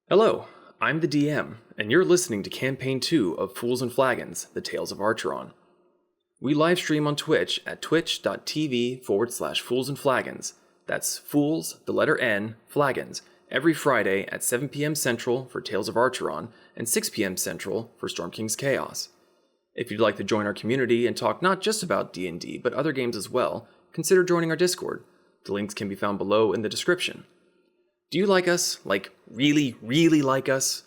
Hello, I'm the DM, and you're listening to Campaign 2 of Fools and Flagons, the Tales of Archeron. We livestream on Twitch at twitch.tv/Fools&Flagons. That's Fools, the letter N, Flagons, every Friday at 7 p.m. Central for Tales of Archeron and 6 p.m. Central for Storm King's Chaos. If you'd like to join our community and talk not just about D&D, but other games as well, consider joining our Discord. The links can be found below in the description. Do you like us? Like, really, really like us?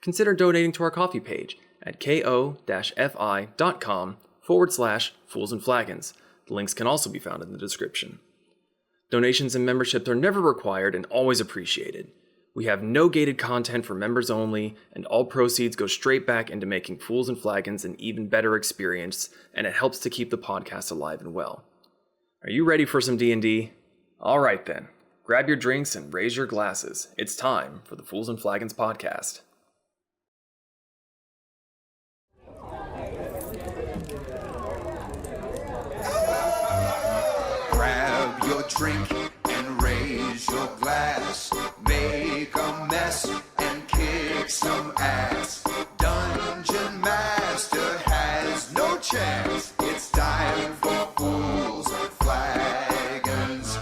Consider donating to our coffee page at ko-fi.com/Fools&Flagons. The links can also be found in the description. Donations and memberships are never required and always appreciated. We have no gated content for members only, and all proceeds go straight back into making Fools and Flagons an even better experience, and it helps to keep the podcast alive and well. Are you ready for some D&D? All right then. Grab your drinks and raise your glasses. It's time for the Fools and Flagons podcast. Grab your drink and raise your glass. Make a mess and kick some ass. Dungeon Master has no chance. It's time for Fools and Flagons.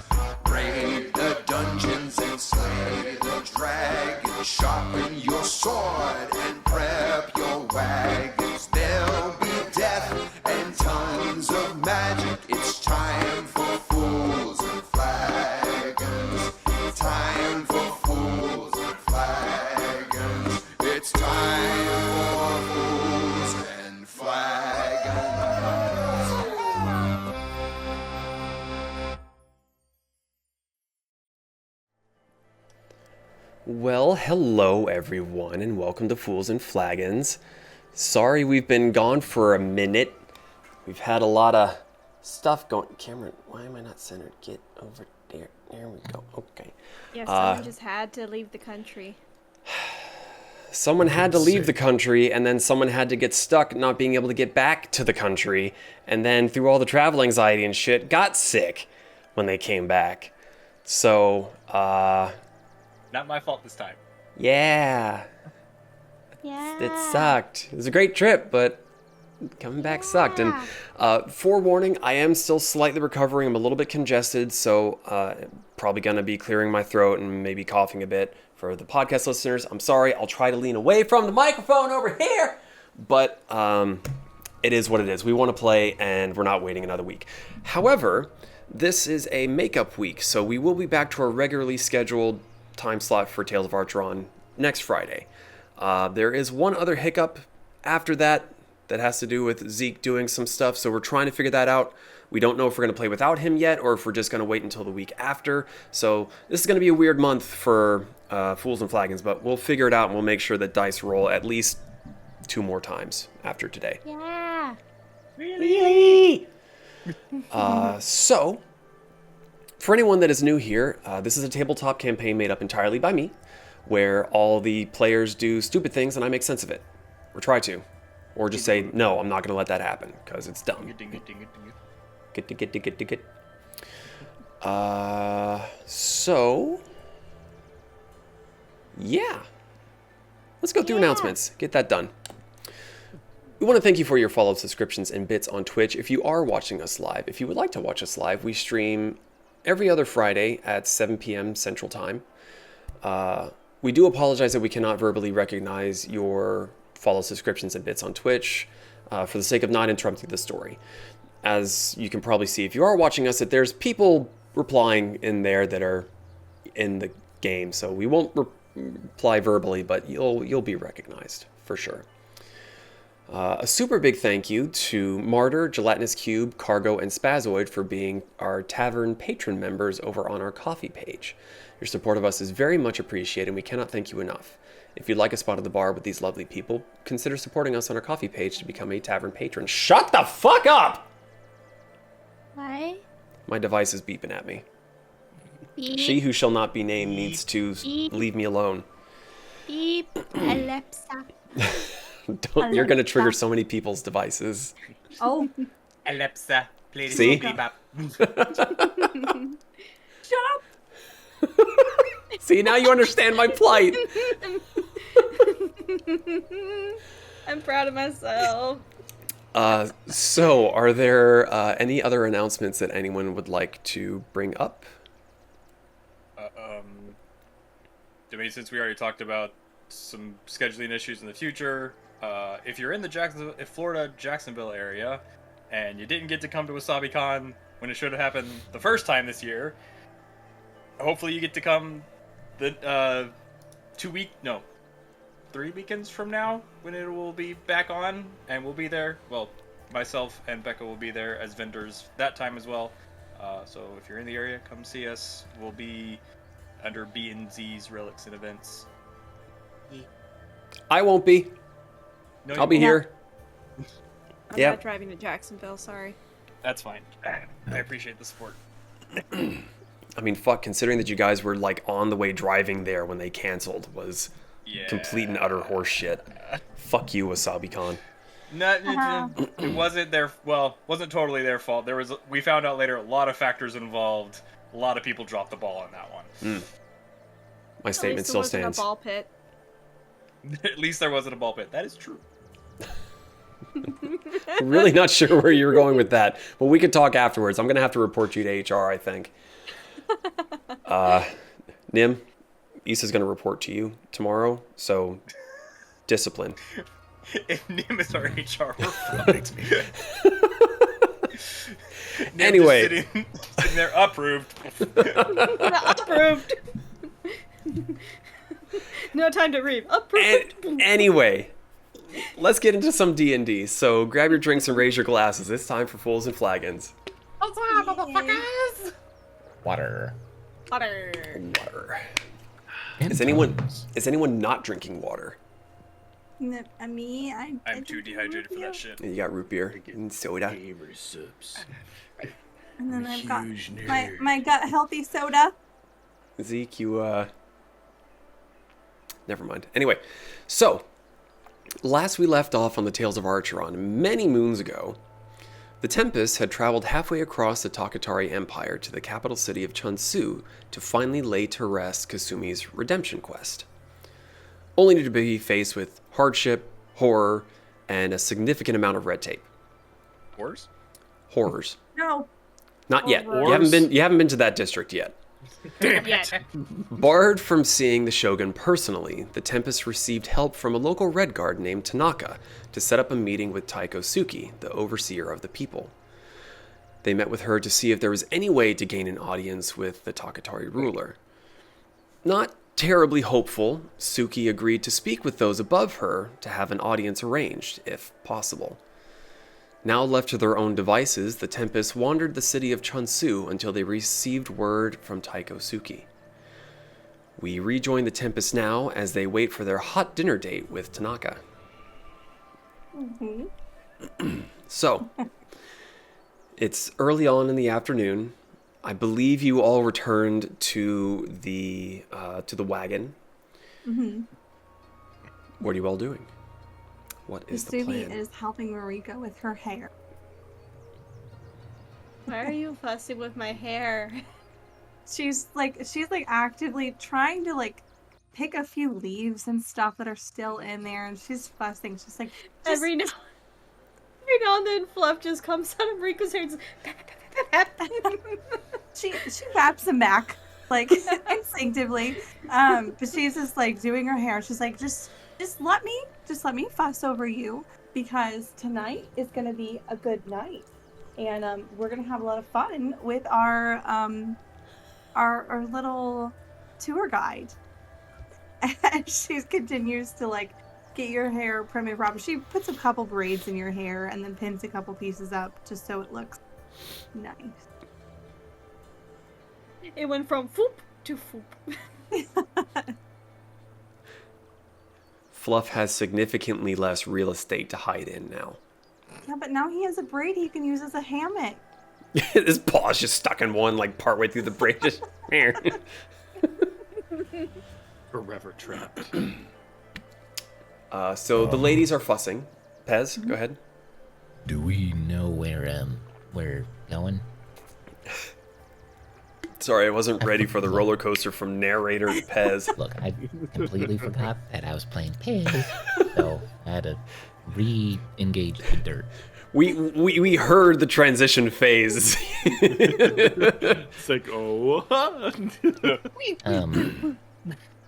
Raid the dungeons and slay the dragon. Sharpen your sword and prep your wagons. There'll be death and tons of magic. It's time for Fools and Flagons. Time for Fools and Flagons. It's time for Fools and Flagons. Well, hello everyone, and welcome to Fools and Flagons. Sorry we've been gone for a minute. We've had a lot of stuff going. Cameron, why am I not centered? Get over there. There we go. Okay. Yeah, someone just had to leave the country. Someone had to leave the country, and then someone had to get stuck not being able to get back to the country, and then through all the travel anxiety and shit, got sick when they came back. So, Not my fault this time. yeah. Yeah. It sucked. It was a great trip, but coming back sucked. And forewarning, I am still slightly recovering. I'm a little bit congested, so probably going to be clearing my throat and maybe coughing a bit for the podcast listeners. I'm sorry. I'll try to lean away from the microphone over here, but it is what it is. We want to play, and we're not waiting another week. However, this is a makeup week, so we will be back to our regularly scheduled time slot for Tales of Archeron next Friday. There is one other hiccup after that has to do with Zeke doing some stuff, so we're trying to figure that out. We don't know if we're going to play without him yet, or if we're just going to wait until the week after. So this is going to be a weird month for Fools and Flagons, but we'll figure it out, and we'll make sure that dice roll at least 2 more times after today. Yeah. Really? So, for anyone that is new here, this is a tabletop campaign made up entirely by me, where all the players do stupid things and I make sense of it. Or try to. Or just say, no, I'm not going to let that happen, because it's dumb. Get. So, yeah. Let's go through announcements. Get that done. We want to thank you for your follow, subscriptions, and bits on Twitch. If you are watching us live, if you would like to watch us live, we stream every other Friday at 7 p.m. Central Time. We do apologize that we cannot verbally recognize your follow, subscriptions, and bits on Twitch for the sake of not interrupting the story. As you can probably see, if you are watching us, that there's people replying in there that are in the game, so we won't reply verbally, but you'll be recognized for sure. A super big thank you to Martyr, Gelatinous Cube, Cargo, and Spazoid for being our tavern patron members over on our coffee page. Your support of us is very much appreciated, and we cannot thank you enough. If you'd like a spot at the bar with these lovely people, consider supporting us on our coffee page to become a tavern patron. Shut the fuck up! Why? My device is beeping at me. Beep. She who shall not be named needs to Beep. leave me alone. Beep. Alexa. You're going to trigger so many people's devices. Oh. Alexa, play this See? bebop. Shut up. See, now you understand my plight. I'm proud of myself. So, are there any other announcements that anyone would like to bring up? I mean, since we already talked about some scheduling issues in the future, if you're in the Florida Jacksonville area, and you didn't get to come to WasabiCon when it should have happened the first time this year, hopefully you get to come the 3 weekends from now when it will be back on, and we'll be there. Well, myself and Becca will be there as vendors that time as well. So if you're in the area, come see us. We'll be under B&Z's Relics and Events. I won't be. No, I'll be here. I'm Yep. not driving to Jacksonville, sorry. That's fine. I appreciate the support. I mean, fuck, considering that you guys were, like, on the way driving there when they canceled was complete and utter horse shit. Fuck you, WasabiCon. It wasn't wasn't totally their fault. We found out later a lot of factors involved. A lot of people dropped the ball on that one. My statement still stands. A ball pit. At least there wasn't a ball pit. That is true. Really not sure where you're going with that, but we could talk afterwards. I'm gonna have to report you to HR, I think. Nim, Issa's gonna report to you tomorrow, so discipline. If Nim is our HR, we're fucked. Anyway, sitting there approved. Approved. No time to read. Approved. Anyway, let's get into some D&D. So grab your drinks and raise your glasses. It's time for Fools and Flagons. What's up, motherfuckers? Water. Water. Water. And Is anyone not drinking water? Me, I'm too dehydrated for that shit. You got root beer and soda. And then I've got my gut healthy soda. Zeke, never mind. Anyway, so last we left off on the Tales of Archeron, many moons ago, the Tempests had traveled halfway across the Takatari Empire to the capital city of Chunsu to finally lay to rest Kasumi's redemption quest, only to be faced with hardship, horror, and a significant amount of red tape. Horrors? Horrors. No. Not yet. Horrors? You haven't been to that district yet. Yet. Barred from seeing the Shogun personally, the Tempests received help from a local Redguard named Tanaka to set up a meeting with Taiko Suki, the overseer of the people. They met with her to see if there was any way to gain an audience with the Takatari ruler. Not terribly hopeful, Suki agreed to speak with those above her to have an audience arranged, if possible. Now left to their own devices, the Tempests wandered the city of Chunsu until they received word from Taiko Suki. We rejoin the Tempests now as they wait for their hot dinner date with Tanaka. So, it's early on in the afternoon. I believe you all returned to the wagon. What are you all doing? What is the plan? Kasumi is helping Marika with her hair. Why are you fussing with my hair? She's actively trying to pick a few leaves and stuff that are still in there, and she's fussing. She's like, Every now and then, fluff just comes out of Marika's hair. she wraps them back instinctively. But she's just doing her hair. She's like, just let me fuss over you, because tonight is gonna be a good night, and we're gonna have a lot of fun with our little tour guide. And she continues to get your hair prim and proper. She puts a couple braids in your hair and then pins a couple pieces up just so it looks nice. It went from foop to foop. Fluff has significantly less real estate to hide in now. Yeah, but now he has a braid he can use as a hammock. His paw's just stuck in one, partway through the braid. Just Forever trapped. So the ladies are fussing. Pez, go ahead. Do we know where we're going? Sorry, I wasn't ready for the roller coaster from narrator to Pez. Look, I completely forgot that I was playing Pez, so I had to re-engage the dirt. We heard the transition phase. It's like, oh.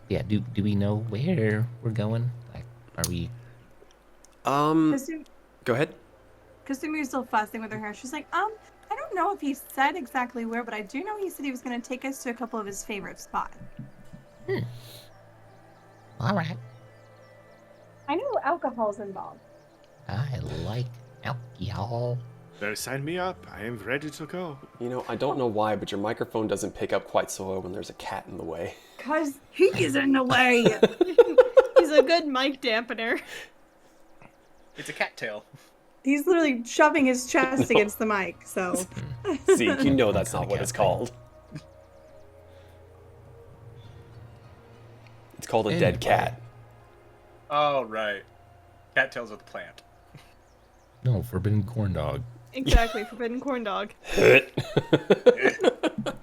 Yeah. Do we know where we're going? Like, are we? Go ahead. Kasumi's still fussing with her hair. She's like, I don't know if he said exactly where, but I do know he said he was going to take us to a couple of his favorite spots. All right. I know alcohol's involved. I like alcohol. Better sign me up. I am ready to go. You know, I don't know why, but your microphone doesn't pick up quite so well when there's a cat in the way. Because he's in the way. He's a good mic dampener. It's a cattail. He's literally shoving his chest against the mic, so. See, you know that's not what it's called. It's called a dead cat. Oh, right. Cattails are the plant. No, forbidden corn dog. Exactly, forbidden corn dog.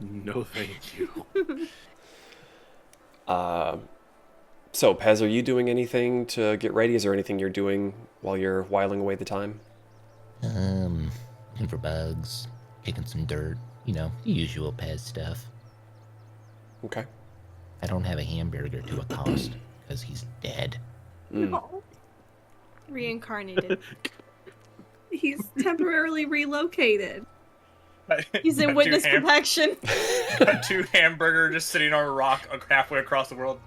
No, thank you. So, Pez, are you doing anything to get ready? Is there anything you're doing while you're whiling away the time? Looking for bugs, kicking some dirt, you know, the usual Pez stuff. Okay. I don't have a hamburger to accost, because he's dead. No. Reincarnated. He's temporarily relocated. He's in witness protection. A 2 hamburger just sitting on a rock halfway across the world.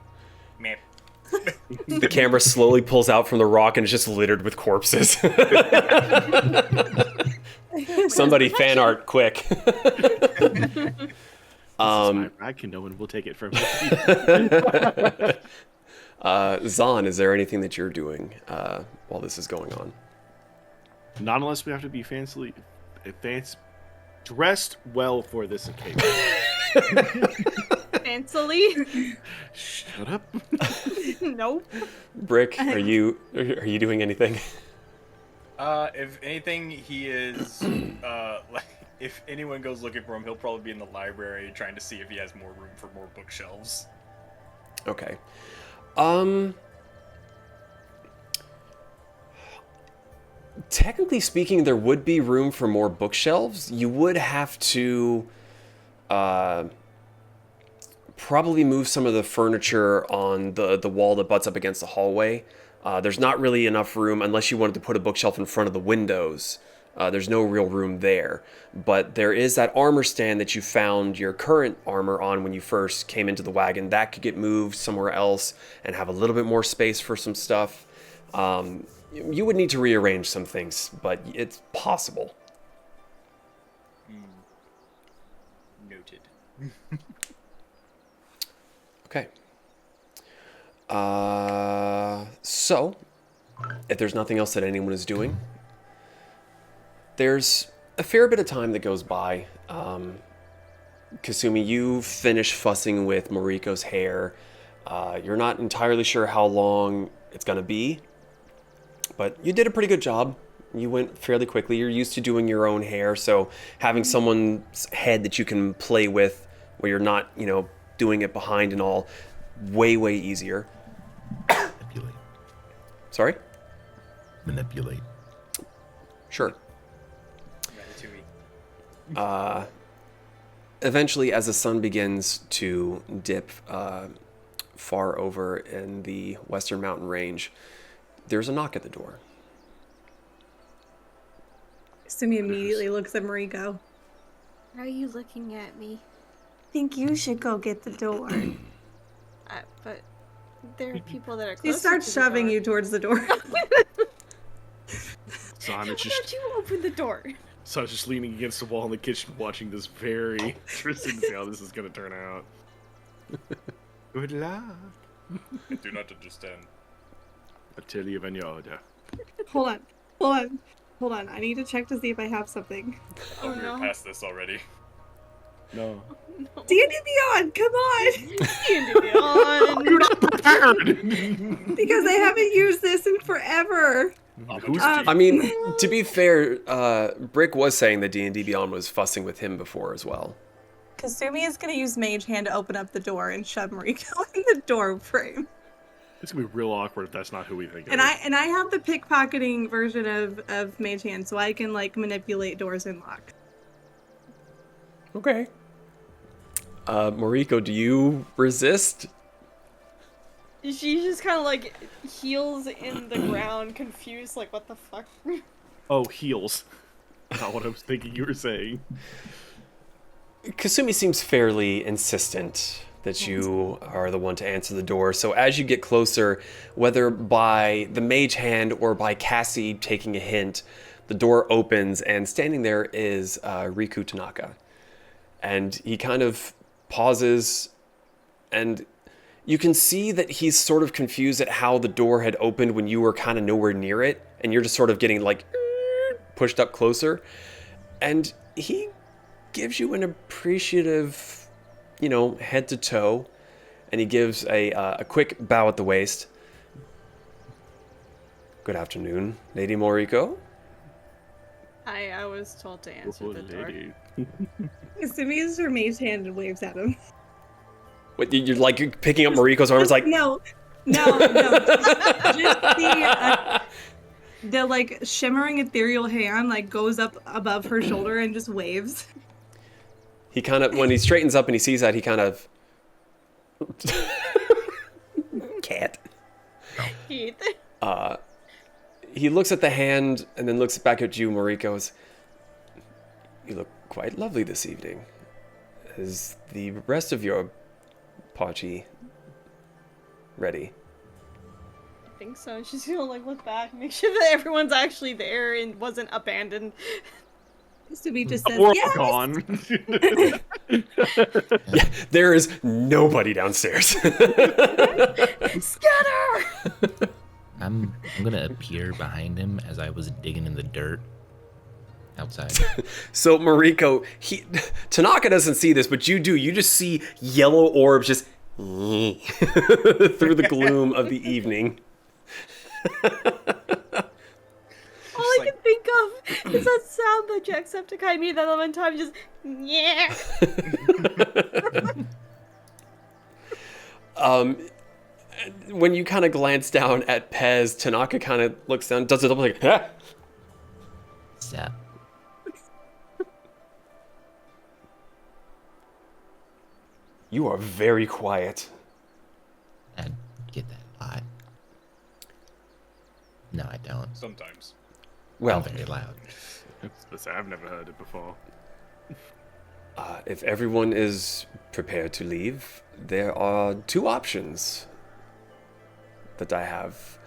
Man. The camera slowly pulls out from the rock and it's just littered with corpses. Somebody fan art quick. My rag, no one will take it from me. Zahn, is there anything that you're doing while this is going on? Not unless we have to be dressed well for this occasion. Fancily? Shut up. Nope. Brick, are you doing anything? If anything, he is, like, if anyone goes looking for him, he'll probably be in the library trying to see if he has more room for more bookshelves. Okay. Technically speaking, there would be room for more bookshelves. You would have to probably move some of the furniture on the wall that butts up against the hallway. There's not really enough room unless you wanted to put a bookshelf in front of the windows. There's no real room there. But there is that armor stand that you found your current armor on when you first came into the wagon. That could get moved somewhere else and have a little bit more space for some stuff. You would need to rearrange some things, but it's possible. Noted. Okay. So, if there's nothing else that anyone is doing, there's a fair bit of time that goes by. Kasumi, you finish fussing with Mariko's hair. You're not entirely sure how long it's going to be, but you did a pretty good job. You went fairly quickly. You're used to doing your own hair, so having someone's head that you can play with where you're not, doing it behind and all, way easier. Manipulate. Sorry? Manipulate. Sure. Ratatouille. Eventually, as the sun begins to dip far over in the western mountain range, there's a knock at the door. Sumi immediately looks at Mariko. Why are you looking at me? I think you should go get the door. But there are people that are closer He starts to the shoving door. you towards the door. So I'm Why don't you open the door? So I was just leaning against the wall in the kitchen watching this very interesting to see how this is going to turn out. Good luck. I do not understand. I'll tell you when you order. Hold on. I need to check to see if I have something. Oh, no. we're past this already. No. D&D Beyond, come on! You're not prepared! Because I haven't used this in forever. I mean, to be fair, Brick was saying that D&D Beyond was fussing with him before as well. Kasumi is gonna use Mage Hand to open up the door and shove Mariko in the door frame. It's gonna be real awkward if that's not who we think it And is. I have the pickpocketing version of Mage Hand, so I can like manipulate doors and lock. Okay. Mariko, do you resist? She just kind of like heels in the ground, confused, like what the fuck. Oh, heels. Not what I was thinking you were saying. Kasumi seems fairly insistent that you are the one to answer the door. So as you get closer, whether by the Mage Hand or by Cassie taking a hint, the door opens and standing there is Riku Tanaka. And he kind of pauses, and you can see that he's sort of confused at how the door had opened when you were kind of nowhere near it, and you're just sort of getting like pushed up closer. And he gives you an appreciative, head to toe, and he gives a quick bow at the waist. Good afternoon, Lady Moriko. I was told to answer the door. Lady. Kasumi uses her Mage Hand and waves at him. What, you're like picking up Mariko's arm? It's like, No. Just the like shimmering ethereal hand like goes up above her shoulder and just waves. he kind of, when he straightens up and he sees that, he kind of cat. Keith. He looks at the hand and then looks back at you, Mariko. You look quite lovely this evening. Is the rest of your party ready? I think so. She's gonna like look back, make sure that everyone's actually there and wasn't abandoned. Kasumi just says, We're all yes! gone. Yeah, there is nobody downstairs. Scatter! I'm gonna appear behind him as I was digging in the dirt outside. So Mariko, Tanaka doesn't see this, but you do. You just see yellow orbs just through the gloom of the evening. All I can think of is that sound that Jacksepticeye made that one time, just yeah. When you kind of glance down at Pez, Tanaka kind of looks down, does it up like, ah! Zap. You are very quiet. I get that a lot. No, I don't. Sometimes. Well, I'm very loud. Listen, I've never heard it before. if everyone is prepared to leave, there are two options that I have.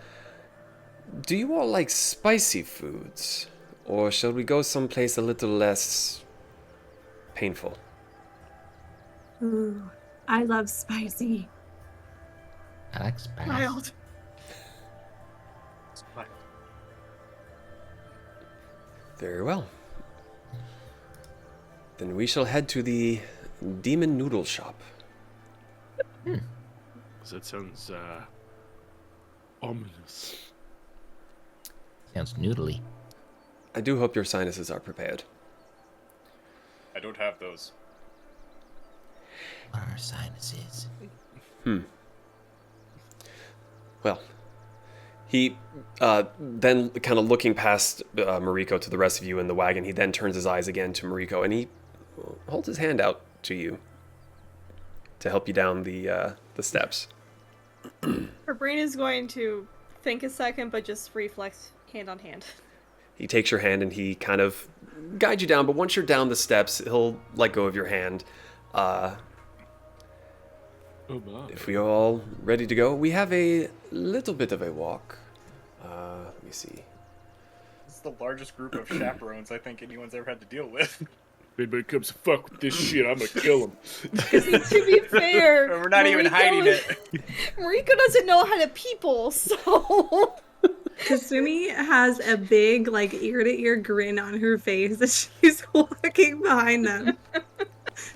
Do you all like spicy foods? Or shall we go someplace a little less painful? Ooh, I love spicy. I like spice. Wild. Very well. Then we shall head to the Demon Noodle Shop. That sounds ominous. Sounds noodly. I do hope your sinuses are prepared. I don't have those. What are sinuses? Well, he then kind of looking past Mariko to the rest of you in the wagon, he then turns his eyes again to Mariko and he holds his hand out to you to help you down the steps. Her brain is going to think a second, but just reflex hand on hand. He takes your hand and he kind of guides you down, but once you're down the steps, he'll let go of your hand. Oh my. If we are all ready to go, we have a little bit of a walk. Let me see. This is the largest group of chaperones I think anyone's ever had to deal with. If anybody comes to fuck with this shit, I'm gonna kill him. To be fair, We're not even hiding it. Mariko doesn't know how to people, so Kasumi has a big, like, ear-to-ear grin on her face as she's walking behind them.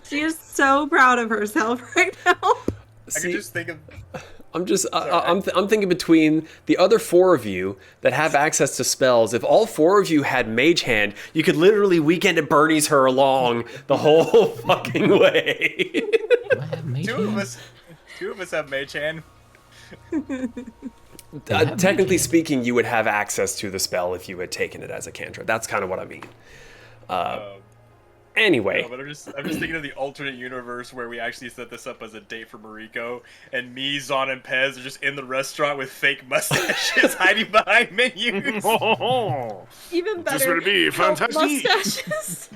She is so proud of herself right now. I can just think of I'm thinking between the other 4 of you that have access to spells. If all 4 of you had Mage Hand, you could literally Weekend at Bernie's her along the whole fucking way. Do I have mage hand? Two of us have Mage Hand. Technically speaking, you would have access to the spell if you had taken it as a cantrip. That's kind of what I mean. Anyway. No, but I'm just thinking of the alternate universe where we actually set this up as a date for Mariko, and me, Zon, and Pez are just in the restaurant with fake mustaches hiding behind menus. Even better. This will be fantastic. Mustaches.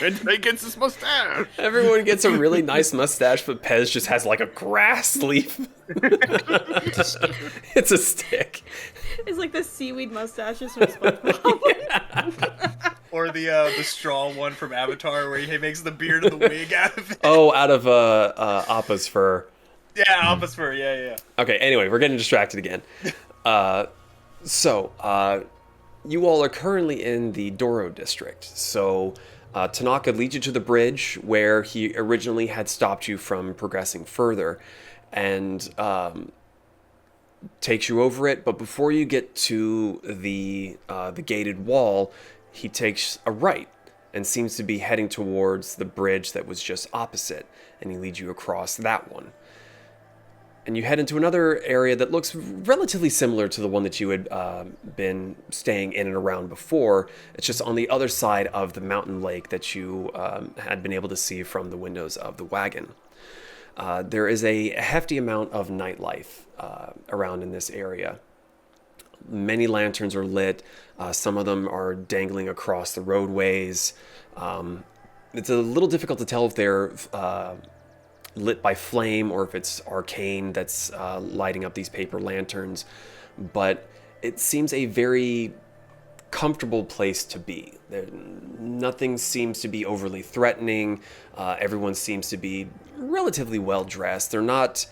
And he gets his mustache. Everyone gets a really nice mustache, but Pez just has like a grass leaf. It's a stick. It's like the seaweed mustaches from SpongeBob. Or the straw one from Avatar where he makes the beard and the wig out of it. Oh, out of Appa's fur. Yeah, Appa's fur. Yeah. Okay. Anyway, we're getting distracted again. So you all are currently in the Doro district. So Tanaka leads you to the bridge where he originally had stopped you from progressing further, and takes you over it. But before you get to the gated wall, he takes a right and seems to be heading towards the bridge that was just opposite, and he leads you across that one. And you head into another area that looks relatively similar to the one that you had been staying in and around before. It's just on the other side of the mountain lake that you had been able to see from the windows of the wagon. There is a hefty amount of nightlife around in this area. Many lanterns are lit. Some of them are dangling across the roadways. It's a little difficult to tell if they're lit by flame or if it's arcane that's lighting up these paper lanterns. But it seems a very comfortable place to be. Nothing seems to be overly threatening. Everyone seems to be relatively well dressed. They're not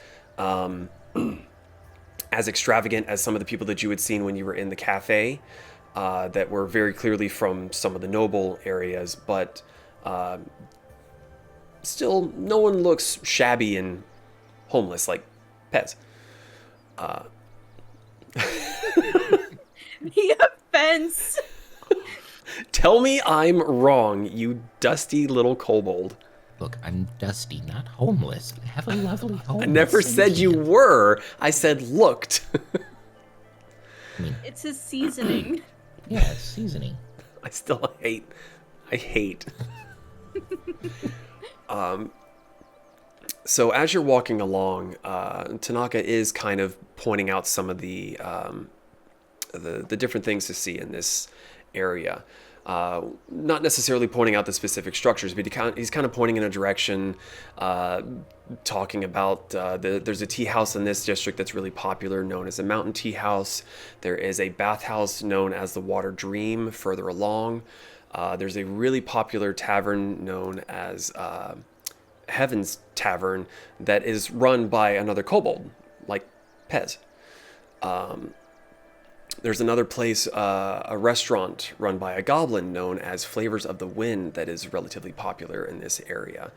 as extravagant as some of the people that you had seen when you were in the cafe, that were very clearly from some of the noble areas, but still no one looks shabby and homeless like Pez. The offense. Tell me I'm wrong, you dusty little kobold. Look, I'm dusty, not homeless. I have a lovely home. I never said you were. I said looked. I mean, It's his seasoning. yeah, it's seasoning. I still hate. So as you're walking along, Tanaka is kind of pointing out some of the different things to see in this area. Not necessarily pointing out the specific structures, but he's kind of pointing in a direction, talking about there's a tea house in this district that's really popular, known as the Mountain Tea House. There is a bathhouse known as the Water Dream further along. There's a really popular tavern known as Heaven's Tavern that is run by another kobold, like Pez. There's another place, a restaurant run by a goblin known as Flavors of the Wind that is relatively popular in this area.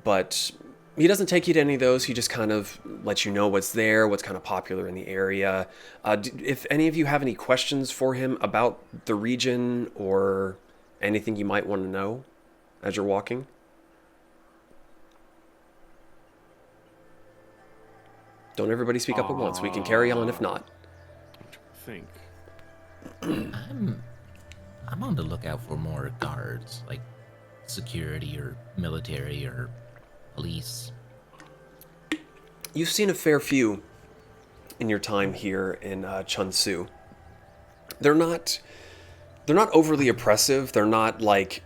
But he doesn't take you to any of those. He just kind of lets you know what's there, what's kind of popular in the area. If any of you have any questions for him about the region or anything you might want to know as you're walking. Don't everybody speak up at once. We can carry on if not. Think. I'm on the lookout for more guards, like security or military or police. You've seen a fair few in your time here in Chunsu. They're not overly oppressive. They're not like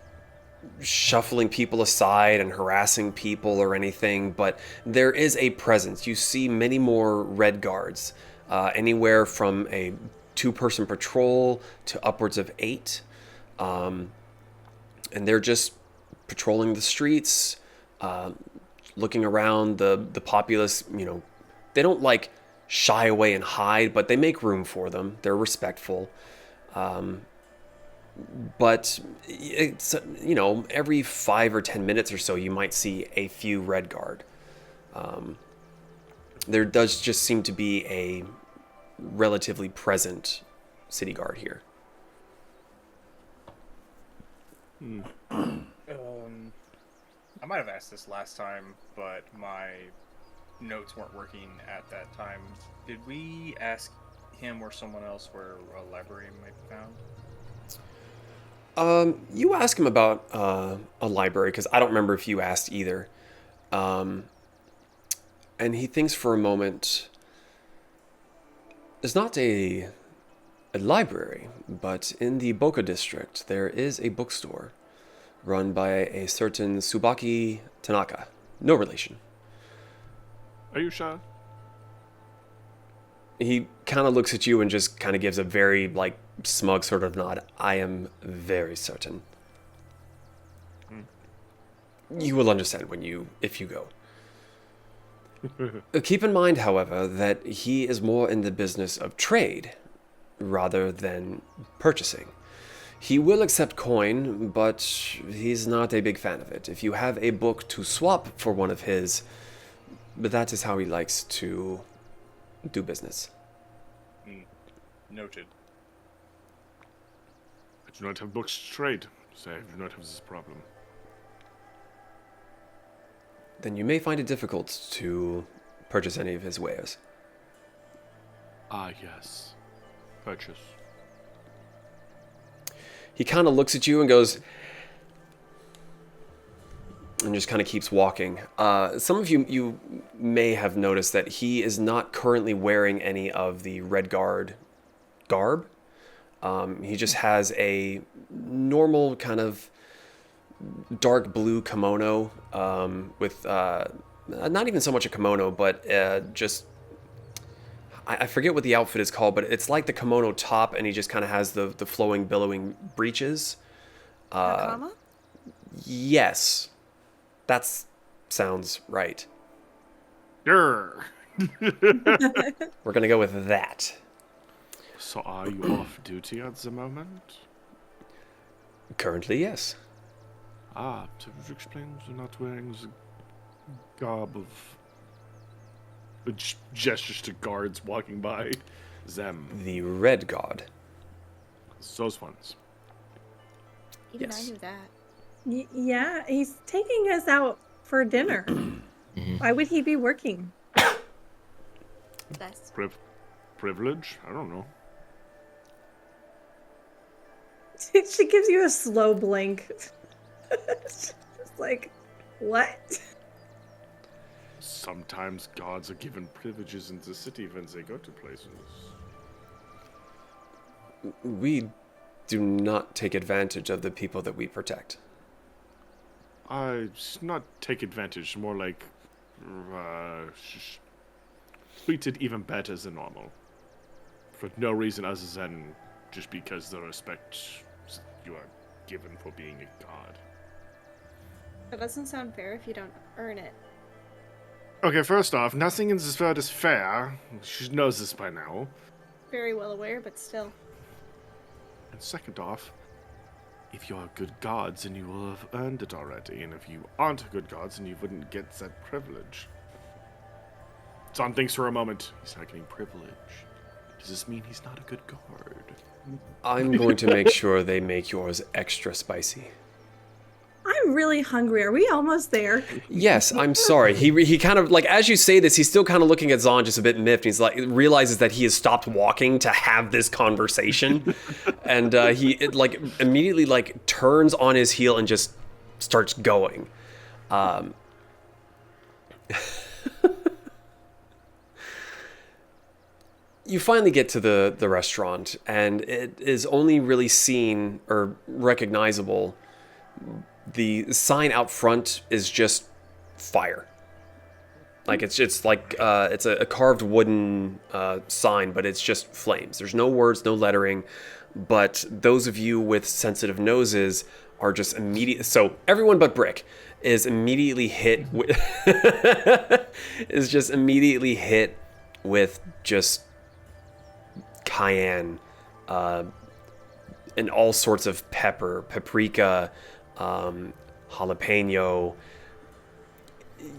shuffling people aside and harassing people or anything, but there is a presence. You see many more Redguards, anywhere from a 2-person patrol to upwards of 8. And they're just patrolling the streets, looking around the populace. You know, they don't like shy away and hide, but they make room for them. They're respectful. But it's, you know, every 5 or 10 minutes or so, you might see a few Redguard. there does just seem to be a relatively present city guard here. I might have asked this last time, but my notes weren't working at that time. Did we ask him or someone else where a library might be found? You ask him about a library, because I don't remember if you asked either. And he thinks for a moment. It's not a library, but in the Boka district, there is a bookstore run by a certain Tsubaki Tanaka. No relation. Are you sure? He kind of looks at you and just kind of gives a very, like, smug sort of nod. I am very certain. You will understand if you go. Keep in mind, however, that he is more in the business of trade rather than purchasing. He will accept coin, but he's not a big fan of it. If you have a book to swap for one of his, but that is how he likes to do business. Noted. I do not have books to trade, so I do not have this problem. Then you may find it difficult to purchase any of his wares. Ah, yes. Purchase. He kind of looks at you and goes, and just kind of keeps walking. Some of you may have noticed that he is not currently wearing any of the Redguard garb. He just has a normal kind of dark blue kimono with not even so much a kimono, but just I forget what the outfit is called, but it's like the kimono top, and he just kind of has the flowing, billowing breeches. Nakama? Yes, that sounds right. Grr. We're gonna go with that. So are you off duty at the moment? Currently, yes. Ah, so you explain you're not wearing the garb of... Gestures to guards walking by. Them. The Redguard. Those ones. Even Yes. I knew that. Yeah, he's taking us out for dinner. Why would he be working? Best. Privilege? I don't know. She gives you a slow blink. Just like, what? Sometimes gods are given privileges in the city when they go to places. We do not take advantage of the people that we protect. Not take advantage, more like treated even better than normal. For no reason other than just because the respect you are given for being a god. That doesn't sound fair if you don't earn it. Okay, first off, nothing in this world is fair. She knows this by now. Very well aware, but still. And second off, if you are good gods, then you will have earned it already. And if you aren't good gods, then you wouldn't get that privilege. Son thinks for a moment. He's not getting privilege. Does this mean he's not a good guard? I'm going to make sure they make yours extra spicy. I'm really hungry. Are we almost there? Yes, I'm sorry. He kind of, like, as you say this, he's still kind of looking at Zahn just a bit miffed. He's like, realizes that he has stopped walking to have this conversation. And immediately turns on his heel and just starts going. You finally get to the restaurant, and it is only really seen or recognizable. The sign out front is just fire. Like it's a carved wooden sign, but it's just flames. There's no words, no lettering. But those of you with sensitive noses are just immediate. So everyone but Brick is immediately hit with just cayenne and all sorts of paprika, jalapeno.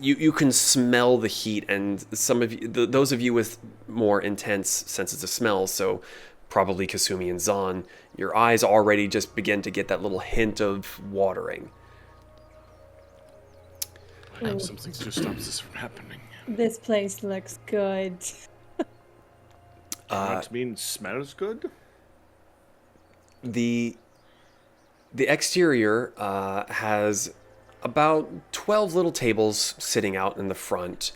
you can smell the heat, and some of you, those of you with more intense senses of smell, so probably Kasumi and Zan, your eyes already just begin to get that little hint of watering. I have something to stop this from happening. This place looks good. That means smells good? The exterior has about 12 little tables sitting out in the front,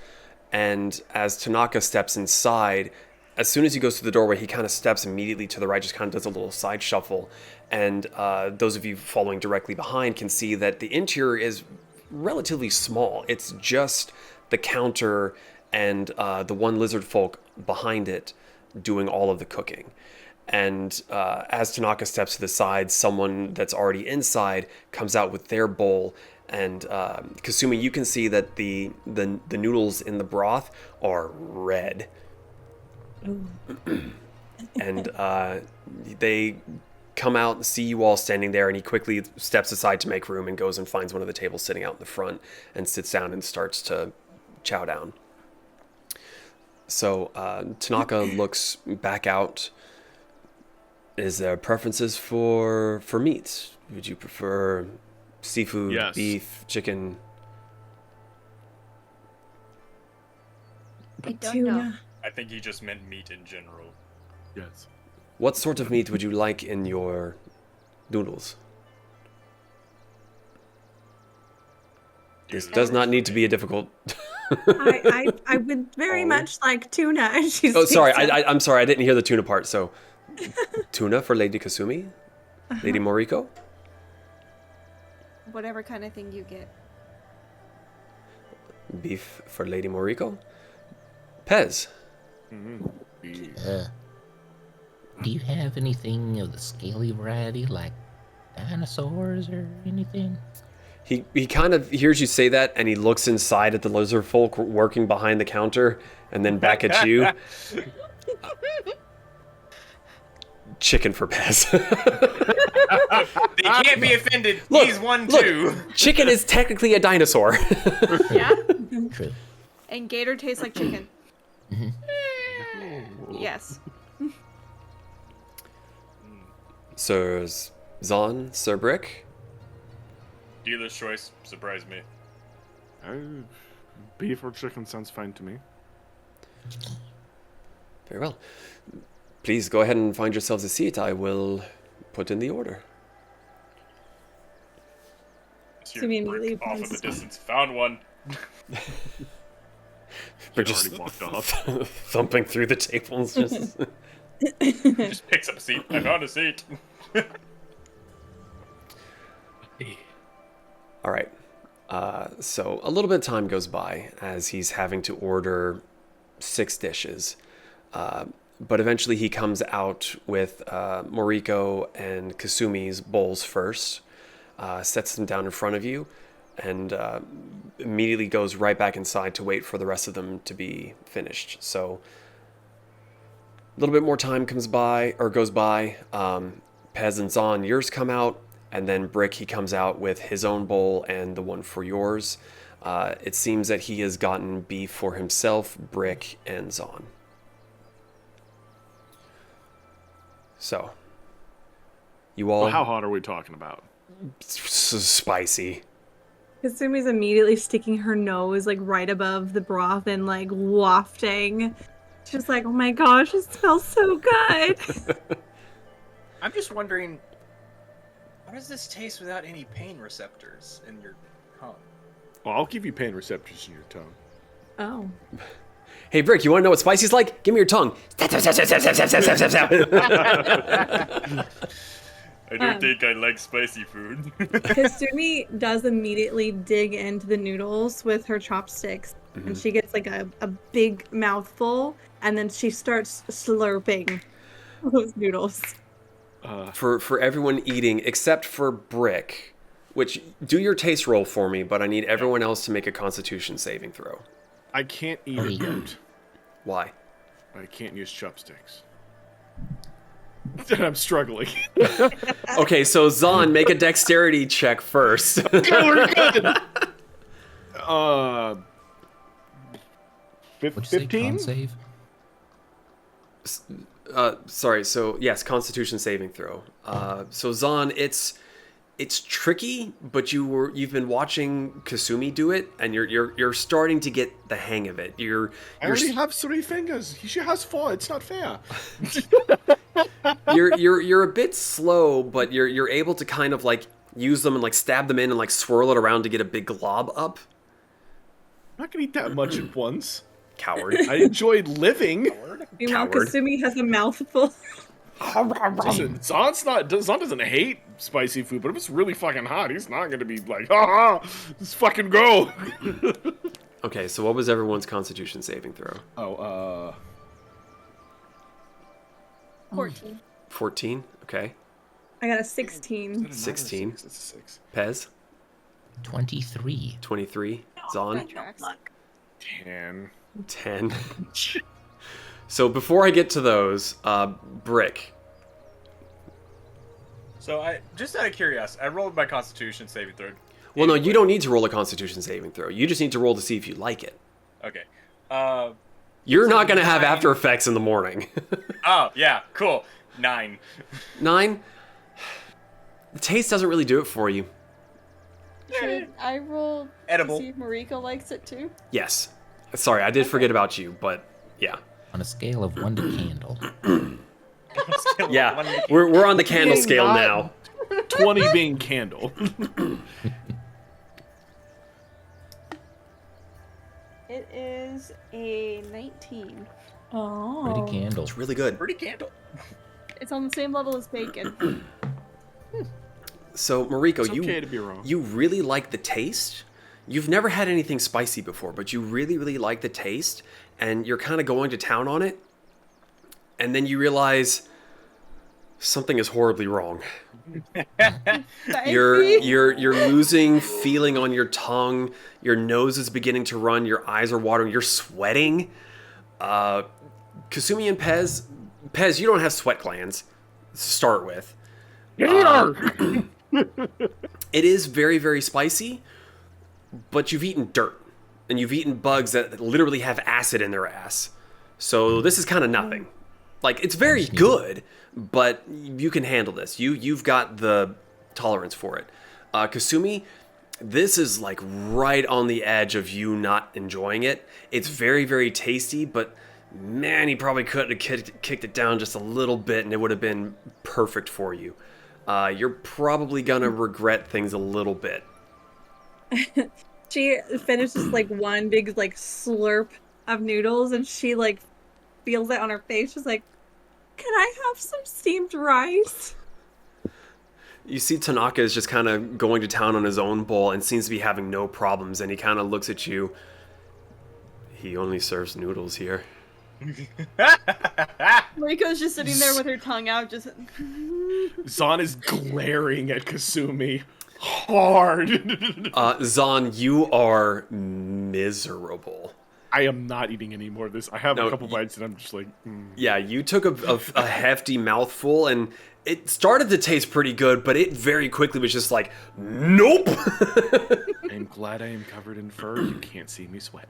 and as Tanaka steps inside, as soon as he goes through the doorway, he kind of steps immediately to the right, just kind of does a little side shuffle, and those of you following directly behind can see that the interior is relatively small. It's just the counter and the one lizard folk behind it doing all of the cooking. And as Tanaka steps to the side, someone that's already inside comes out with their bowl. And Kasumi, you can see that the noodles in the broth are red. And they come out and see you all standing there, and he quickly steps aside to make room and goes and finds one of the tables sitting out in the front and sits down and starts to chow down. So Tanaka looks back out. Is there preferences for meat? Would you prefer seafood, Yes. beef, chicken? I don't know. I think he just meant meat in general. Yes. What sort of meat would you like in your noodles? This does not need to be a difficult... I would very much like tuna. And she's Oh, sorry. I'm sorry. I didn't hear the tuna part. So, tuna for Lady Kasumi? Lady Moriko? Whatever kind of thing you get. Beef for Lady Moriko? Pez? Do you have anything of the scaly variety, like dinosaurs or anything? He kind of hears you say that, and he looks inside at the lizard folk working behind the counter, and then back at you. Chicken for Pez. They can't be offended. Look, He's one look, too. Chicken is technically a dinosaur. Yeah? True. And gator tastes like chicken. Yes. Sir Zan, Sir Brick? Dealer's choice surprised me. Beef or chicken sounds fine to me. Very well. Please go ahead and find yourselves a seat. I will put in the order. So So we you're immediately off in the points- distance. Found one. We're He'd just already walked off. thumping through the tables. Just... Just picks up a seat. I found a seat. All right. So a little bit of time goes by as he's having to order 6 dishes. But eventually he comes out with Moriko and Kasumi's bowls first, sets them down in front of you, and immediately goes right back inside to wait for the rest of them to be finished. So a little bit more time goes by. Pez and Zan, yours come out, and then Brick, he comes out with his own bowl and the one for yours. It seems that he has gotten beef for himself, Brick, and Zan. So, you all... Well, how hot are we talking about? Spicy. Kasumi's immediately sticking her nose like right above the broth and like wafting. She's like, oh my gosh, it smells so good. I'm just wondering, how does this taste without any pain receptors in your tongue? Well, I'll give you pain receptors in your tongue. Oh. Hey, Brick, you want to know what spicy's like? Give me your tongue. I don't think I like spicy food. Kasumi does immediately dig into the noodles with her chopsticks. And she gets like a big mouthful, and then she starts slurping those noodles. For everyone eating, except for Brick, which, do your taste roll for me, but I need everyone else to make a Constitution saving throw. I can't eat a goat. Why? I can't use chopsticks. And I'm struggling. Okay, so Zan, make a dexterity check first. We're good. What'd you say? 15? Con save? Sorry. So yes, Constitution saving throw. So Zahn, it's tricky, but you've been watching Kasumi do it, and you're starting to get the hang of it. I only have 3 fingers. She has 4. It's not fair. you're a bit slow, but you're able to kind of like use them and like stab them in and like swirl it around to get a big glob up. I'm not gonna eat that much at once. Coward. I enjoyed living. Meanwhile, Coward. Kasumi has a mouthful. Listen, Zahn doesn't hate spicy food, but if it's really fucking hot, he's not gonna be like, ha ha, let's fucking go. Okay, so what was everyone's Constitution saving throw? 14. 14. Okay. I got a 16. 16. That's a 6. Pez. 23. 23. Zahn. That tracks. 10. 10. So before I get to those, Brick. So I just out of curiosity, I rolled my Constitution saving throw. Well, no, you don't need to roll a Constitution saving throw. You just need to roll to see if you like it. Okay. You're not going to have after effects in the morning. Oh yeah, cool. 9. 9. The taste doesn't really do it for you. Should I roll Edible. to see if Mariko likes it too? Yes. Sorry, I did forget about you, but yeah. On a scale of 1 to candle. Yeah, we're on the candle scale now. 20 being candle. It is a 19. Oh. Pretty candle. It's really good. Pretty candle. It's on the same level as bacon. So, Mariko, It's okay to be wrong. you really like the taste. You've never had anything spicy before, but you really, really like the taste, and you're kind of going to town on it, and then you realize something is horribly wrong. You're losing feeling on your tongue. Your nose is beginning to run. Your eyes are watering. You're sweating. Kasumi and Pez, you don't have sweat glands to start with. It is very, very spicy, but you've eaten dirt, and you've eaten bugs that literally have acid in their ass. So this is kind of nothing. Like, it's very good, but you can handle this. You've got the tolerance for it. Kasumi, this is like right on the edge of you not enjoying it. It's very, very tasty, but man, he probably could have kicked it down just a little bit, and it would have been perfect for you. You're probably gonna regret things a little bit. She finishes like one big like slurp of noodles, and she like feels it on her face. She's like, "Can I have some steamed rice?" You see Tanaka is just kind of going to town on his own bowl and seems to be having no problems, and he kind of looks at you. He only serves noodles here. Mariko's just sitting there with her tongue out, just. Zahn is glaring at Kasumi hard. Zahn, you are miserable. I am not eating any more of this. I have No, a couple bites and I'm just like, Yeah, you took a hefty mouthful, and it started to taste pretty good, but it very quickly was just like, nope. I'm glad I am covered in fur. You can't see me sweat.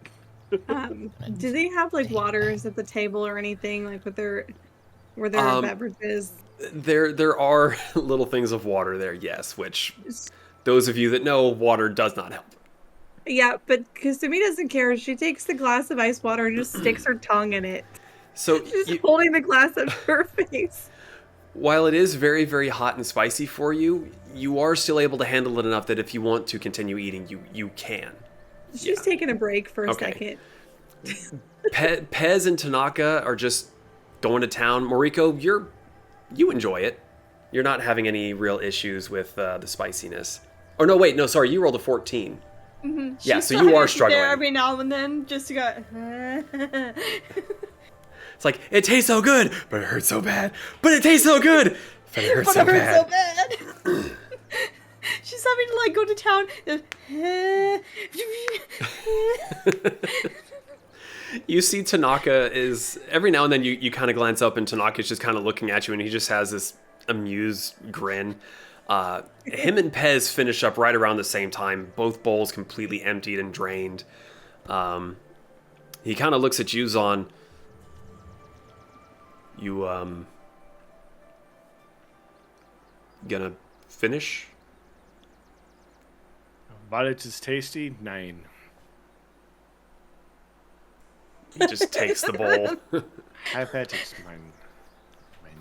Do they have like waters at the table or anything like with their beverages? There are little things of water there, yes, which those of you that know, water does not help. Yeah, but Kasumi doesn't care. She takes the glass of ice water and just sticks her tongue in it. So She's holding the glass up to her face. while it is very, very hot and spicy for you, you are still able to handle it enough that if you want to continue eating, you can. She's taking a break for a second. Pez and Tanaka are just going to town. Moriko, you enjoy it. You're not having any real issues with the spiciness. Oh no, wait, no, sorry, you rolled a 14. Mm-hmm. Yeah, so you are struggling. There every now and then, just to go. It's like, it tastes so good, but it hurts so bad. But it tastes so good, but it hurts so bad. She's having to like go to town. You see Tanaka is, every now and then you kind of glance up and Tanaka's just kind of looking at you and he just has this amused grin. Him and Pez finish up right around the same time. Both bowls completely emptied and drained. He kind of looks at you, Zon. You, gonna finish? But it is tasty. 9. He just takes the bowl. Have at it, my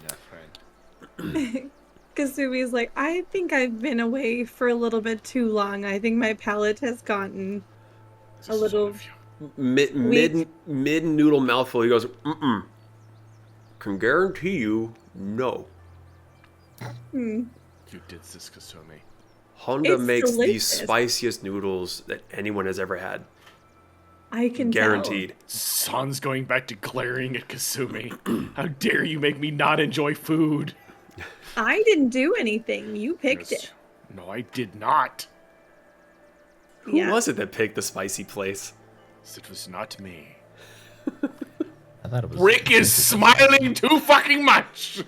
dear friend. Kasumi's like, I think I've been away for a little bit too long. I think my palate has gotten a little. Mid noodle mouthful. He goes, can guarantee you, no. You did this, Kasumi. Honda It's makes the delicious. spiciest noodles that anyone has ever had. I can Guaranteed. Son's going back to glaring at Kasumi. How dare you make me not enjoy food? tell. I didn't do anything. You picked it. No, I did not. Who Yeah. was it that picked the spicy place? It was not me. I thought it was. Rick is smiling too fucking much.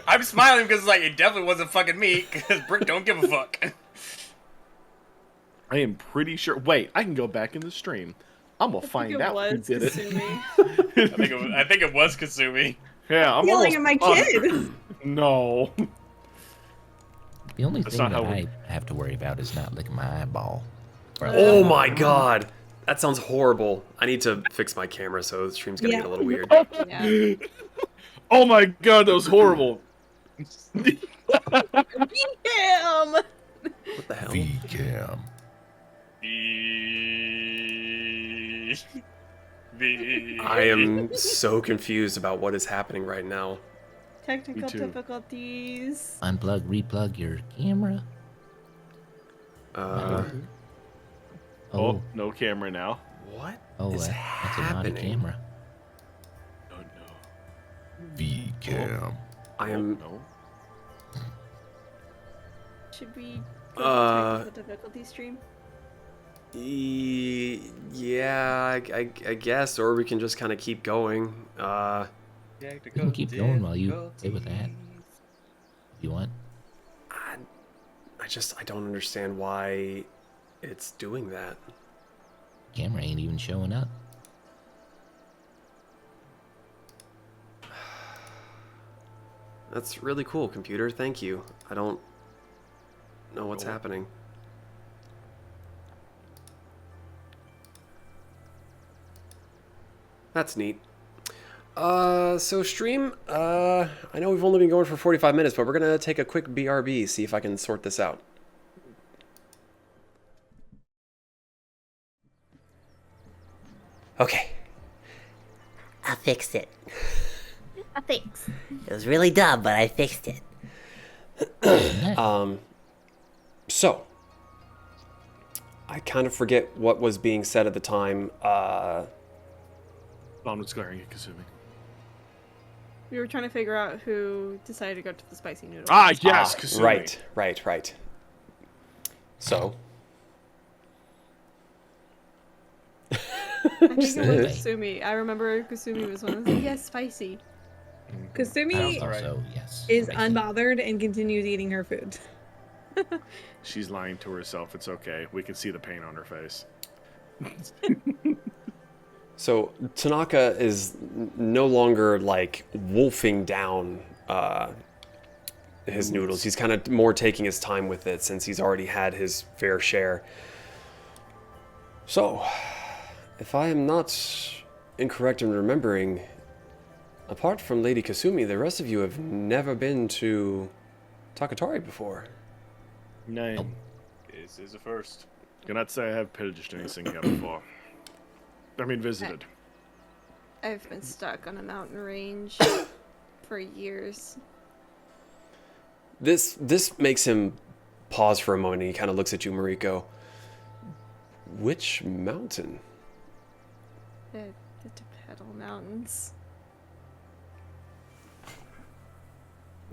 I'm smiling because like it definitely wasn't fucking me because Brick don't give a fuck. I am pretty sure. Wait, I can go back in the stream. I'm gonna find out who did it. I think it was Kasumi. Yeah, I'm Yelling almost at my kid. No. The only That's thing not that how I have to worry about is not licking my eyeball. Oh my god. That sounds horrible. I need to fix my camera, so the stream's gonna get a little weird. Yeah. Oh my god, that was horrible. Damn. What the hell? V-cam. I am so confused about what is happening right now. Technical Me too. difficulties. Unplug, replug your camera. Uh, Oh, no camera now. what Oh, is that's a naughty happening? camera. Oh no. V-cam. I am. No. Should we go Uh, to technical difficulty stream? Yeah, I guess, or we can just kind of keep going. We can keep going while you play with that. If you want. I don't understand why it's doing that. Camera ain't even showing up. That's really cool, computer. Thank you. I don't know what's happening. That's neat. So stream, I know we've only been going for 45 minutes, but we're gonna take a quick BRB, see if I can sort this out. Okay. I fixed it. Thanks. It was really dumb, but I fixed it. So, I kind of forget what was being said at the time. Mom was glaring at Kasumi. We were trying to figure out who decided to go to the spicy noodle. Ah, yes, Kasumi. Right. So, I think it was Okay. Kasumi. I remember Kasumi was one of them. Yes, spicy. Kasumi Also, yes. is spicy. unbothered and continues eating her food. She's lying to herself. It's okay. We can see the pain on her face. So Tanaka is no longer like wolfing down his noodles. He's kind of more taking his time with it since he's already had his fair share. So, if I am not incorrect in remembering, apart from Lady Kasumi, the rest of you have never been to Takatari before. No. This is a first. Cannot say I have pillaged anything here before. I mean, visited. I've been stuck on a mountain range for years. This makes him pause for a moment, and he kind of looks at you, Mariko. Which mountain? The Tempests Mountains.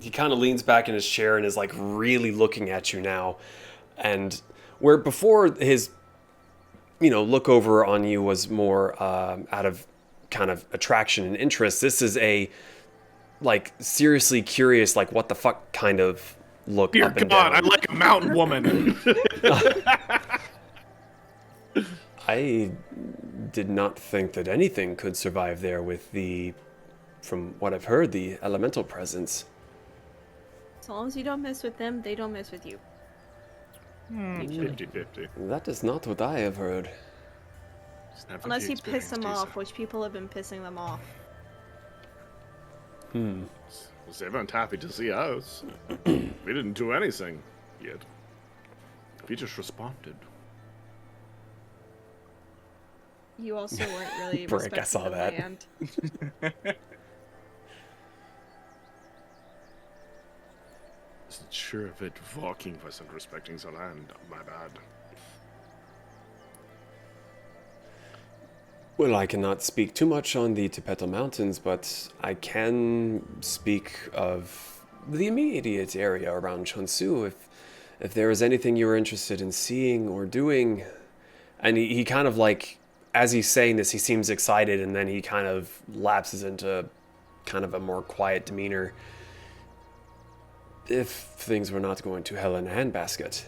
He kind of leans back in his chair and is like really looking at you now. And where before his, look over on you was more out of kind of attraction and interest, this is a like seriously curious, like what the fuck kind of look Dear up and God, I down. like a mountain woman. I did not think that anything could survive there with the, from what I've heard, the elemental presence. As long as you don't mess with them, they don't mess with you. 50-50. That is not what I have heard. It's never Unless the you piss them experience, off, Lisa. which people have been pissing them off. Was everyone's happy to see us? We didn't do anything yet. We just responded. You also weren't really Brick, I respecting saw the that. land. Isn't sure if it walking wasn't respecting the land. My bad. Well, I cannot speak too much on the Tepeto Mountains, but I can speak of the immediate area around Chunsu. If there is anything you are interested in seeing or doing, and he kind of like, as he's saying this, he seems excited, and then he kind of lapses into kind of a more quiet demeanor. If things were not going to hell in a handbasket.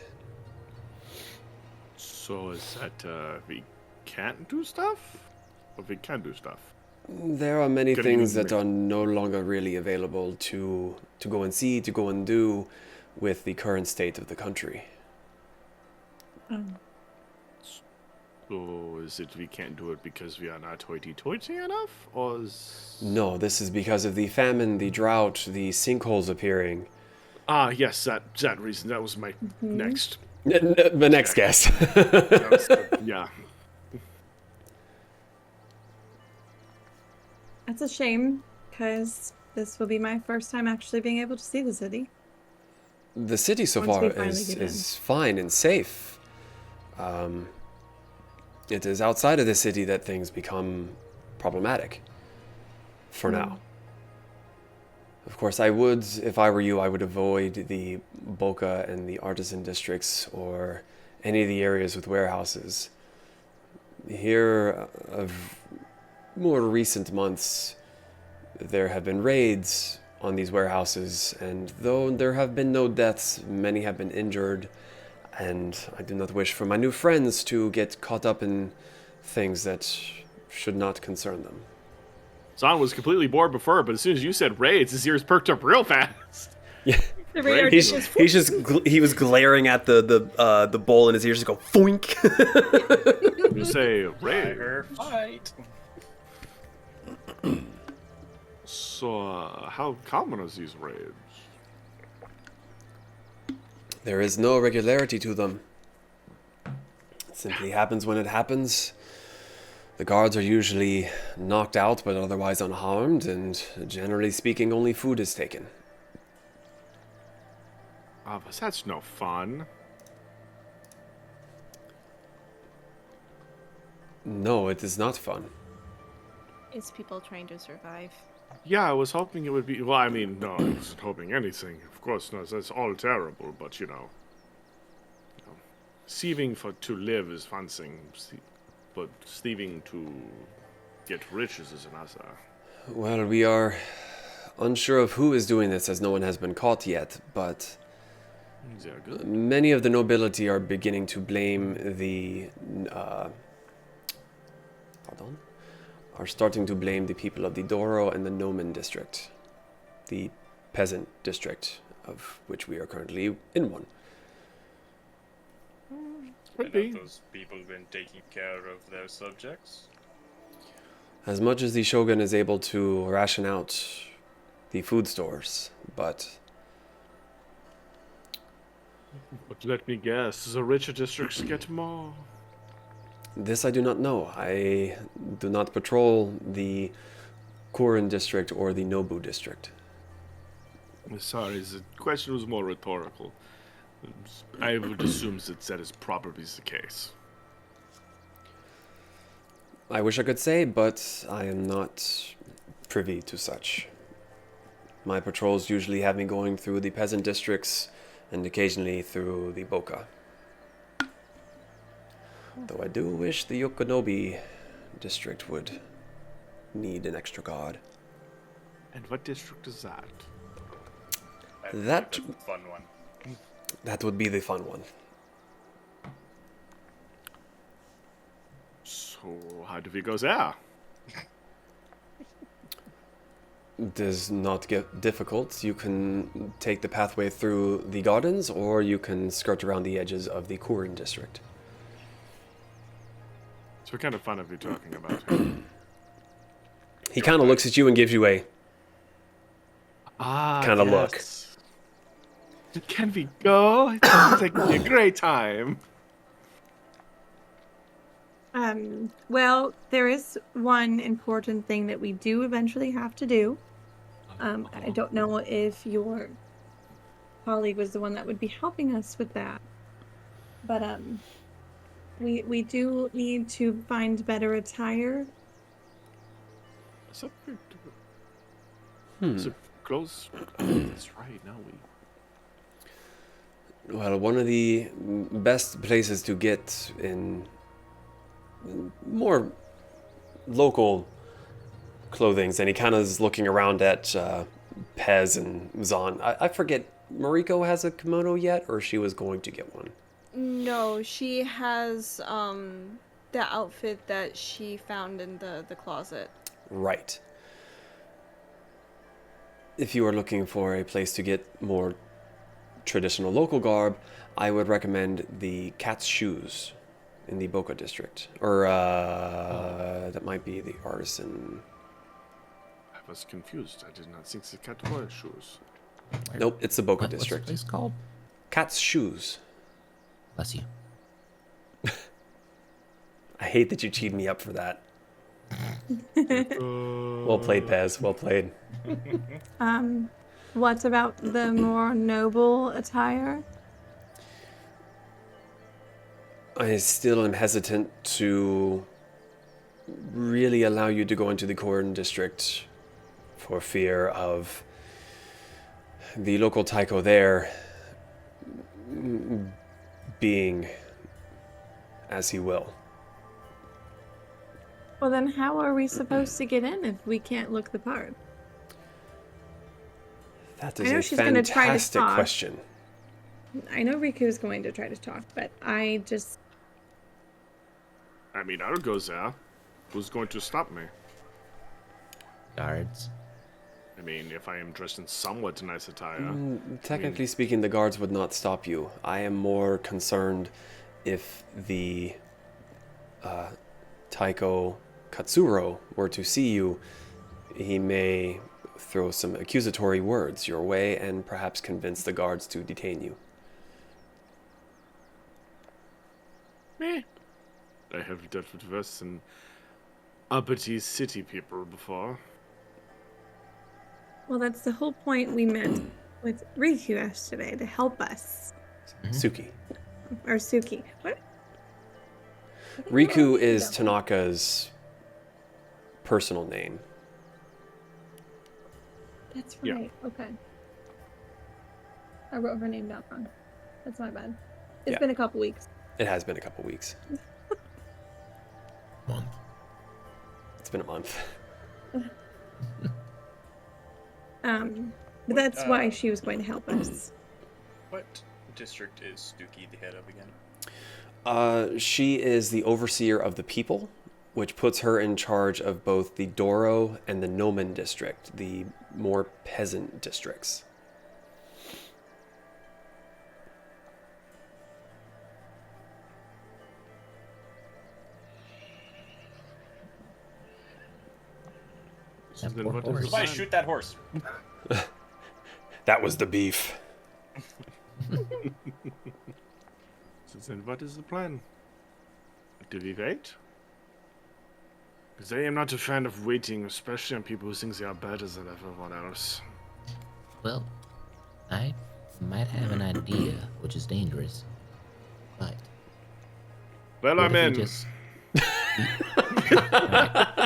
So is that we can't do stuff? Or we can do stuff? There are many Good things evening. that are no longer really available to go and see, to go and do with the current state of the country. So is it we can't do it because we are not hoity-toity enough? Or is... No, this is because of the famine, the drought, the sinkholes appearing. Ah, yes, that reason. That was my next. The next guess. That was yeah. That's a shame, because this will be my first time actually being able to see the city. The city so Once far we finally is get fine and safe. It is outside of the city that things become problematic. For now. Of course, I would, if I were you, I would avoid the Boca and the artisan districts or any of the areas with warehouses. Here, of more recent months, there have been raids on these warehouses, and though there have been no deaths, many have been injured, and I do not wish for my new friends to get caught up in things that should not concern them. Zahn was completely bored before, but as soon as you said raids, his ears perked up real fast. Yeah. The radar He's just he was glaring at the bowl, and his ears just go foink. You say raid. Tiger fight. So, how common are these raids? There is no regularity to them. It simply happens when it happens. The guards are usually knocked out but otherwise unharmed, and generally speaking, only food is taken. Ah, but that's no fun. No, it is not fun. It's people trying to survive. Yeah, I was hoping it would be. Well, I mean, no, I wasn't hoping anything. Of course, no, that's all terrible. But thieving to live is one thing, but thieving to get riches is another. Well, we are unsure of who is doing this, as no one has been caught yet, but They're good. many of the nobility are beginning to blame the are starting to blame the people of the Doro and the Nomen district, the peasant district of which we are currently in one. Could And be. have those people been taking care of their subjects? As much as the Shogun is able to ration out the food stores, but But let me guess, the richer districts get more. this I do not know. I do not patrol the Kurin district or the Nobu district. Sorry, the question was more rhetorical. I would assume that is probably the case. I wish I could say, but I am not privy to such. My patrols usually have me going through the peasant districts and occasionally through the Boka. Though I do wish the Yokonobi district would need an extra guard. And what district is that? I think That- that's the fun one. That would be the fun one. So, how do we go there? It does not get difficult. You can take the pathway through the gardens, or you can skirt around the edges of the Kurin district. So, what kind of fun are we talking about? He kind of looks at you and gives you a kind of look. Can we go? It sounds like a great time. Well, there is one important thing that we do eventually have to do. I don't know if your colleague was the one that would be helping us with that. But we do need to find better attire. So close. That's right. Now we. Well, one of the best places to get in more local clothings, and he kind of is looking around at Pez and Zahn. I forget, Mariko has a kimono yet, or she was going to get one? No, she has the outfit that she found in the closet. Right. If you are looking for a place to get more traditional local garb, I would recommend the Cat's Shoes in the Boca district. Or that might be the Artisan. I was confused. I did not think the cat wore shoes. Nope, it's the Boca What's the district. place called? Cat's Shoes. Bless you. I hate that you cheated me up for that. Well played, Pez. Well played. What about the more noble attire? I still am hesitant to really allow you to go into the Korin district for fear of the local Taiko there being as he will. Well, then how are we supposed to get in if we can't look the part? That I is know a she's gonna try to fantastic talk. question. I know Riku's going to try to talk, but I just... I mean, I'll go there. Who's going to stop me? Guards. I mean, if I am dressed in somewhat nice attire. Technically speaking, the guards would not stop you. I am more concerned if the Taiko Katsuro were to see you, he may throw some accusatory words your way and perhaps convince the guards to detain you. Meh. I have dealt with worse than uppity city people before. Well, that's the whole point we met with Riku yesterday, to help us. Suki. Or Suki. What? Riku is Tanaka's personal name. That's Yeah. right. Okay. I wrote her name down wrong. That's my bad. It's Yeah. been a couple weeks. It has been a couple weeks. Month. It's been a month. But that's why she was going to help us. What district is Stuki the head of again? She is the overseer of the people, which puts her in charge of both the Doro and the Nomen district, the more peasant districts. That Then poor what is the horse. Somebody plan? shoot that horse. That was the beef. So then what is the plan? Do we wait? Because I am not a fan of waiting, especially on people who think they are better than everyone else. Well, I might have an idea, which is dangerous. But Well, what I'm if we in. just-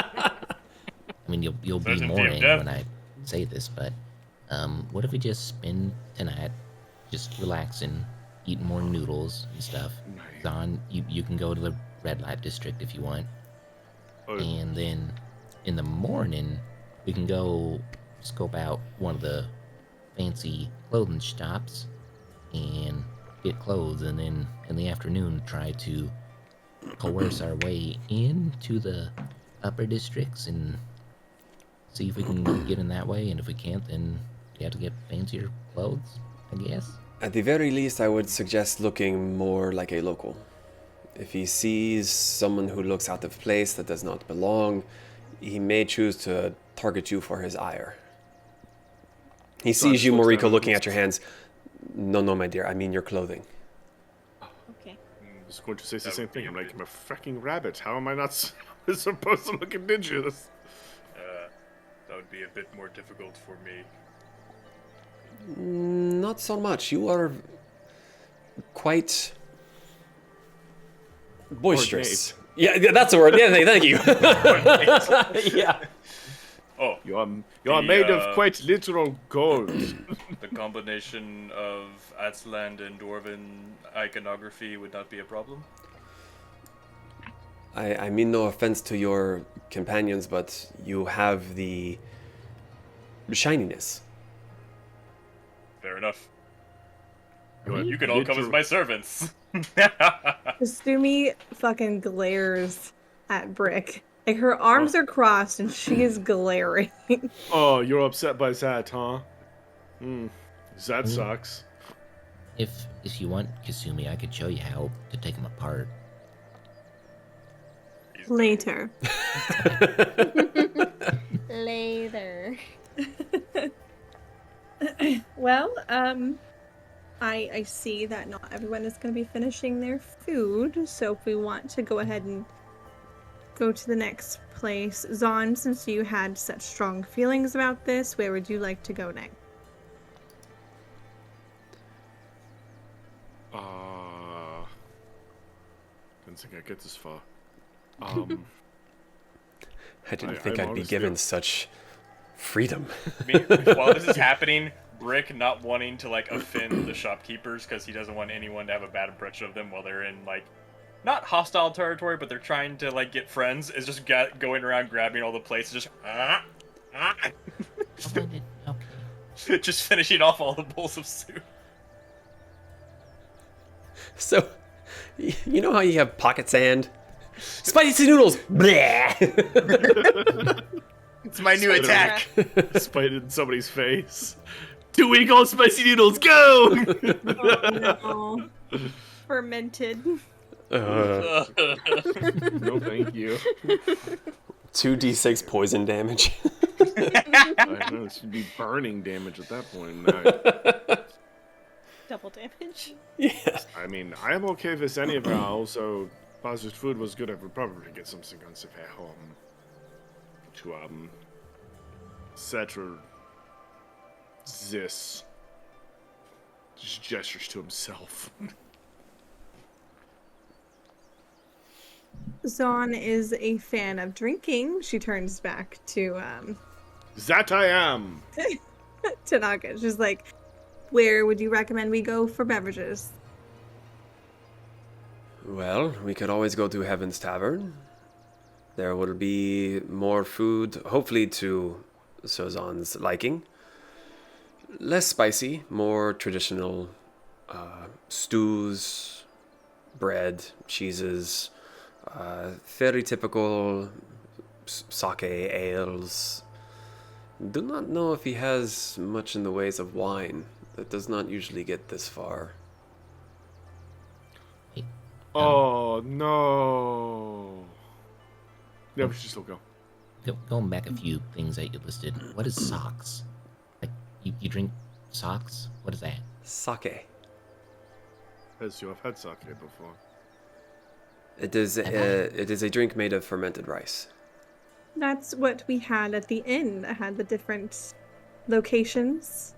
I mean, you'll be Sergeant mourning Dev. when I say this, but what if we just spend tonight just relaxing, eating more noodles and stuff? Zahn, you can go to the red light district if you want, Oh, and then in the morning we can go scope out one of the fancy clothing shops, and get clothes, and then in the afternoon try to coerce our way into the upper districts and see if we can get in that way. And if we can't, then we have to get fancier clothes, I guess. At the very least, I would suggest looking more like a local. If he sees someone who looks out of place that does not belong, he may choose to target you for his ire. He sees you, Moriko, looking at your hands. No, my dear, I mean your clothing. Okay. I was going to say the same thing. I'm like, I'm a fucking rabbit. How am I not supposed to look indigenous? That would be a bit more difficult for me. Not so much. You are quite boisterous. Yeah, that's a word. Yeah, thank you. Yeah. Oh, You are made of quite literal gold. the combination of Atsland and Dwarven iconography would not be a problem? I mean no offense to your companions, but you have the shininess. Fair enough. You are You can all come as literal- my servants. Kasumi fucking glares at Brick. Like, her arms are crossed and she is glaring. Oh, you're upset by that, huh? That sucks. If you want, Kasumi, I could show you how to take them apart. Later. Later. Well, I see that not everyone is going to be finishing their food, so if we want to go ahead and go to the next place. Zahn, since you had such strong feelings about this, where would you like to go next? Didn't think I'd get this far. I didn't think I'm I'd be honestly- given such freedom. While this is happening, Brick not wanting to like offend the shopkeepers because he doesn't want anyone to have a bad impression of them while they're in like not hostile territory, but they're trying to like get friends. Is just going around grabbing all the plates, just Okay. just finishing off all the bowls of soup. So, you know how you have pocket sand? Spicy noodles! Bleh! It's my new attack. Spite in somebody's face. 2 week old spicy noodles, go! Oh, no. Fermented. No, thank you. 2d6 poison damage. I know, this should be burning damage at that point. Double damage. Yeah. I mean, I am okay if it's any of our. Also, Buzzard's food was good. I would probably get something on at home to settle this. Just gestures to himself. Zahn is a fan of drinking. She turns back to That I am. Tanaka. She's like, where would you recommend we go for beverages? Well, we could always go to Heaven's Tavern. There will be more food, hopefully to Sozan's liking. Less spicy, more traditional stews, bread, cheeses, very typical sake ales. Do not know if he has much in the ways of wine. That does not usually get this far. Oh no. Yeah, we should still go. Going back a few things that you listed. What is socks? Like you drink socks? What is that? Sake. As you have had sake before. It is a drink made of fermented rice. That's what we had at the inn. I had the different locations.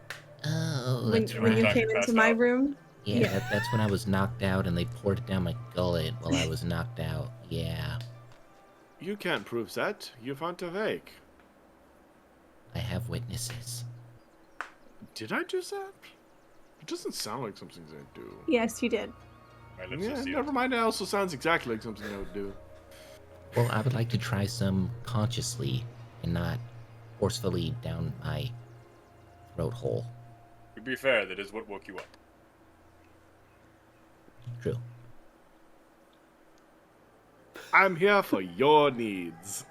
Oh, When, that's when you right. came into my room. Yeah, Yeah. that's when I was knocked out and they poured it down my gullet while I was knocked out. Yeah, You can't prove that. You found awake. I have witnesses. Did I do that? It doesn't sound like something I do. Yes, you did. My lips are Yeah, sealed. never mind. It also sounds exactly like something I would do. Well, I would like to try some consciously and not forcefully down my throat hole. To be fair, that is what woke you up. True. I'm here for your needs.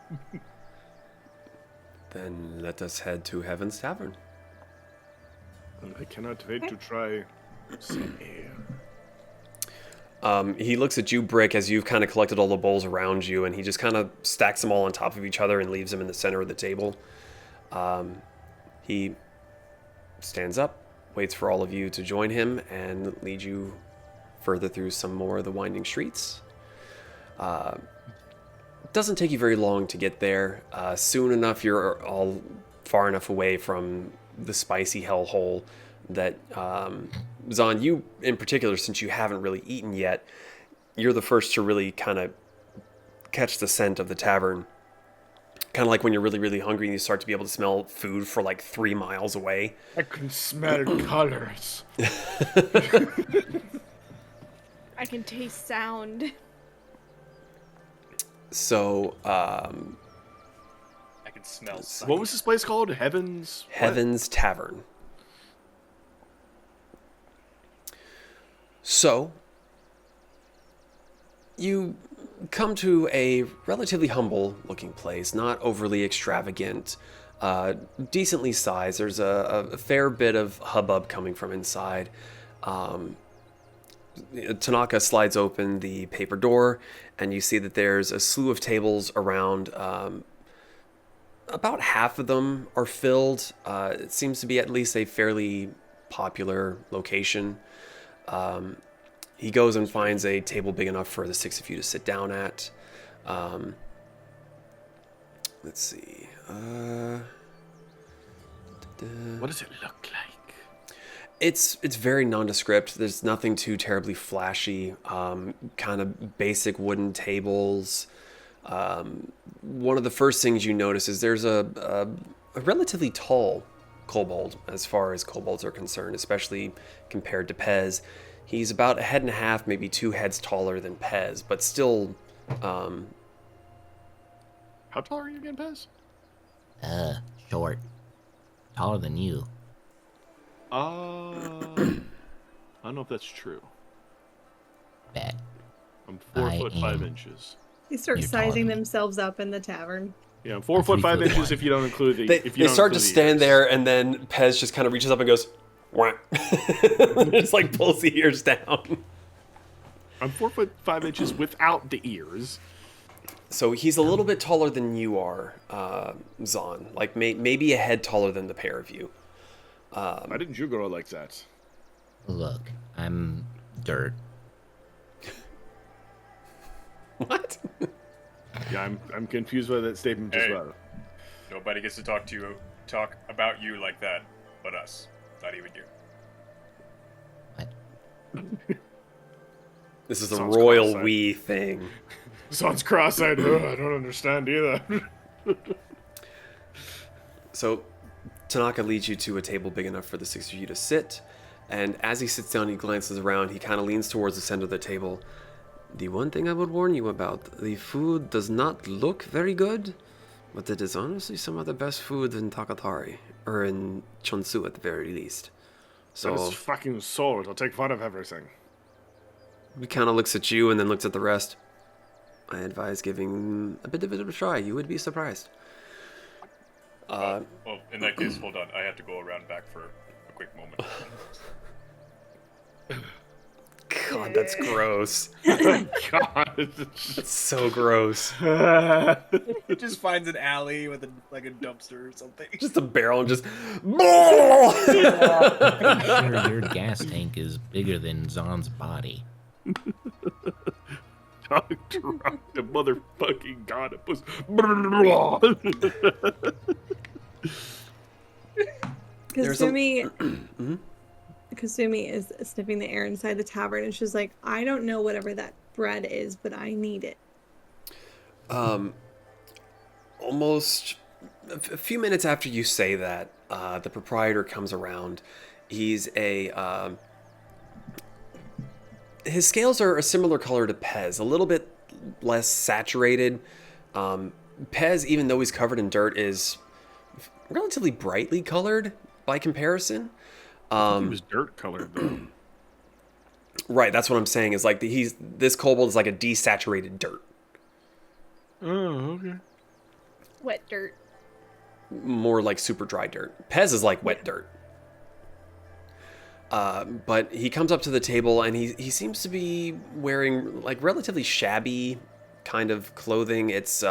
Then let us head to Heaven's Tavern. I cannot wait to try some ale. He looks at you, Brick, as you've kind of collected all the bowls around you, and he just kind of stacks them all on top of each other and leaves them in the center of the table. He stands up, waits for all of you to join him, and lead you further through some more of the winding streets. It doesn't take you very long to get there. Soon enough, you're all far enough away from the spicy hellhole that, Zahn, you in particular, since you haven't really eaten yet, you're the first to really kind of catch the scent of the tavern. Kind of like when you're really, really hungry and you start to be able to smell food for like 3 miles away. I can smell colors. I can taste sound. So, I can smell. What was this place called? Heaven's Tavern. So, you come to a relatively humble looking place, not overly extravagant, decently sized. There's a fair bit of hubbub coming from inside. Tanaka slides open the paper door, and you see that there's a slew of tables around. About half of them are filled. It seems to be at least a fairly popular location. He goes and finds a table big enough for the 6 of you to sit down at. Let's see. What does it look like? It's very nondescript. There's nothing too terribly flashy. Kind of basic wooden tables. One of the first things you notice is there's a relatively tall kobold as far as kobolds are concerned, especially compared to Pez. He's about a head and a half, maybe 2 heads taller than Pez, but still... How tall are you again, Pez? Short. Taller than you. I don't know if that's true. Bet. I'm 4 foot 5 inches. They start You're sizing taller. themselves up in the tavern. Yeah, I'm 4 foot 5 inches if you don't include the. They start to stand there, and then Pez just kind of reaches up and goes, wah. Just like pulls the ears down. I'm 4 foot 5 inches without the ears. So he's a little bit taller than you are, Zahn. Like maybe a head taller than the pair of you. Why didn't you grow like that? Look, I'm dirt. What? Yeah, I'm confused by that statement as Hey. well. Nobody gets to talk about you like that, but us. Not even you. What? This is a Sounds royal cross-eyed. we thing. Sounds cross-eyed. I don't understand either. So Tanaka leads you to a table big enough for the 6 of you to sit, and as he sits down, he glances around. He kind of leans towards the center of the table. The one thing I would warn you about, the food does not look very good, but it is honestly some of the best food in Takatari, or in Chunsu at the very least. That is So fucking sword. I'll take fun of everything. he kind of looks at you and then looks at the rest. I advise giving a bit of it a try. You would be surprised. Well, in that case, hold on. I have to go around back for a quick moment. God, that's gross. God. That's so gross. It just finds an alley with a dumpster or something. Just a barrel and just... I'm sure your gas tank is bigger than Zahn's body. I dropped the motherfucking god. It was. There's a- Kasumi, Kasumi is sniffing the air inside the tavern, and she's like, I don't know whatever that bread is, but I need it. Almost a few minutes after you say that, the proprietor comes around. He's his scales are a similar color to Pez, a little bit less saturated. Pez, even though he's covered in dirt, is relatively brightly colored by comparison. He was dirt colored though. Right, that's what I'm saying. Is like this kobold is like a desaturated dirt. Oh, okay. Wet dirt. More like super dry dirt. Pez is like wet dirt. But he comes up to the table and he seems to be wearing like relatively shabby kind of clothing. It's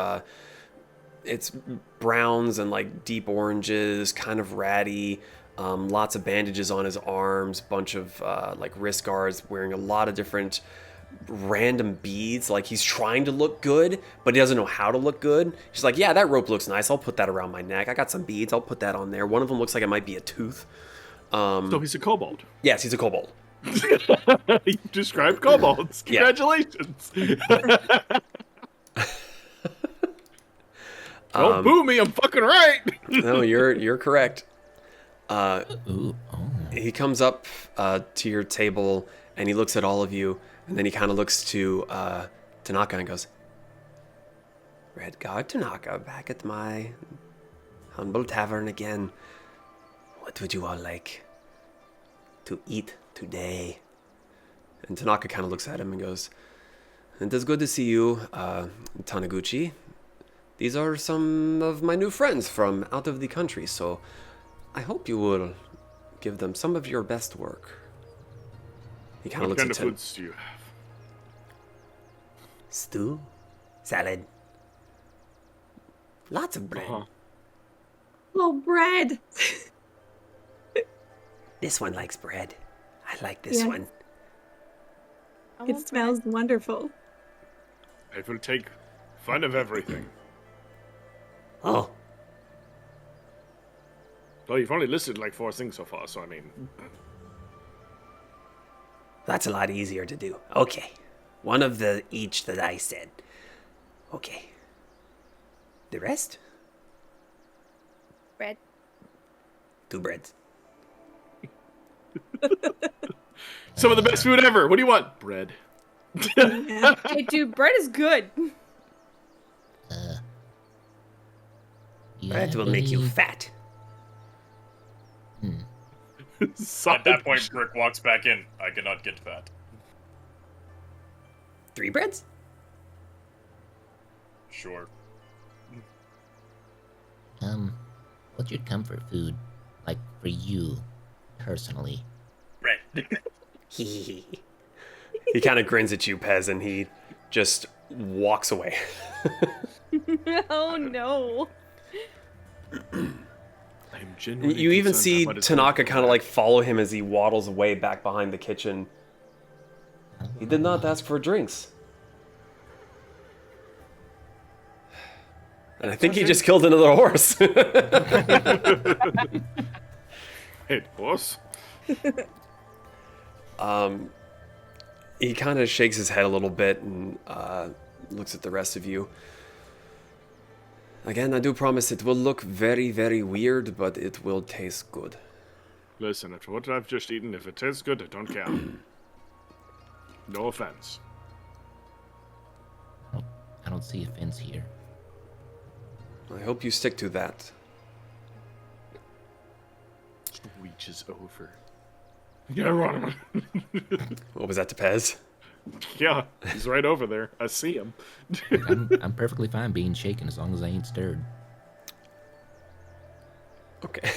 browns and like deep oranges, kind of ratty. Lots of bandages on his arms, bunch of like wrist guards, wearing a lot of different random beads. Like he's trying to look good, but he doesn't know how to look good. He's like, yeah, that rope looks nice. I'll put that around my neck. I got some beads. I'll put that on there. One of them looks like it might be a tooth. So he's a kobold. Yes, he's a kobold. You described kobolds. Congratulations. Don't boo me. I'm fucking right. No, you're correct. Ooh, oh. He comes up to your table and he looks at all of you, and then he kind of looks to Tanaka and goes, Redguard Tanaka, back at my humble tavern again. What would you all like to eat today? And Tanaka kind of looks at him and goes, it is good to see you, Taniguchi. These are some of my new friends from out of the country, so I hope you will give them some of your best work. He kind of What looks kind at of foods do you have? Stew, salad, lots of bread. Oh, bread. This one likes bread. I like this Yeah. one. It smells wonderful. I will take fun of everything. Oh, Well, you've only listed like 4 things so far, so I mean... that's a lot easier to do. Okay. One of the each that I said. Okay. The rest? Bread. 2 breads. Some of the best food ever. What do you want? Bread. Hey, dude, bread is good. You Bread have will make you any- fat. At that point, Brick walks back in. I cannot get fat. 3 breads? Sure. What's your comfort food? Like, for you, personally? Bread. He kind of grins at you, Pez, and he just walks away. Oh no. I'm genuinely You even concerned see about his Tanaka health. kind of like follow him as he waddles away back behind the kitchen. He did not ask for drinks. And I think he just killed another horse. Hey, boss. He kind of shakes his head a little bit and looks at the rest of you. Again, I do promise it will look very, very weird, but it will taste good. Listen, after what I've just eaten, if it tastes good, I don't care. No offense. I don't see offense here. I hope you stick to that. Reaches over. Yeah, run. What was that to Pez? Yeah, he's right over there. I see him. I'm perfectly fine being shaken as long as I ain't stirred. Okay.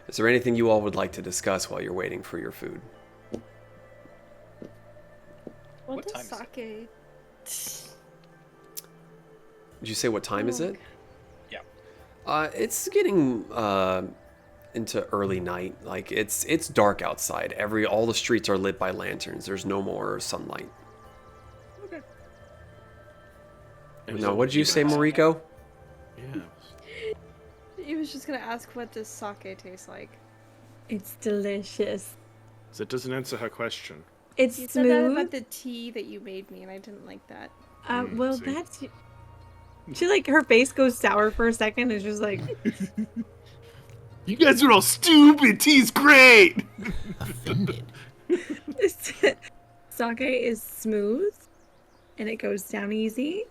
Is there anything you all would like to discuss while you're waiting for your food? What time does is sake? Did you say what time is it? Yeah. It's getting into early night. Like it's dark outside. All the streets are lit by lanterns. There's no more sunlight. Okay. Now, what did you say, Mariko? Yeah. He was just gonna ask, what does sake taste like? It's delicious. That doesn't answer her question. It's You said that smooth. about the tea that you made me, and I didn't like that. Well, see. that's. She like her face goes sour for a second. It's just like You guys are all stupid. Tea's great. Offended. sake is smooth, and it goes down easy,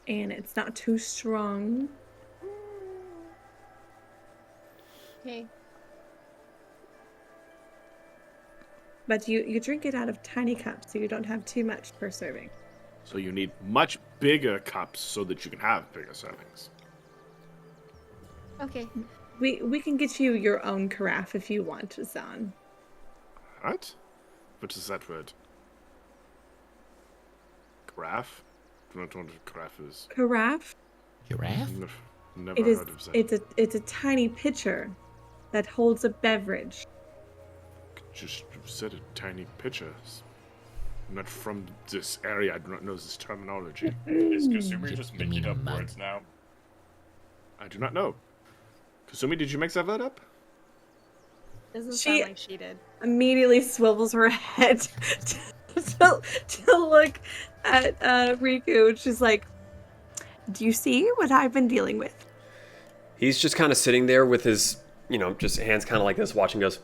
and it's not too strong. Okay. But you drink it out of tiny cups, so you don't have too much per serving. So you need much bigger cups so that you can have bigger servings. Okay. We can get you your own carafe if you want, Zahn. What? What is that word? Carafe? Do not know what carafe is. Carafe? Giraffe? Never It is. heard of that. It's a tiny pitcher that holds a beverage. Just said a tiny pitcher. I'm not from this area. I do not know this terminology. Is Kasumi just You making mean up mug? words now? I do not know. Kasumi, did you make that word up? Doesn't She- sound like she did. Immediately swivels her head to look at Riku. She's like, "Do you see what I've been dealing with?" He's just kind of sitting there with his, just hands kind of like this, watching, goes,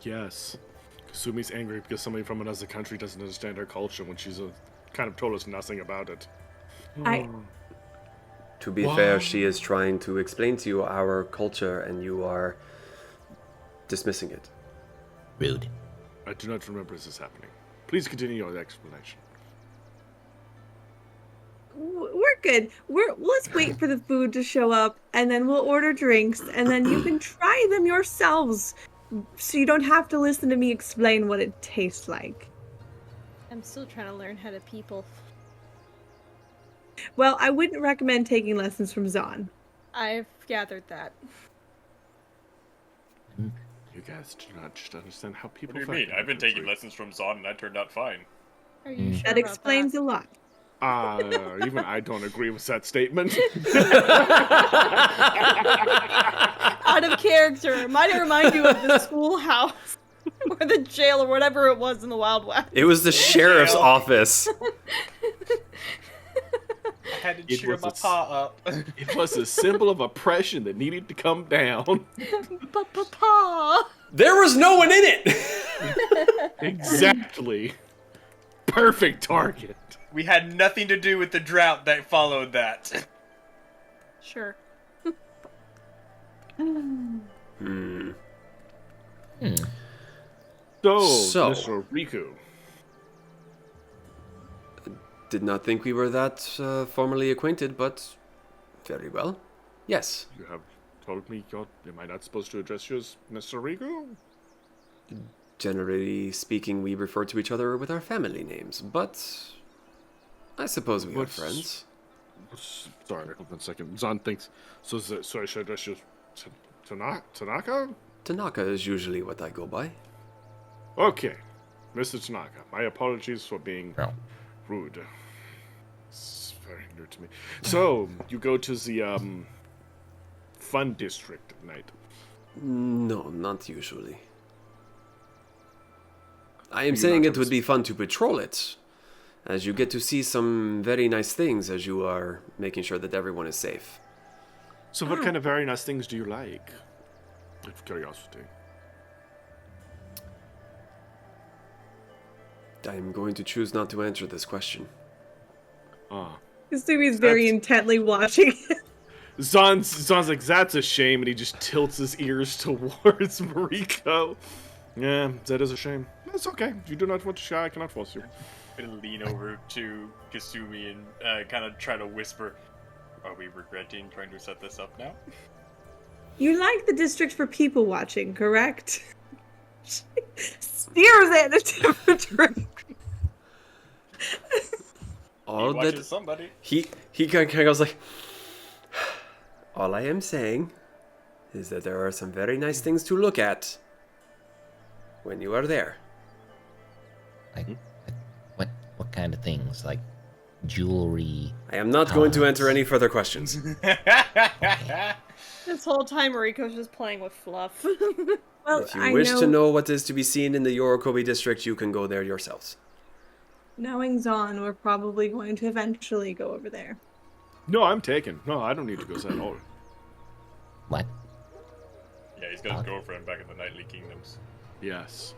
Yes. Kasumi's angry because somebody from another country doesn't understand her culture when she's kind of told us nothing about it. To be fair, she is trying to explain to you our culture, and you are dismissing it. Rude. I do not remember this happening. Please continue your explanation. We're good. Let's wait for the food to show up, and then we'll order drinks, and then you can try them yourselves, so you don't have to listen to me explain what it tastes like. I'm still trying to learn how to people. Well, I wouldn't recommend taking lessons from Zahn. I've gathered that. You guys do not just understand how people What do you mean? I've been taking lessons from Zod and that turned out fine. Are you sure That about explains a lot. Even I don't agree with that statement. Out of character. Might remind you of the schoolhouse or the jail or whatever it was in the Wild West. It was the sheriff's office. I had to It cheer was my a paw up. It was a symbol of oppression that needed to come down. Pa. There was no one in it! Exactly. Perfect target. We had nothing to do with the drought that followed that. Sure. So- Mr. Riku. Did not think we were that formally acquainted, but very well. Yes. You have told me am I not supposed to address you as Mr. Riku? Generally speaking, we refer to each other with our family names, but I suppose we are What's- friends. Sorry, hold on a second. Zan thinks. So I should address you as Tanaka? Tanaka is usually what I go by. Okay. Mr. Tanaka, my apologies for being Well, rude. It's very new to me. So, you go to the, fun district at night. No, not usually. I am You saying not it would be fun to patrol it, as you get to see some very nice things as you are making sure that everyone is safe. So what kind of very nice things do you like? Out of curiosity. I am going to choose not to answer this question. Kasumi's very intently watching it. Zan's like, that's a shame, and he just tilts his ears towards Mariko. Yeah, that is a shame. That's okay. If you do not want to share, I cannot force you. I'm gonna lean over to Kasumi and kind of try to whisper, "Are we regretting trying to set this up now?" You like the district for people watching, correct? She steers it in a different direction. All He watches that somebody. he kind of goes like, all I am saying is that there are some very nice things to look at when you are there. like what kind of things? Like jewelry? I am not going to enter any further questions. This whole time Mariko's just playing with fluff. Well, If you I wish to know what is to be seen in the Yorikobi district, you can go there yourselves. Knowing Zahn, we're probably going to eventually go over there. No, I'm taken. No, I don't need to go at all. What? Yeah, he's got his girlfriend back in the Nightly Kingdoms. Yes.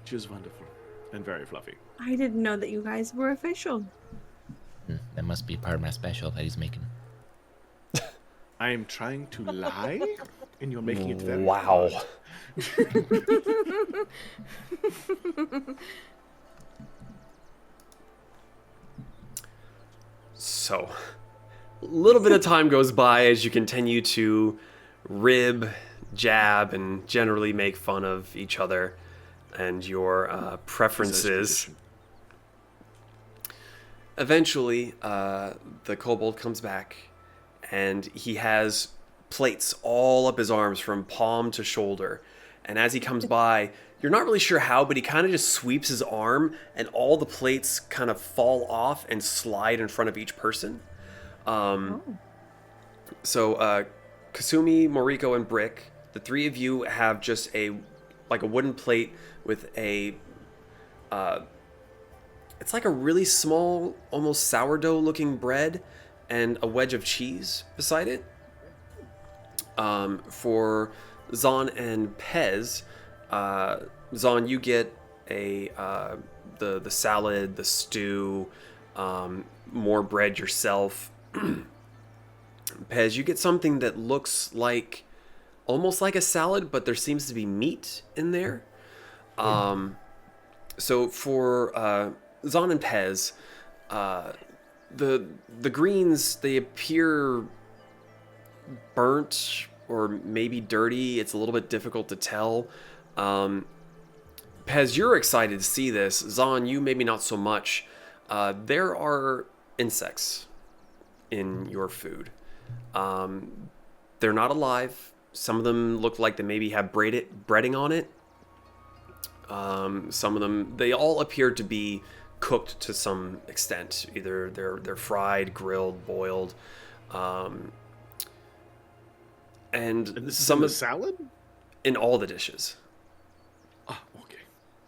She is wonderful. And very fluffy. I didn't know that you guys were official. That must be part of my special that he's making. I am trying to lie, and you're making it very Wow. hard. So, a little bit of time goes by as you continue to rib, jab, and generally make fun of each other and your preferences. Eventually, the kobold comes back, and he has plates all up his arms from palm to shoulder. And as he comes by, you're not really sure how, but he kind of just sweeps his arm, and all the plates kind of fall off and slide in front of each person. So, Kasumi, Moriko, and Brick, the three of you have just a wooden plate with a, it's like a really small, almost sourdough-looking bread and a wedge of cheese beside it. For Zahn and Pez, Zahn, you get the salad, the stew, more bread yourself. Pez, you get something that looks like almost like a salad, but there seems to be meat in there. So for Zahn and Pez, the greens, they appear burnt or maybe dirty. It's a little bit difficult to tell. Pez, you're excited to see this. Zahn, you maybe not so much. There are insects in your food. They're not alive. Some of them look like they maybe have breading on it. Some of them, they all appear to be cooked to some extent. Either they're fried, grilled, boiled. And this some is in of the salad? In all the dishes. Oh, okay.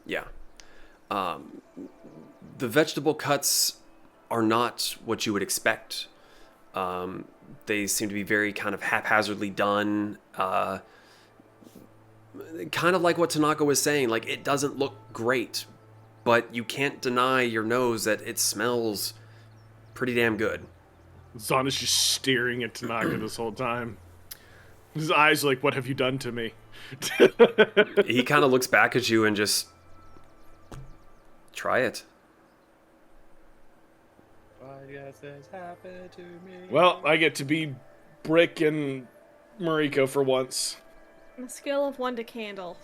Yeah. The vegetable cuts are not what you would expect. They seem to be very kind of haphazardly done. Kind of like what Tanaka was saying, like it doesn't look great, but you can't deny your nose that it smells pretty damn good. Zahn is just staring at Tanaka this whole time. His eyes are like, what have you done to me? He kind of looks back at you and just... Try it. I guess this happened to me. Well, I get to be Brick and Mariko for once. On a scale of 1 to candle.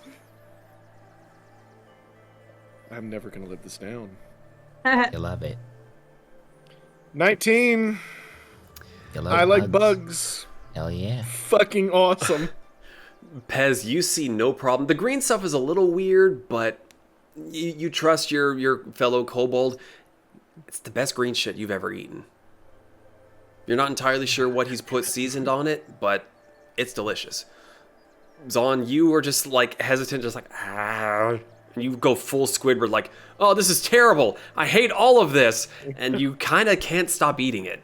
I'm never going to live this down. You love it. 19. You love I like bugs. Hell yeah. Fucking awesome. Pez, you see no problem. The green stuff is a little weird, but you trust your fellow kobold. It's the best green shit you've ever eaten. You're not entirely sure what he's put seasoned on it, but it's delicious. Zahn, you are just like hesitant, just like, ah. And you go full Squidward, like, oh, this is terrible. I hate all of this. And you kind of can't stop eating it.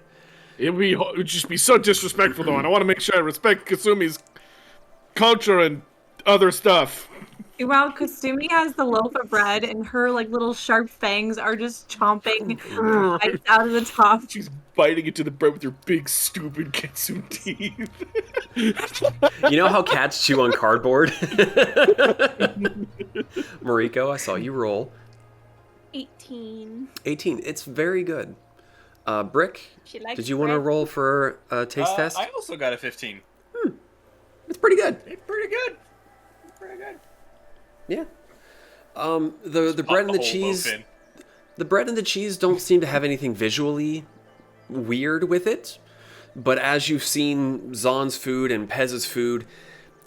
It would just be so disrespectful, though, and I want to make sure I respect Kasumi's culture and other stuff. While Kasumi has the loaf of bread and her like little sharp fangs are just chomping right out of the top. She's biting into the bread with her big, stupid Kitsune teeth. You know how cats chew on cardboard? Mariko, I saw you roll. 18. 18. It's very good. Brick, She likes did you want to bread. roll for a taste test? I also got a 15. It's pretty good. It's pretty good. Pretty good. Yeah. The bread and the whole cheese. loaf in. The bread and the cheese don't seem to have anything visually weird with it, but as you've seen Zahn's food and Pez's food,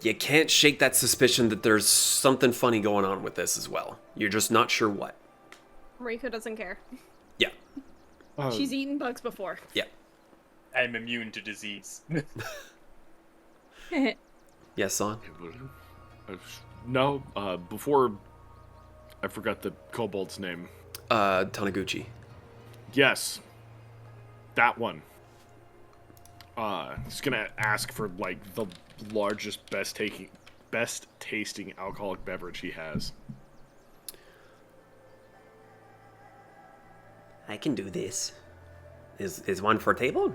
you can't shake that suspicion that there's something funny going on with this as well. You're just not sure what. Mariko doesn't care. Yeah. She's eaten bugs before. Yeah. I'm immune to disease. Yes, Zahn? No, before I forgot the kobold's name. Taniguchi. Yes, that one. He's gonna ask for like the largest, best tasting alcoholic beverage he has. I can do this. Is one for table?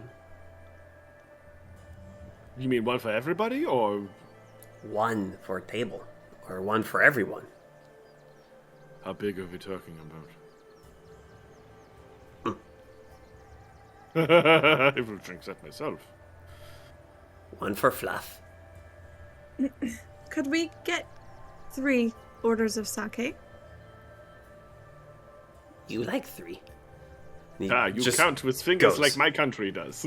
You mean one for everybody, or One for a table, or one for everyone. how big are we talking about? I will drink that myself. One for fluff. Could we get 3 orders of sake? You like 3. He You just count with fingers goes. like my country does.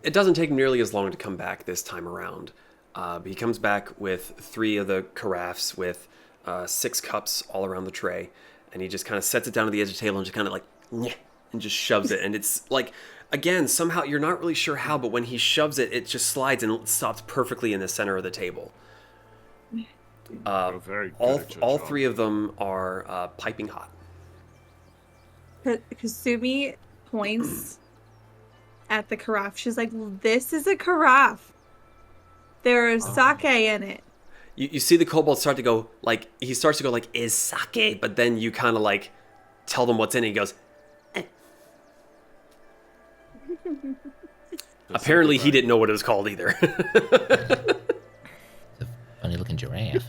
It doesn't take nearly as long to come back this time around. He comes back with 3 of the caraffes with 6 cups all around the tray, and he just kind of sets it down at the edge of the table and just kind of like, "Nyeh," and just shoves it. And it's like, again, somehow you're not really sure how, but when he shoves it, it just slides and stops perfectly in the center of the table. Very All good at your job. 3 of them are piping hot. Kasumi points at the carafe. She's like, well, this is a carafe. There is sake in it. You see the kobold start to go, like, he starts to go, like, is sake? But then you kind of, like, tell them what's in it. He goes, eh. Apparently he didn't know what it was called either. Funny looking giraffe.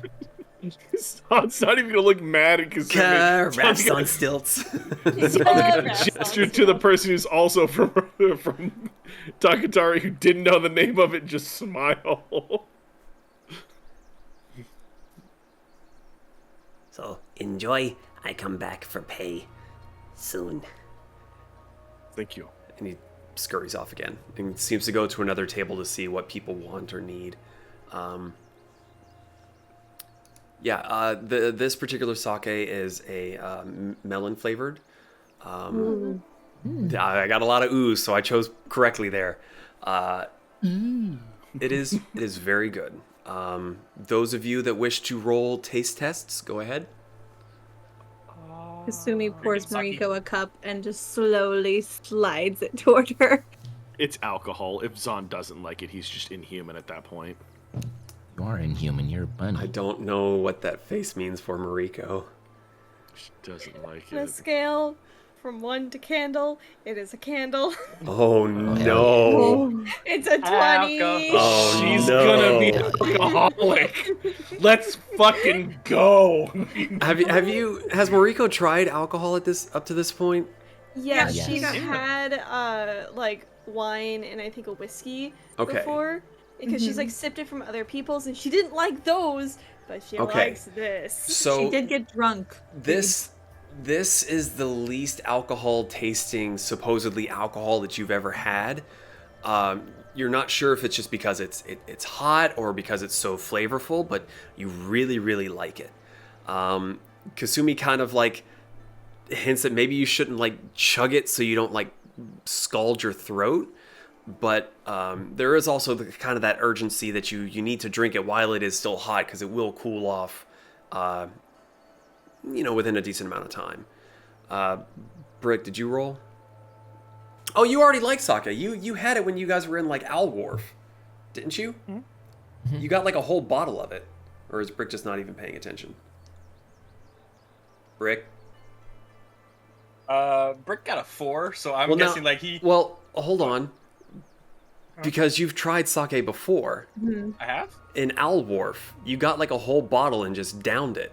It's not even gonna look mad at Kasumi. Caraffes on stilts. It's gonna gesture to the person who's also from Takatari who didn't know the name of it, just smile. So enjoy. I come back for pay soon. Thank you. And he scurries off again and seems to go to another table to see what people want or need. This particular sake is a melon flavored. I got a lot of ooze, so I chose correctly there. It is very good. Those of you that wish to roll taste tests, go ahead. Kasumi pours Sake. Mariko a cup and just slowly slides it toward her. It's alcohol. If Zahn doesn't like it, he's just inhuman at that point. You are inhuman. You're a bunny. I don't know what that face means for Mariko. She doesn't like On a it. scale from 1 to candle, it is a candle. Oh no. It's a 20. Oh, She's no. gonna be alcoholic. Let's fucking go. Has Mariko tried alcohol up to this point? Yeah, Yes. she's Yeah. had like wine and I think a whiskey Okay. before because she's like sipped it from other people's and she didn't like those, but she Okay. likes this. So She did get drunk. this is the least alcohol tasting supposedly alcohol that you've ever had. You're not sure if it's just because it's hot or because it's so flavorful, but you really, really like it. Kasumi kind of like hints that maybe you shouldn't like chug it so you don't like scald your throat. But there is also the kind of that urgency that you need to drink it while it is still hot because it will cool off, within a decent amount of time. Brick, did you roll? Oh, you already like sake. You had it when you guys were in like Owl Wharf, didn't you? Mm-hmm. You got like a whole bottle of it, or is Brick just not even paying attention? Brick. Brick got a 4, so I'm Well, now- guessing like he. Well, hold on, because you've tried sake before. I have. In Owl Wharf, you got like a whole bottle and just downed it.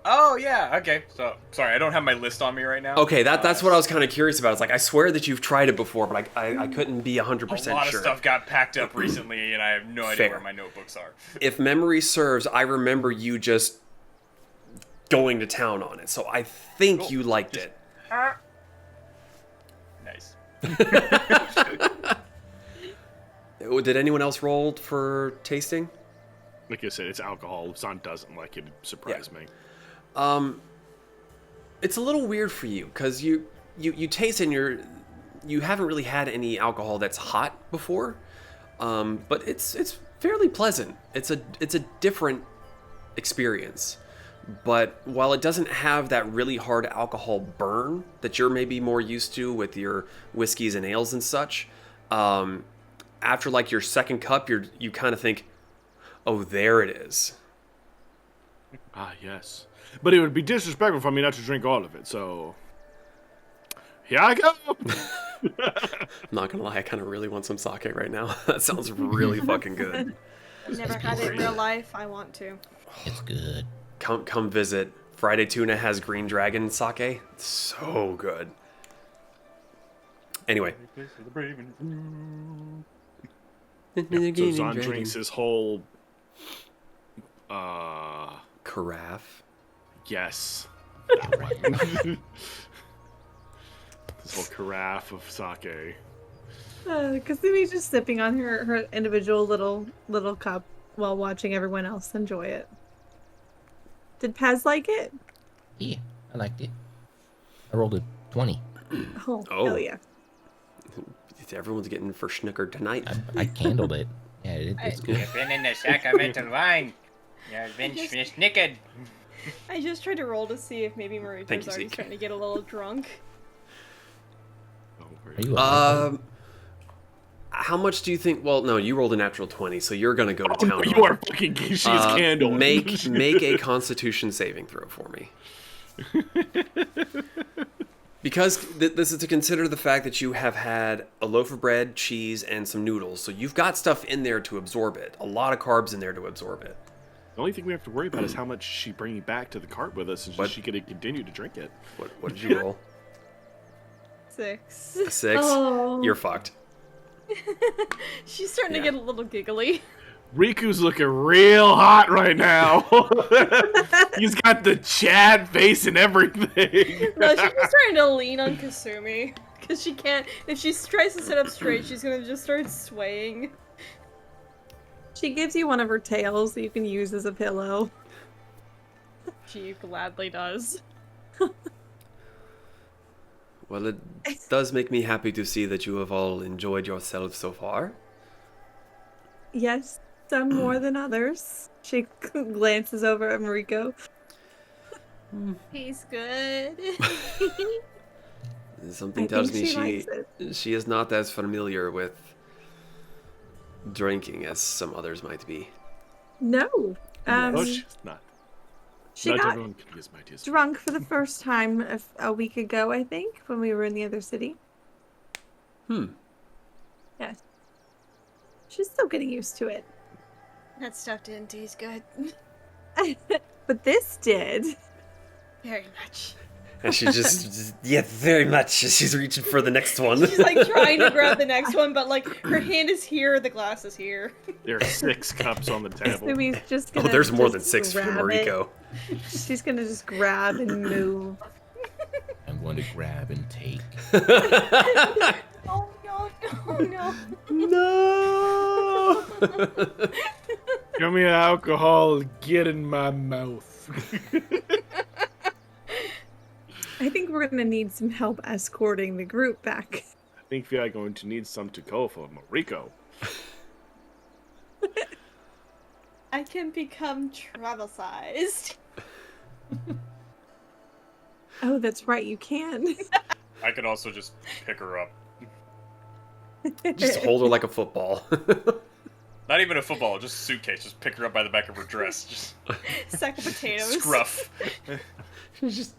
Oh yeah. Okay. So sorry, I don't have my list on me right now. Okay, that's what I was kind of curious about. It's like I swear that you've tried it before, but I couldn't be 100% A lot sure. of stuff got packed up recently, and I have no idea Fair. where my notebooks are. If memory serves, I remember you just going to town on it. So I think Cool. you liked it. Nice. Did anyone else roll for tasting? Like I said, it's alcohol. If Zahn doesn't like it, it surprised me. It's a little weird for you because you taste and you haven't really had any alcohol that's hot before, but it's fairly pleasant. It's a different experience, but while it doesn't have that really hard alcohol burn that you're maybe more used to with your whiskeys and ales and such, after like your second cup, you kind of think, oh, there it is. Ah, yes. But it would be disrespectful for me not to drink all of it, so... Here I go. I'm not gonna lie, I kind of really want some sake right now. That sounds really fucking good. I've never had it in real life. I want to. It's good. Come visit. Friday Tuna has Green Dragon sake. It's so good. Anyway. So Zon drinks his whole Caraffe. Yes. This whole carafe of sake. Kasumi's just sipping on her individual little cup while watching everyone else enjoy it. Did Pez like it? Yeah, I liked it. I rolled a 20. Oh, Oh. hell yeah. Everyone's getting for schnooker tonight. I candled it. Yeah, it's good. You've been in the sacramental wine. You've been naked. I just tried to roll to see if maybe Mariko's Thank you, already Zeke. starting to get a little drunk. Are you a How much do you think? Well, no, you rolled a natural 20, so you're gonna go to town. You are fucking. She's candle. Make a Constitution saving throw for me. Because this is to consider the fact that you have had a loaf of bread, cheese, and some noodles, so you've got stuff in there to absorb it. A lot of carbs in there to absorb it. The only thing we have to worry about is how much she bringing back to the cart with us, and What? she could continue to drink it. What did you roll? 6. A 6? Oh. You're fucked. She's starting to Yeah. get a little giggly. Riku's looking real hot right now. He's got the Chad face and everything. No, she's just starting to lean on Kasumi. Because she can't. If she tries to sit up straight, she's gonna just start swaying. She gives you one of her tails that you can use as a pillow. She gladly does. Well, it does make me happy to see that you have all enjoyed yourselves so far. Yes, some more than others. She glances over at Mariko. He's good. Something I tells think me she likes it. she is not as familiar with drinking as some others might be. No. No, she's not. She Not got everyone can be as mighty as drunk for the first time a week ago, I think, when we were in the other city. Yes. She's still getting used to it. That stuff didn't taste good. But this did. Very much. And she just yeah, very much. She's reaching for the next one. She's like trying to grab the next one, but like her hand is here, the glass is here. There are 6 cups on the table. Kasumi's just Oh, gonna there's more just than 6 for grab it. Mariko. She's gonna just grab and move. I'm going to grab and take. Oh no, no, no. No. Give me alcohol, get in my mouth. I think we're gonna need some help escorting the group back. I think we are going to need some to go for Mariko. I can become travel-sized. Oh, that's right, you can. I could also just pick her up. Just hold her like a football. Not even a football, just a suitcase. Just pick her up by the back of her dress. Just Sack of potatoes. scruff. She's just.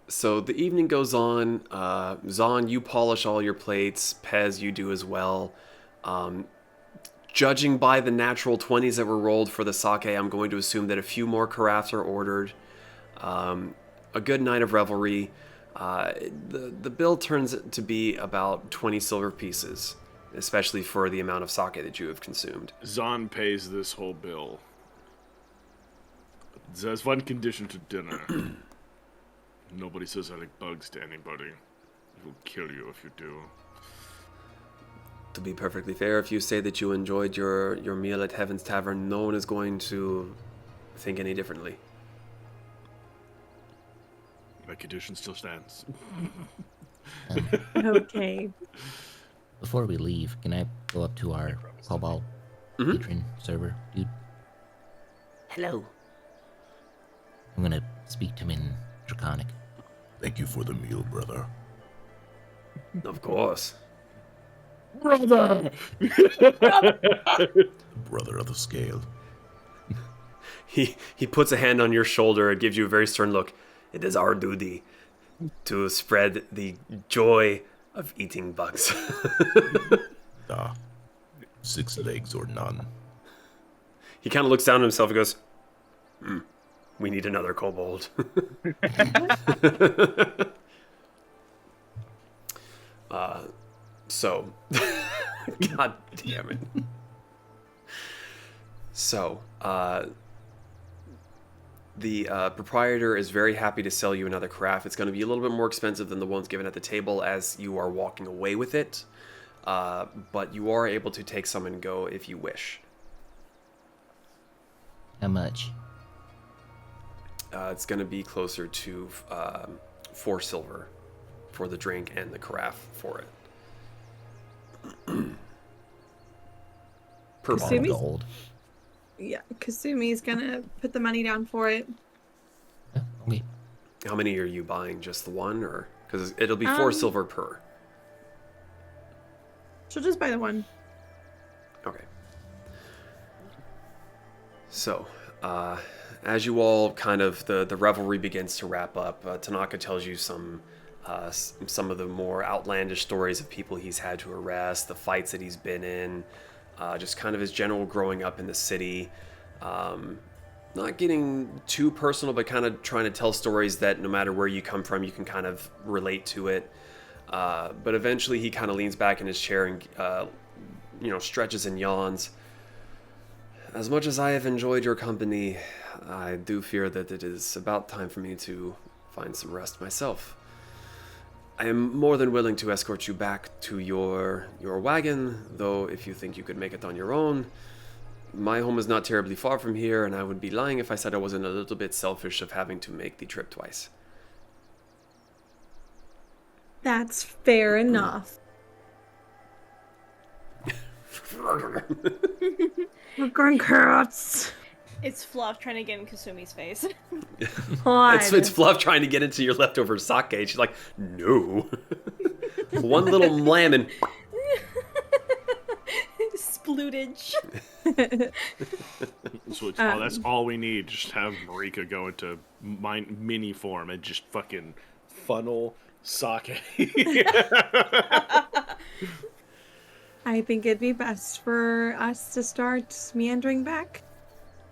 So the evening goes on. Zon, you polish all your plates. Pez, you do as well. Judging by the natural 20s that were rolled for the sake, I'm going to assume that a few more caraffes are ordered. A good night of revelry. The bill turns to be about 20 silver pieces, especially for the amount of sake that you have consumed. Zon pays this whole bill. There's one condition to dinner. Nobody says I like bugs to anybody. It will kill you if you do. To be perfectly fair, if you say that you enjoyed your meal at Heaven's Tavern, no one is going to think any differently. My condition still stands. Okay. Before we leave, can I go up to our Cobalt patron server dude? Hello. I'm gonna speak to him in Draconic. Thank you for the meal, brother. Of course. Brother of the scale. He puts a hand on your shoulder and gives you a very stern look. It is our duty to spread the joy of eating bugs. Nah. 6 legs or none. He kind of looks down at himself and goes, we need another kobold. So, God damn it. So, the proprietor is very happy to sell you another craft. It's going to be a little bit more expensive than the ones given at the table as you are walking away with it. But you are able to take some and go if you wish. How much? It's going to be closer to 4 silver for the drink and the carafe for it. Per bottle. Kasumi's- Gold. Yeah, Kasumi's gonna put the money down for it. Oh, okay. How many are you buying? Just the one, or because it'll be 4 silver per? She'll just buy the one. Okay. So, as you all kind of the revelry begins to wrap up, Tanaka tells you some of the more outlandish stories of people he's had to arrest, the fights that he's been in, just kind of his general growing up in the city. Not getting too personal, but kind of trying to tell stories that no matter where you come from, you can kind of relate to it. But eventually he kind of leans back in his chair and, stretches and yawns. As much as I have enjoyed your company, I do fear that it is about time for me to find some rest myself. I am more than willing to escort you back to your wagon, though if you think you could make it on your own, my home is not terribly far from here, and I would be lying if I said I wasn't a little bit selfish of having to make the trip twice. That's fair enough. We're going carrots. It's Fluff trying to get in Kasumi's face. It's Fluff trying to get into your leftover sake. She's like, no. One little lemon. Splootage. So that's all we need. Just have Marika go into mini form and just fucking funnel sake. I think it'd be best for us to start meandering back.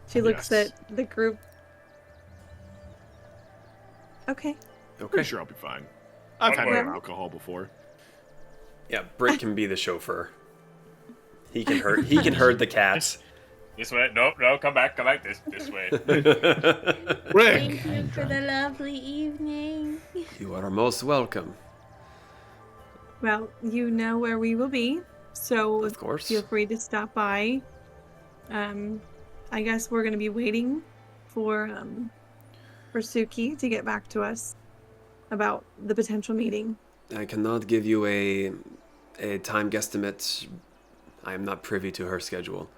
She looks Yes. at the group. Okay. Pretty sure I'll be fine. I've had Okay. more alcohol before. Yeah, Britt can be the chauffeur. He can herd the cats. This way. No, come back this way. Rick! Thank you for the lovely evening. You are most welcome. Well, you know where we will be, so Of course. feel free to stop by. I guess we're gonna be waiting for Suki to get back to us about the potential meeting. I cannot give you a time guesstimate. I am not privy to her schedule.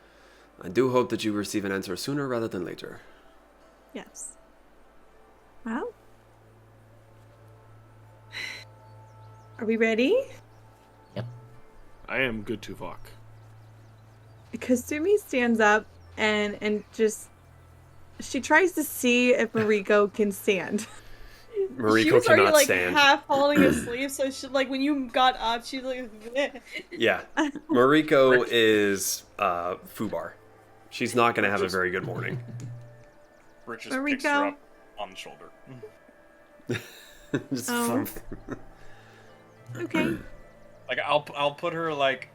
I do hope that you receive an answer sooner rather than later. Yes. Well, are we ready? I am good to walk. Kasumi stands up and just she tries to see if Mariko can stand. Mariko She was already cannot like stand. half falling asleep, so she like when you got up, she was like. Yeah. Mariko is foobar. She's not going to have a very good morning. Rich just picks her up on the shoulder. Just Oh. Okay. Like I'll put her like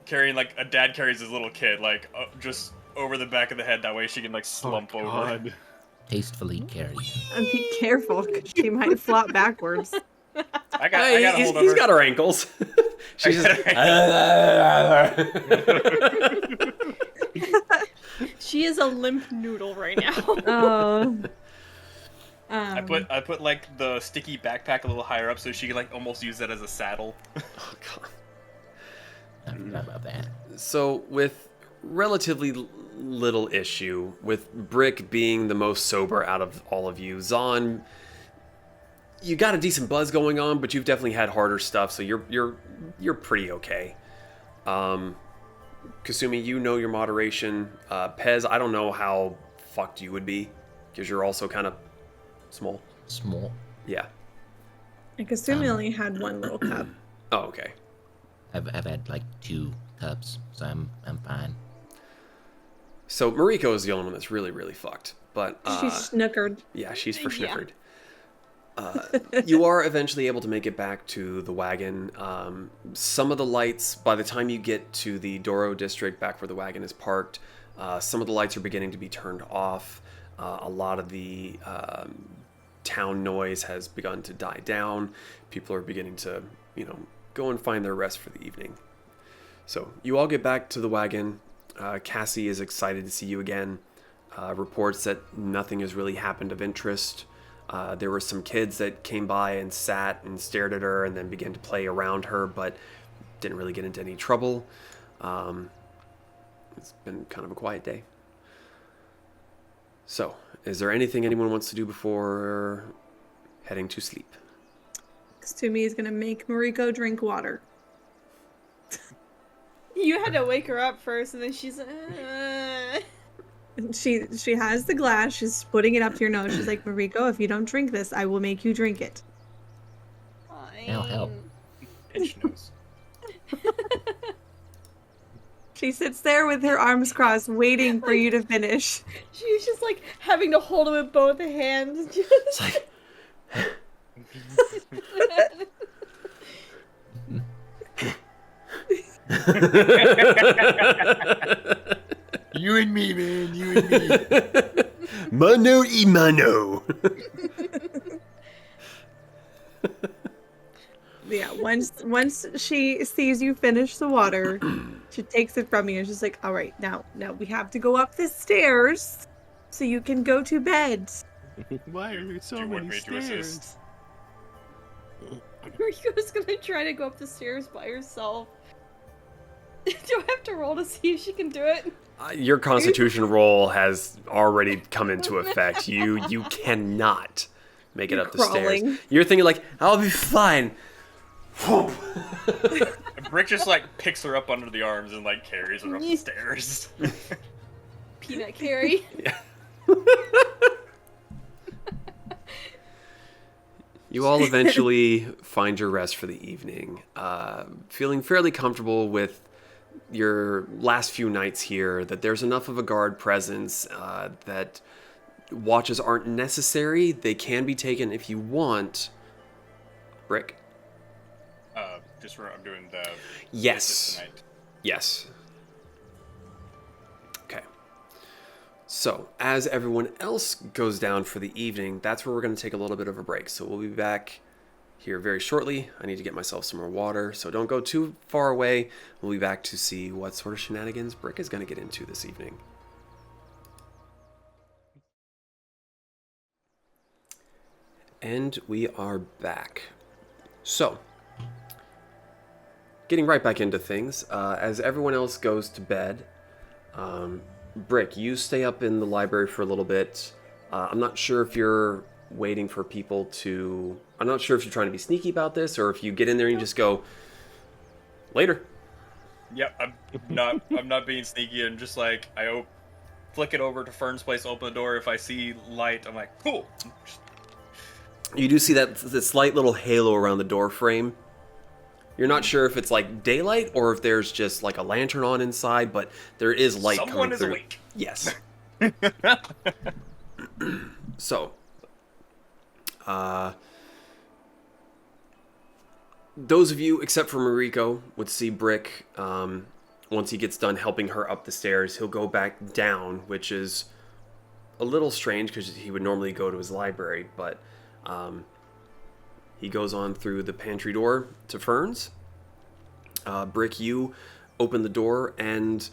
carrying like a dad carries his little kid just over the back of the head. That way she can like slump over. God. Tastefully carried. And be careful, because she might flop backwards. I got hold of He's her. got her ankles. She's just... She is a limp noodle right now. Oh. I put like the sticky backpack a little higher up so she can like almost use that as a saddle. Oh, God. I forgot about that. So, with relatively little issue, with Brick being the most sober out of all of you, Zahn, you got a decent buzz going on, but you've definitely had harder stuff, so you're pretty okay. Kasumi, you know your moderation. Pez, I don't know how fucked you would be, because you're also kind of small. Small. Yeah. I Kasumi only had one little cup. Oh, okay. I've had like 2 cups, so I'm fine. So Mariko is the only one that's really, really fucked. But She's snookered. yeah, she's for Yeah. sniffered. You are eventually able to make it back to the wagon. Some of the lights, by the time you get to the Doro district, back where the wagon is parked, some of the lights are beginning to be turned off. A lot of the town noise has begun to die down. People are beginning to, go and find their rest for the evening. So you all get back to the wagon. Cassie is excited to see you again. Reports that nothing has really happened of interest. There were some kids that came by and sat and stared at her and then began to play around her, but didn't really get into any trouble. It's been kind of a quiet day. So, is there anything anyone wants to do before heading to sleep? Kasumi is gonna make Mariko drink water. You had to wake her up first, and then she's. She has the glass. She's putting it up to your nose. She's like, Mariko, if you don't drink this, I will make you drink it. I'll help. Itch nose. She sits there with her arms crossed, waiting for you to finish. She's just like having to hold it with both hands. It's like, You and me, man. You and me. mano y mano. Yeah, once she sees you finish the water, she takes it from you and she's like, all right, now we have to go up the stairs so you can go to bed. Why are there so Do you want many me to assist? stairs? Mariko's gonna try to go up the stairs by herself. Do I have to roll to see if she can do it? Your constitution roll has already come into effect. You cannot make it You're up the stairs. crawling. You're thinking like, I'll be fine. And Brick just like picks her up under the arms and like carries her up the stairs. Peanut carry. You all eventually find your rest for the evening, feeling fairly comfortable with your last few nights here, that there's enough of a guard presence, that watches aren't necessary. They can be taken if you want. Brick? Just where I'm doing the Yes. visit tonight. Yes. Okay. So, as everyone else goes down for the evening, that's where we're going to take a little bit of a break. So we'll be back here very shortly. I need to get myself some more water, so don't go too far away. We'll be back to see what sort of shenanigans Brick is going to get into this evening. And we are back. So, getting right back into things, as everyone else goes to bed, Brick, you stay up in the library for a little bit. I'm not sure if you're waiting for people to... I'm not sure if you're trying to be sneaky about this, or if you get in there and you just go, later. Yep, I'm not being sneaky. I'm just like flick it over to Fern's place, open the door. If I see light, I'm like, cool. You do see that slight little halo around the door frame. You're not sure if it's like daylight or if there's just like a lantern on inside, but there is light Someone coming is through. awake. Yes. So, those of you, except for Mariko, would see Brick, once he gets done helping her up the stairs, he'll go back down, which is a little strange because he would normally go to his library, but he goes on through the pantry door to Fern's. Brick, you open the door, and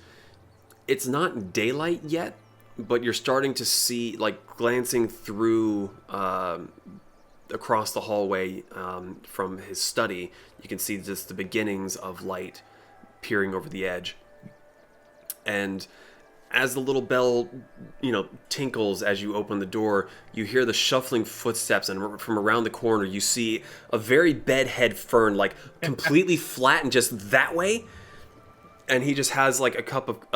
it's not daylight yet, but you're starting to see, like, glancing through across the hallway from his study, you can see just the beginnings of light peering over the edge. And as the little bell, tinkles as you open the door, you hear the shuffling footsteps, and from around the corner, you see a very bedhead Fern, like, completely flattened just that way. And he just has like a cup of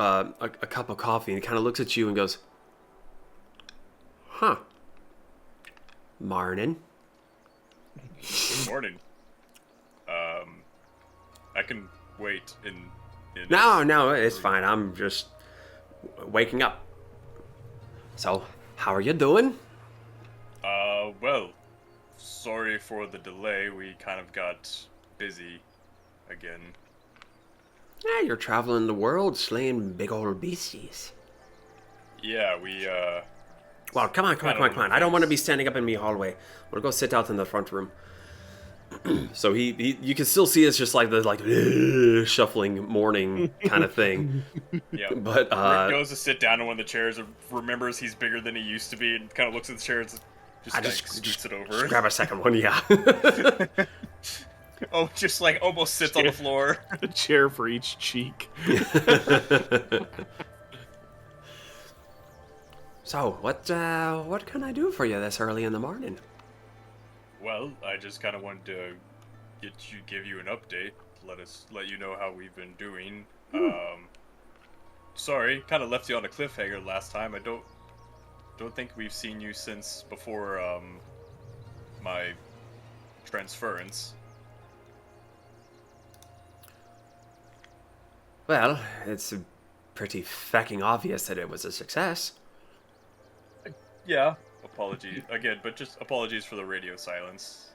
coffee, and he kind of looks at you and goes, "Huh, morning." Good morning. I can wait in No, it's fine. I'm just waking up. So, how are you doing? Well, sorry for the delay. We kind of got busy again. Yeah, you're traveling the world, slaying big old beasties. Yeah, we, Well, come on. I don't want to be standing up in me hallway. We'll go sit out in the front room. So he you can still see it's just like the shuffling morning kind of thing. Yeah. But Rick goes to sit down in one of the chairs and remembers he's bigger than he used to be and kind of looks at the chair and just scoots it over. Just grab a second one, yeah. Oh, just like almost sits on the floor. A chair for each cheek. So, what can I do for you this early in the morning? Well, I just kind of wanted to give you an update. Let you know how we've been doing. Sorry, kind of left you on a cliffhanger last time. I don't think we've seen you since before my transference. Well, it's pretty fucking obvious that it was a success. Yeah, apologies again, but just apologies for the radio silence.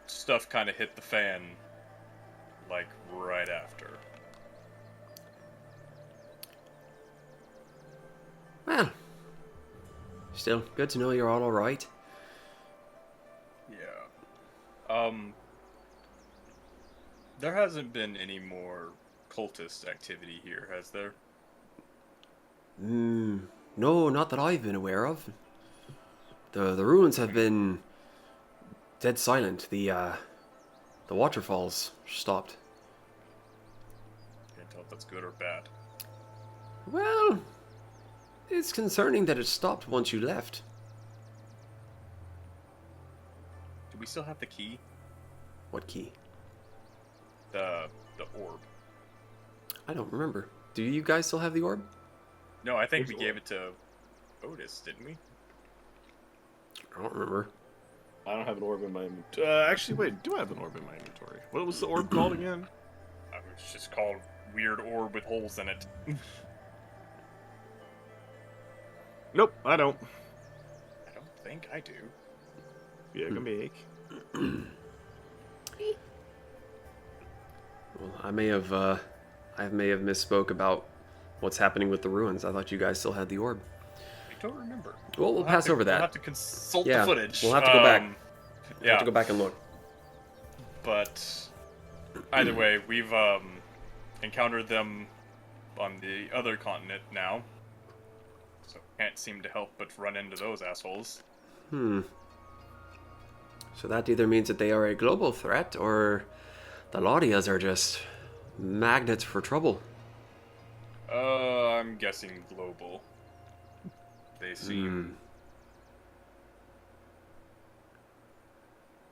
Stuff kind of hit the fan, like, right after. Well, still good to know you're all alright. Yeah. There hasn't been any more cultist activity here, has there? No, not that I've been aware of. The ruins have been dead silent. The waterfalls stopped. Can't tell if that's good or bad. Well, it's concerning that it stopped once you left. Do we still have the key? What key? The orb. I don't remember. Do you guys still have the orb? No, I think we gave it to Otis, didn't we? I don't remember. I don't have an orb in my inventory. Actually, wait, do I have an orb in my inventory? What was the orb called again? It's just called Weird Orb with Holes in it. Nope, I don't. I don't think I do. Yeah, can make. Well, I may have misspoke about what's happening with the ruins. I thought you guys still had the orb. I don't remember. Well, we'll pass over that. We'll have to consult Yeah, the footage. we'll have to go back. Yeah. Have to go back and look. But either way, we've encountered them on the other continent now. So can't seem to help but run into those assholes. So that either means that they are a global threat, or the Laudias are just magnets for trouble. I'm guessing global. They seem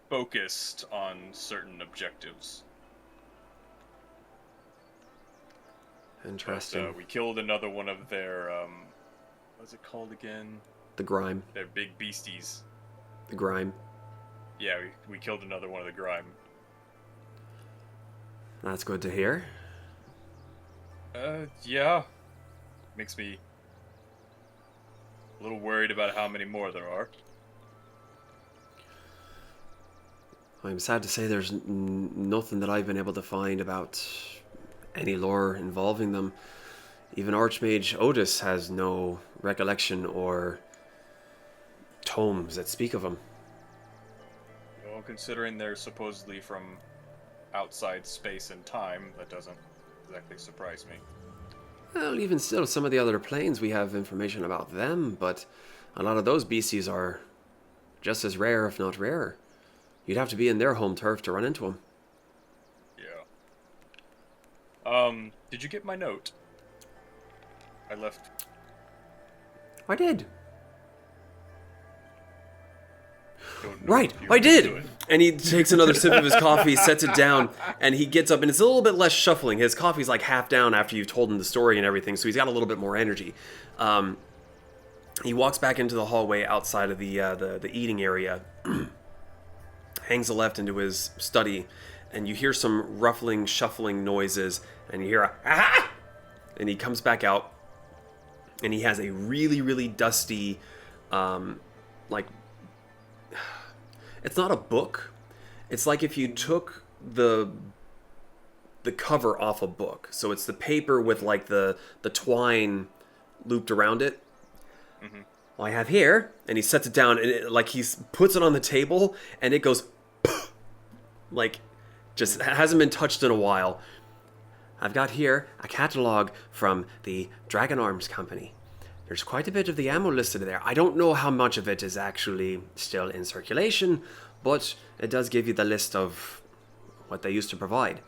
focused on certain objectives. Interesting. But, we killed another one of their, what's it called again? The grime. Their big beasties. The grime. Yeah, we killed another one of the grime. That's good to hear. Yeah. Makes me a little worried about how many more there are. I'm sad to say there's nothing that I've been able to find about any lore involving them. Even Archmage Otis has no recollection or tomes that speak of them. Well, considering they're supposedly from outside space and time, that doesn't exactly surprise me. Well, even still, some of the other planes we have information about them, but a lot of those beasties are just as rare, if not rarer. You'd have to be in their home turf to run into them. Yeah. Did you get my note? I left. I did. Don't know Right, if you I did. understood. And he takes another sip of his coffee, sets it down, and he gets up, and it's a little bit less shuffling. His coffee's like half down after you've told him the story and everything, so he's got a little bit more energy. He walks back into the hallway outside of the eating area, hangs a left into his study, and you hear some ruffling, shuffling noises, and you hear a aha! And he comes back out, and he has a really, really dusty, like, it's not a book. It's like if you took the cover off a book. So it's the paper with like the twine looped around it. Mm-hmm. Well, I have here, and he sets it down, and like he puts it on the table, and it goes, like, just hasn't been touched in a while. I've got here a catalog from the Dragon Arms Company. There's quite a bit of the ammo listed there. I don't know how much of it is actually still in circulation, but it does give you the list of what they used to provide.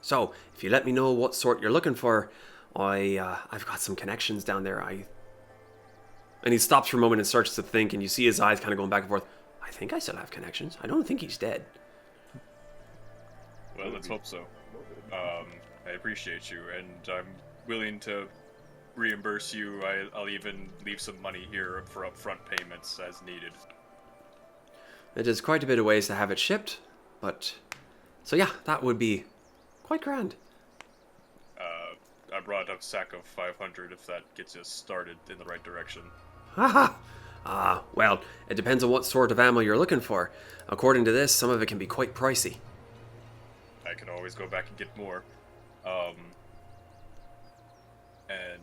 So, if you let me know what sort you're looking for, I've got some connections down there. And he stops for a moment and starts to think, and you see his eyes kind of going back and forth. I think I still have connections. I don't think he's dead. Well, let's hope so. I appreciate you, and I'm willing to reimburse you. I'll even leave some money here for upfront payments as needed. It is quite a bit of ways to have it shipped, but... So yeah, that would be quite grand. I brought a sack of 500 if that gets us started in the right direction. Haha! Well, it depends on what sort of ammo you're looking for. According to this, some of it can be quite pricey. I can always go back and get more. And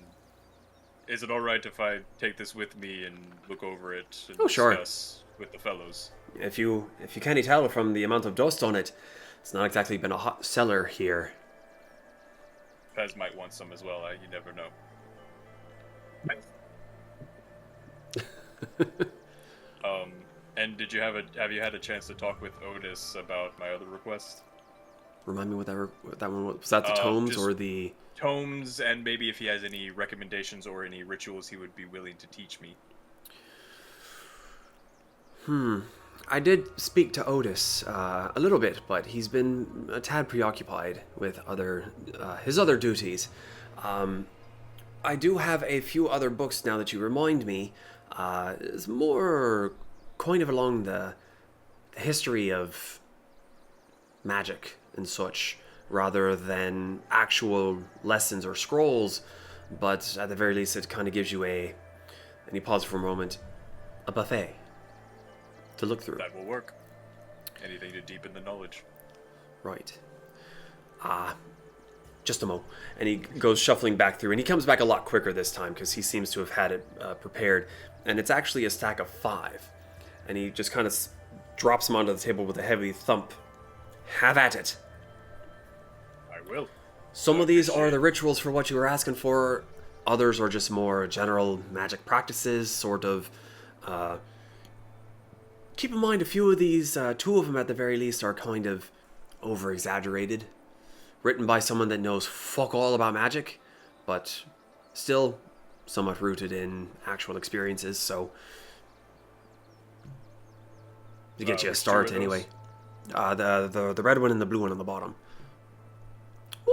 is it alright if I take this with me and look over it and discuss with the fellows? If you can't tell from the amount of dust on it, it's not exactly been a hot seller here. Pez might want some as well. You never know. And have you had a chance to talk with Otis about my other request? Remind me what that one was. Was that the tomes or the tomes, and maybe if he has any recommendations or any rituals he would be willing to teach me. I did speak to Otis a little bit, but he's been a tad preoccupied with his other duties. I do have a few other books now that you remind me. It's more kind of along the history of magic and such, rather than actual lessons or scrolls, but at the very least it kind of gives you and he paused for a moment, a buffet to look through. That will work. Anything to deepen the knowledge. Right. Just a mo. And he goes shuffling back through, and he comes back a lot quicker this time because he seems to have had it prepared. And it's actually a stack of 5. And he just kind of drops them onto the table with a heavy thump. Have at it. I will. Some of these are the rituals for what you were asking for. Others are just more general magic practices, sort of. Keep in mind, a few of these, 2 of them at the very least, are kind of over-exaggerated. Written by someone that knows fuck all about magic, but still somewhat rooted in actual experiences, so... To get you a start, anyway. The red one and the blue one on the bottom.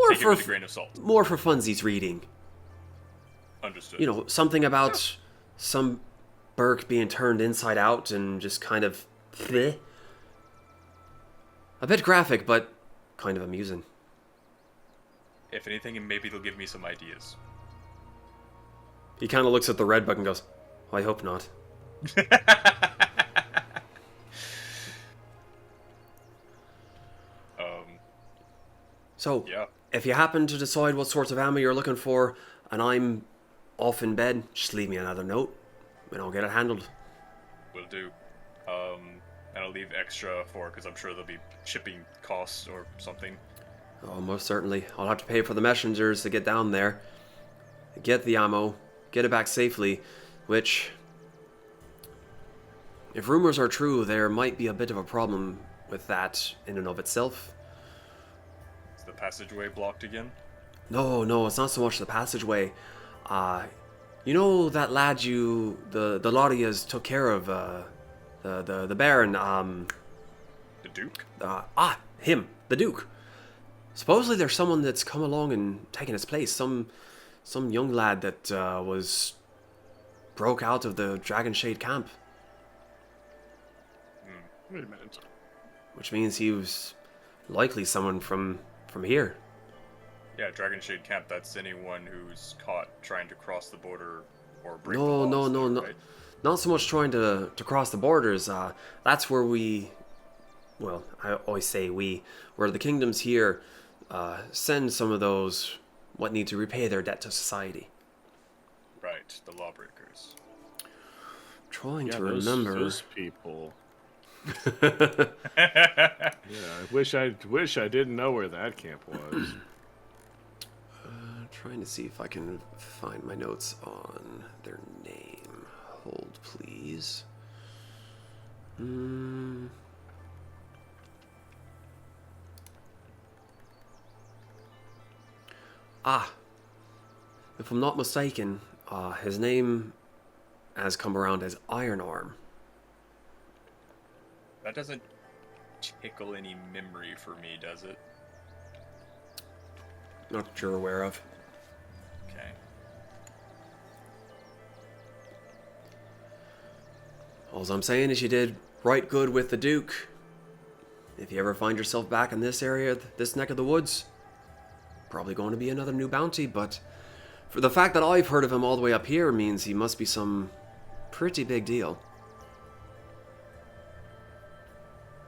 Take it with a grain of salt. More for funsies reading. Understood. You know, something about some Burke being turned inside out and just kind of... bleh. A bit graphic, but kind of amusing. If anything, maybe they'll give me some ideas. He kind of looks at the red book and goes, oh, I hope not. So, yeah. If you happen to decide what sorts of ammo you're looking for, and I'm off in bed, just leave me another note, and I'll get it handled. Will do. And I'll leave extra because I'm sure there'll be shipping costs or something. Oh, most certainly. I'll have to pay for the messengers to get down there, get the ammo, get it back safely, which, if rumors are true, there might be a bit of a problem with that in and of itself. Is the passageway blocked again? No, it's not so much the passageway. You know that lad the Laudias took care of, the Baron, The Duke? Him, the Duke. Supposedly there's someone that's come along and taken his place. Some young lad that broke out of the Dragon Shade camp. Wait a minute. Which means he was likely someone from here. Yeah, Dragon Shade Camp, that's anyone who's caught trying to cross the border or break the laws. No. Right? Not so much trying to cross the borders. That's where I always say where the kingdoms here send some of those what need to repay their debt to society. Right, the lawbreakers. Trying to remember. Those people. Yeah, I wish I didn't know where that camp was. Trying to see if I can find my notes on their name. Hold, please. If I'm not mistaken, his name has come around as Iron Arm. That doesn't tickle any memory for me, does it? Not that you're aware of. Okay. All I'm saying is you did right good with the Duke. If you ever find yourself back in this area, this neck of the woods, probably going to be another new bounty, but for the fact that I've heard of him all the way up here means he must be some pretty big deal.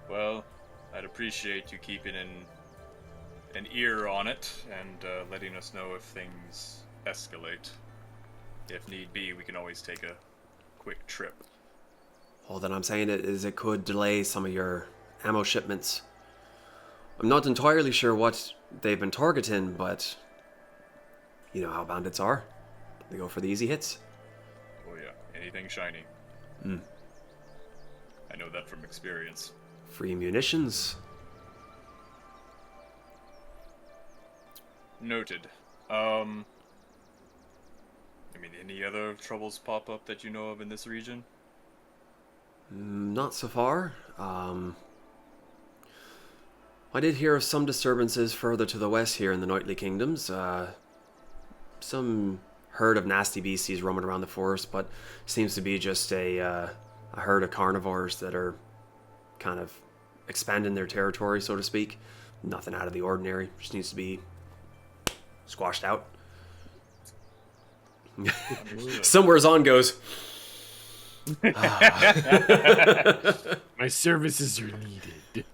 Well, I'd appreciate you keeping an ear on it and letting us know if things escalate. If need be, we can always take a quick trip. All that I'm saying is it could delay some of your ammo shipments. I'm not entirely sure what they've been targeting, but you know how bandits are. They go for the easy hits. Oh yeah, anything shiny. I know that from experience. Free munitions. Noted. Any other troubles pop up that you know of in this region? Not so far. I did hear of some disturbances further to the west here in the Knightly Kingdoms. Some herd of nasty beasties roaming around the forest, but seems to be just a herd of carnivores that are kind of expanding their territory, so to speak. Nothing out of the ordinary. Just needs to be squashed out. Somewhere Zon goes. My services are needed.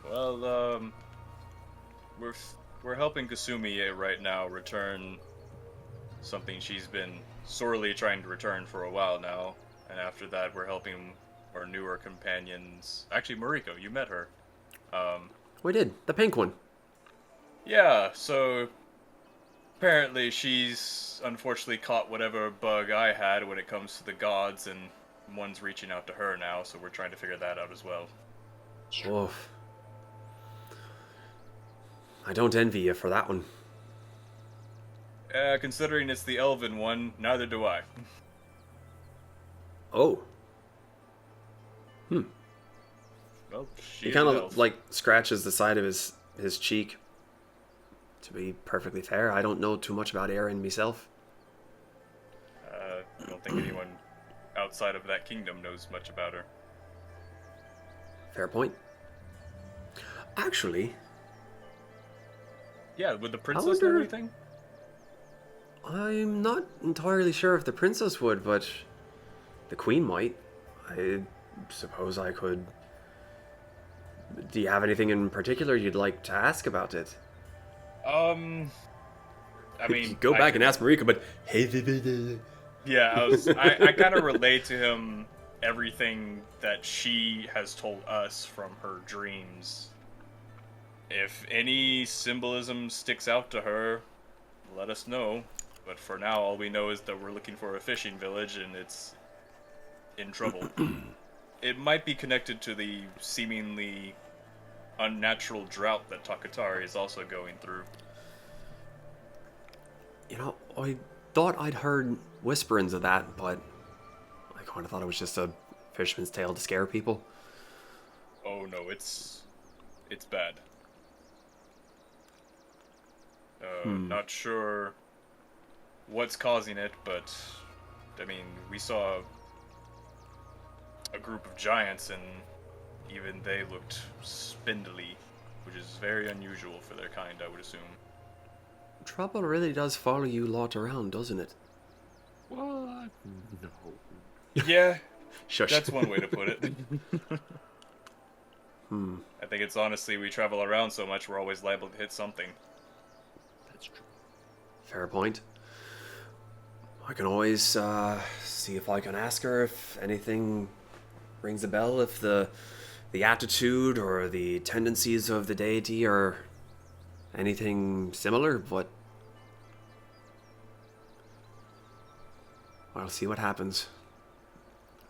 Well, we're helping Kasumi right now return something she's been sorely trying to return for a while now, and after that we're helping our newer companions. Actually, Mariko, you met her. We did, the pink one. Yeah, so apparently she's unfortunately caught whatever bug I had when it comes to the gods, and one's reaching out to her now, so we're trying to figure that out as well. Oof. I don't envy you for that one. Considering it's the elven one, neither do I. Oh. Well, He kind of like scratches the side of his cheek. To be perfectly fair, I don't know too much about Erin myself. I don't think anyone outside of that kingdom knows much about her. Fair point. Actually... Yeah, with the princess and everything? I'm not entirely sure if the princess would, but the queen might. I suppose I could... Do you have anything in particular you'd like to ask about it? I mean... Go back and ask Marika, but... Yeah, I kind of relate to him everything that she has told us from her dreams. If any symbolism sticks out to her, let us know. But for now, all we know is that we're looking for a fishing village and it's in trouble. It might be connected to the seemingly unnatural drought that Takatari is also going through. You know, I thought I'd heard whisperings of that, but I kind of thought it was just a fisherman's tale to scare people. no, it's bad. Not sure what's causing it, but I mean, we saw a group of giants, and even they looked spindly, which is very unusual for their kind, I would assume. Trouble really does follow you lot around, doesn't it? What? No. Yeah, Shush. that's one way to put it. I think it's honestly, we travel around so much, we're always liable to hit something. That's true. Fair point. I can always see if I can ask her if anything rings a bell, if the attitude or the tendencies of the deity are anything similar, but I'll see what happens.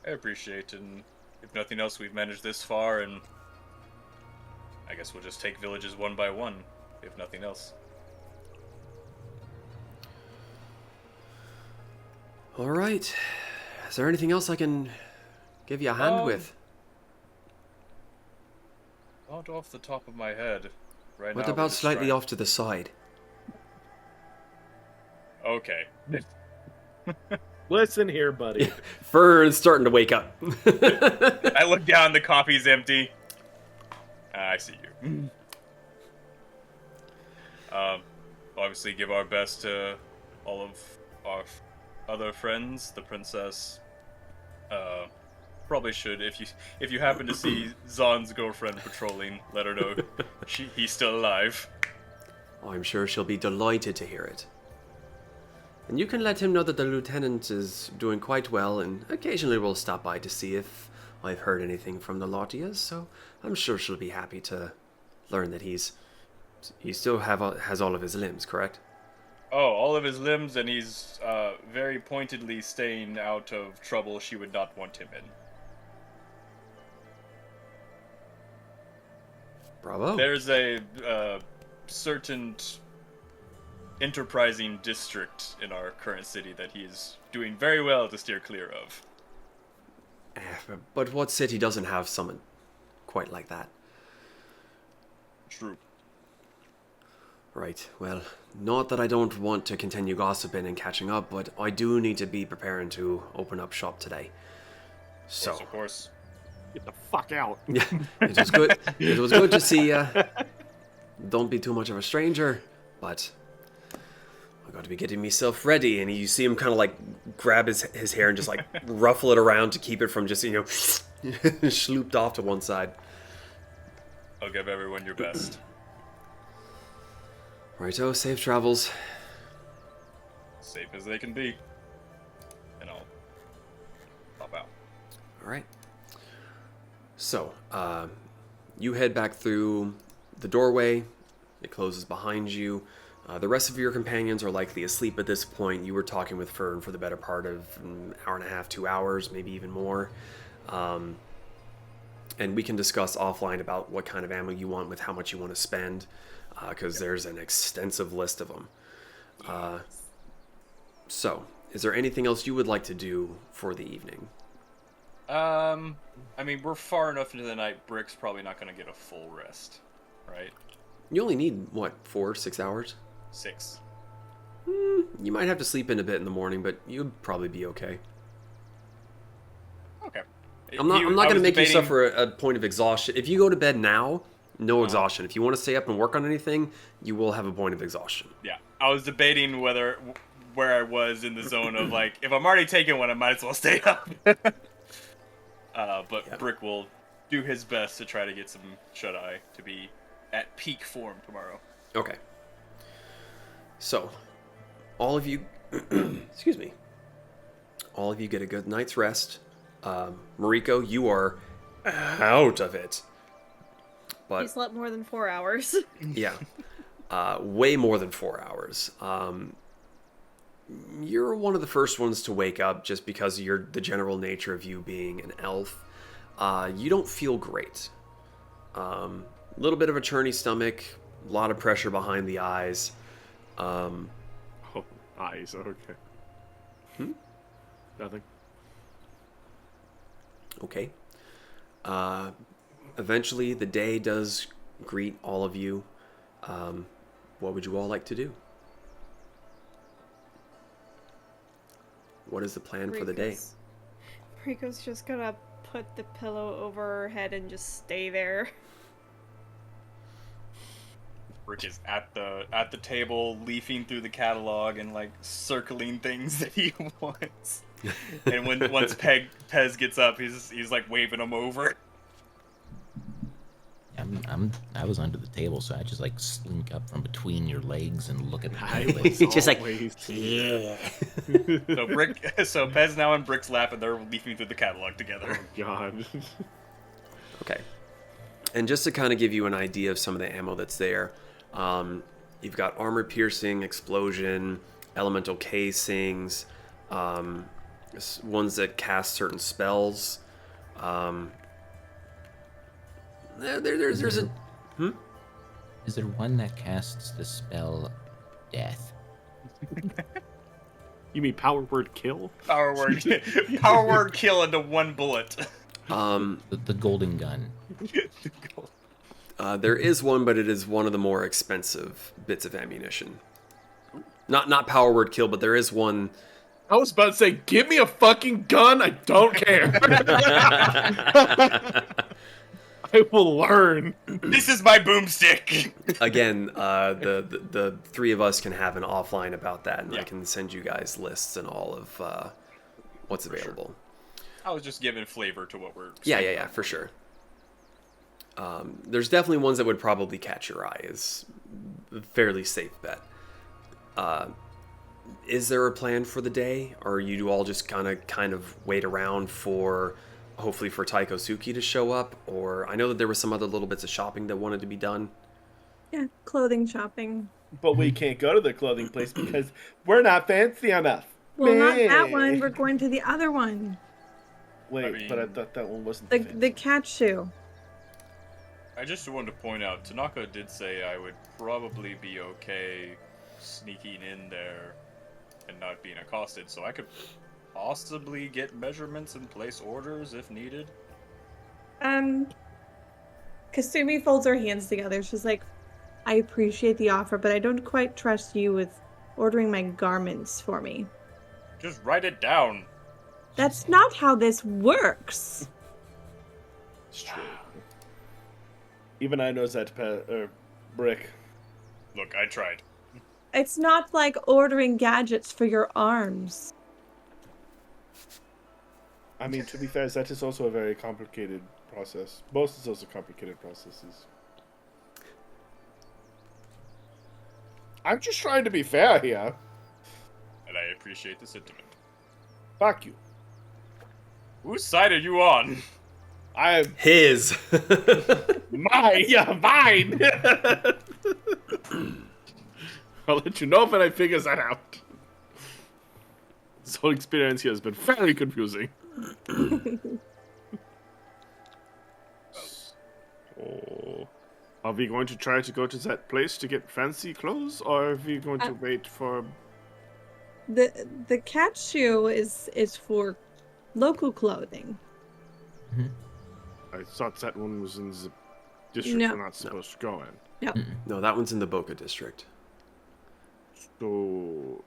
I appreciate it, and if nothing else, we've managed this far, and I guess we'll just take villages one by one, if nothing else. All right. Is there anything else I can give you a hand with? Not off the top of my head. Right now, What we're about just slightly trying- off to the side? Okay. Listen here, buddy. Fern's starting to wake up. I look down, the coffee's empty. I see you. Obviously give our best to all of our other friends, the princess. Probably should, if you happen to see Zahn's girlfriend patrolling, let her know he's still alive. I'm sure she'll be delighted to hear it. And you can let him know that the lieutenant is doing quite well, and occasionally will stop by to see if I've heard anything from the Lottias, so I'm sure she'll be happy to learn that he still has all of his limbs, correct? Oh, all of his limbs, and he's very pointedly staying out of trouble she would not want him in. Bravo. There's a certain enterprising district in our current city that he is doing very well to steer clear of. But what city doesn't have someone quite like that? True. Right, well, not that I don't want to continue gossiping and catching up, but I do need to be preparing to open up shop today. So, Of course. Get the fuck out. yeah, it was good. It was good to see you. Don't be too much of a stranger, but I got to be getting myself ready. And you see him kind of like grab his hair and just like ruffle it around to keep it from just, slooped off to one side. I'll give everyone your best. Righto, safe travels. Safe as they can be. And I'll pop out. All right. So, you head back through the doorway. It closes behind you. The rest of your companions are likely asleep at this point. You were talking with Fern for the better part of an hour and a half, 2 hours, maybe even more. And we can discuss offline about what kind of ammo you want with how much you want to spend, because there's an extensive list of them. So, is there anything else you would like to do for the evening? I mean, we're far enough into the night, Brick's probably not going to get a full rest, right? You only need, 4-6 hours? 6. You might have to sleep in a bit in the morning, but you'd probably be okay. Okay. I'm not going to make you suffer a point of exhaustion. If you go to bed now, no exhaustion. If you want to stay up and work on anything, you will have a point of exhaustion. Yeah, I was debating where I was in the zone of like, if I'm already taking one, I might as well stay up. But yeah. Brick will do his best to try to get some shut-eye to be at peak form tomorrow. Okay. So, all of you, excuse me, all of you get a good night's rest. Mariko, you are out of it. But He slept more than 4 hours. yeah, way more than 4 hours. You're one of the first ones to wake up just because of the general nature of you being an elf. You don't feel great. A little bit of a churny stomach, a lot of pressure behind the eyes. Eyes, okay. Nothing. Okay. eventually the day does greet all of you. What would you all like to do? What is the plan for the day? Rico's just gonna put the pillow over her head and just stay there. Rick is at the table, leafing through the catalog and like circling things that he wants. And once Pez gets up, he's like waving them over. I was under the table, so I just like slink up from between your legs and look at the Nice. legs. Just like, yeah. So Pez now in Brick's lap, and they're leafing through the catalog together. Oh, God. Okay. And just to kind of give you an idea of some of the ammo that's there, you've got armor piercing, explosion, elemental casings, ones that cast certain spells. There's a... Is there one that casts the spell Death? You mean power word kill? Power word kill into one bullet. The golden gun. There is one, but it is one of the more expensive bits of ammunition. Not power word kill, but there is one. I was about to say, give me a fucking gun. I don't care. I will learn. This is my boomstick. Again, the three of us can have an offline about that, and I can send you guys lists and all of what's available. I was just giving flavor to what we're. Yeah, for sure. There's definitely ones that would probably catch your eye. Is a fairly safe bet. Is there a plan for the day, or you all just kind of wait around for, hopefully for Taiko Suki to show up? Or I know that there were some other little bits of shopping that wanted to be done. Yeah, clothing shopping. But we can't go to the clothing place because we're not fancy enough. Well, not that one. We're going to the other one. Wait, but I thought that one wasn't the cat shoe. I just wanted to point out, Tanaka did say I would probably be okay sneaking in there and not being accosted, so I could possibly get measurements and place orders if needed. Kasumi folds her hands together. She's like, I appreciate the offer, but I don't quite trust you with ordering my garments for me. Just write it down. That's not how this works. It's true. Even I knows that, Brick. Look, I tried. It's not like ordering gadgets for your arms. I mean, to be fair, that is also a very complicated process. Most of those are complicated processes. I'm just trying to be fair here. And I appreciate the sentiment. Fuck you. Whose side are you on? I'm his. Mine. Yeah, mine. I'll let you know when I figure that out. This whole experience here has been very confusing. So, are we going to try to go to that place to get fancy clothes, or are we going to wait for... The cat shoe is for local clothing. I thought that one was in the district we're not supposed to go in. No. No, that one's in the Boca district. So,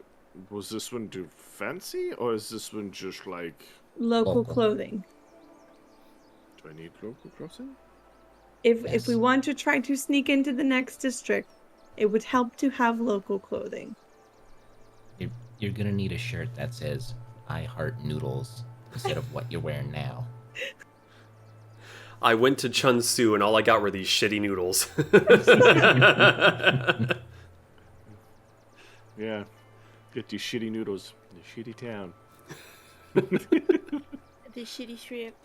was this one too fancy, or is this one just like... Local clothing. Do I need local clothing? If we want to try to sneak into the next district, it would help to have local clothing. You're gonna need a shirt that says, I heart noodles, instead of what you're wearing now. I went to Chunsu and all I got were these shitty noodles. Yeah. Get these shitty noodles in the shitty town. The shitty shrimp.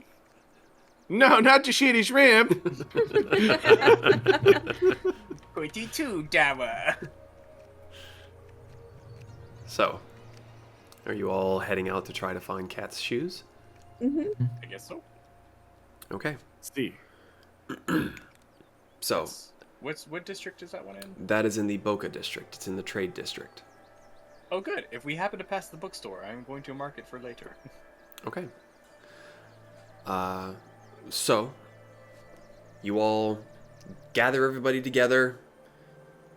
No, not the shitty shrimp! 42 Dawa. So, are you all heading out to try to find Cat's shoes? Mm-hmm. I guess so. Okay. See. So, What district is that one in? that is in the Boca district. It's in the trade district. Oh, good. If we happen to pass the bookstore, I'm going to mark it for later. Okay. So, You all gather everybody together.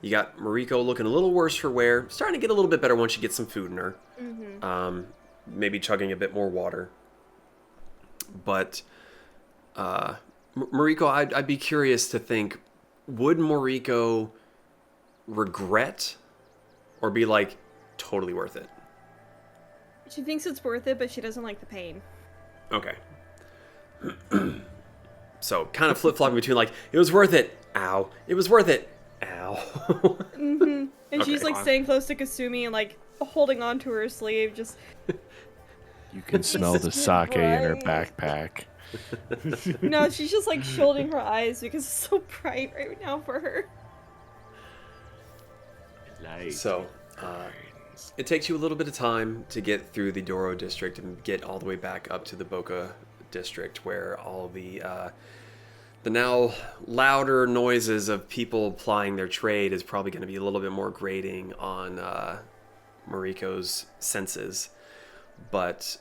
You got Mariko looking a little worse for wear. Starting to get a little bit better once she gets some food in her. Maybe chugging a bit more water. But Mariko, I'd be curious to think, would Mariko regret or be like, totally worth it? She thinks it's worth it, but she doesn't like the pain. Okay. So kind of flip-flopping between like, it was worth it, ow. It was worth it, ow. And Okay. she's like staying close to Kasumi and like holding on to her sleeve, just... You can smell the sake in her backpack. No, she's just like shielding her eyes because it's so bright right now for her. So, it takes you a little bit of time to get through the Doro district and get all the way back up to the Boca district, where all the now louder noises of people plying their trade is probably going to be a little bit more grating on Mariko's senses. But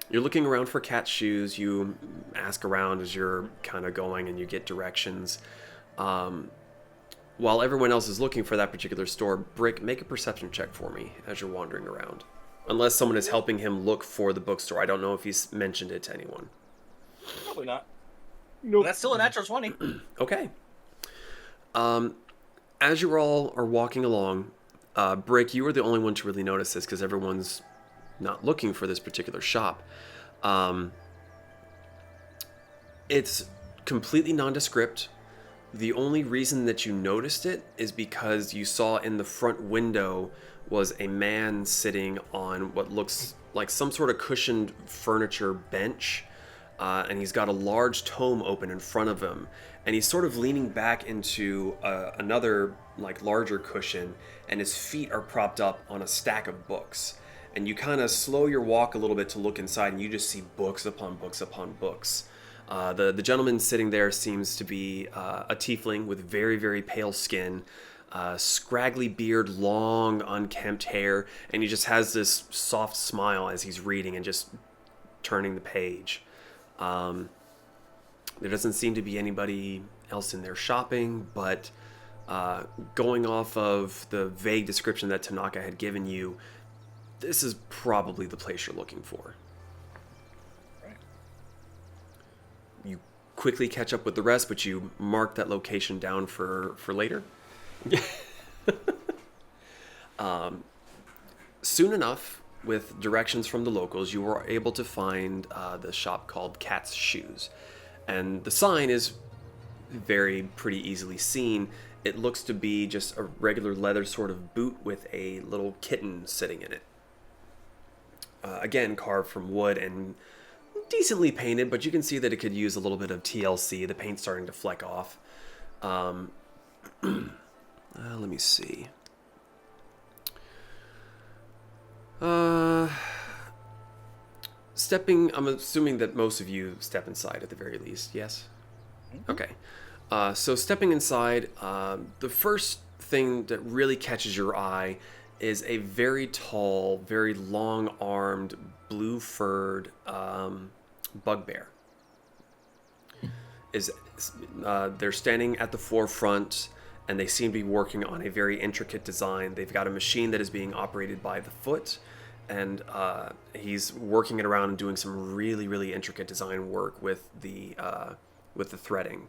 you're looking around for cat shoes. You ask around as you're kind of going and you get directions. While everyone else is looking for that particular store, Brick, make a perception check for me as you're wandering around. Unless someone is helping him look for the bookstore. I don't know if he's mentioned it to anyone. Probably not. Nope. Well, that's still a natural 20. Okay. As you all are walking along, Brick, you are the only one to really notice this because everyone's not looking for this particular shop. It's completely nondescript. The only reason that you noticed it is because you saw in the front window was a man sitting on what looks like some sort of cushioned furniture bench, and he's got a large tome open in front of him, and he's sort of leaning back into another like larger cushion, and his feet are propped up on a stack of books. And you kind of slow your walk a little bit to look inside, and you just see books upon books upon books. The gentleman sitting there seems to be a tiefling with very, very pale skin, scraggly beard, long, unkempt hair, and he just has this soft smile as he's reading and just turning the page. There doesn't seem to be anybody else in there shopping, but going off of the vague description that Tanaka had given you, this is probably the place you're looking for. You quickly catch up with the rest, but you mark that location down for later. Soon enough, with directions from the locals, you were able to find the shop called Cat's Shoes. And the sign is pretty easily seen. It looks to be just a regular leather sort of boot with a little kitten sitting in it. Again, carved from wood and decently painted, but you can see that it could use a little bit of TLC. The paint's starting to fleck off. Let me see. I'm assuming that most of you step inside at the very least, yes? Okay. So stepping inside, the first thing that really catches your eye is a very tall, very long-armed, blue-furred bugbear. They're standing at the forefront, and they seem to be working on a very intricate design. They've got a machine that is being operated by the foot, and he's working it around and doing some really, really intricate design work with the threading.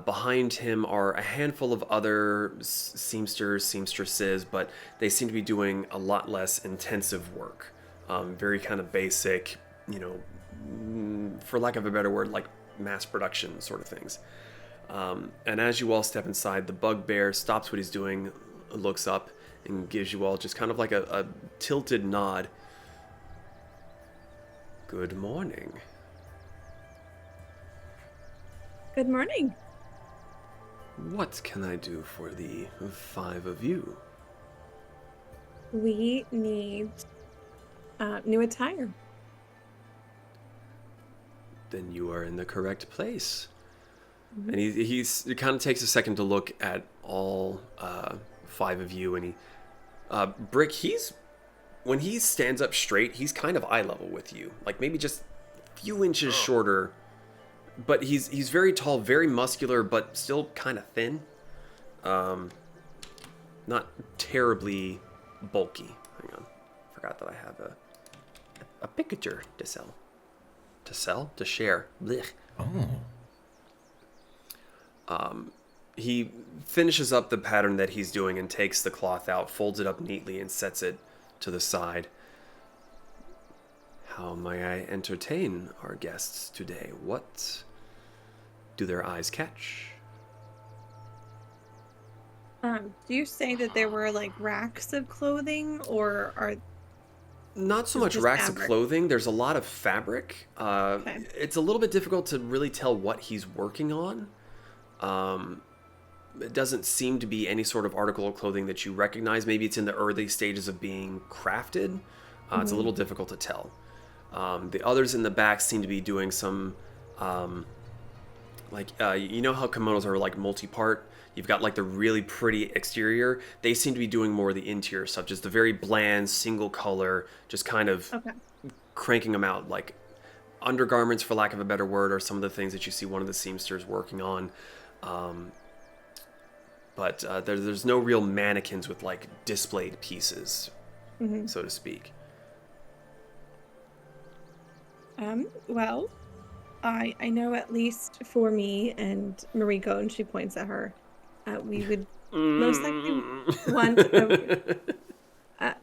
Behind him are a handful of other seamstresses, but they seem to be doing a lot less intensive work. Very kind of basic, for lack of a better word, like mass production sort of things. And as you all step inside, the bugbear stops what he's doing, looks up, and gives you all just kind of like a tilted nod. Good morning. Good morning. What can I do for the 5 of you? We need new attire. Then you are in the correct place. Mm-hmm. And he kind of takes a second to look at all 5 of you, and Brick, when he stands up straight, he's kind of eye level with you, like maybe just a few inches shorter but he's very tall, very muscular, but still kind of thin. Not terribly bulky. Hang on, forgot that I have a picture to sell. To share. Blech. Oh. He finishes up the pattern that he's doing and takes the cloth out, folds it up neatly, and sets it to the side. How may I entertain our guests today? What do their eyes catch? Do you say that there were like racks of clothing, or are Not so It's much just racks fabric. of clothing. There's a lot of fabric. Okay. It's a little bit difficult to really tell what he's working on. It doesn't seem to be any sort of article of clothing that you recognize. Maybe it's in the early stages of being crafted. It's a little difficult to tell. The others in the back seem to be doing some, you know how kimonos are like multi-part? You've got like the really pretty exterior. They seem to be doing more of the interior stuff, just the very bland, single color, just kind of cranking them out, like undergarments, for lack of a better word, are some of the things that you see one of the seamsters working on. But there's no real mannequins with like displayed pieces, so to speak. Well, I know at least for me and Mariko, and she points at her, we would most likely want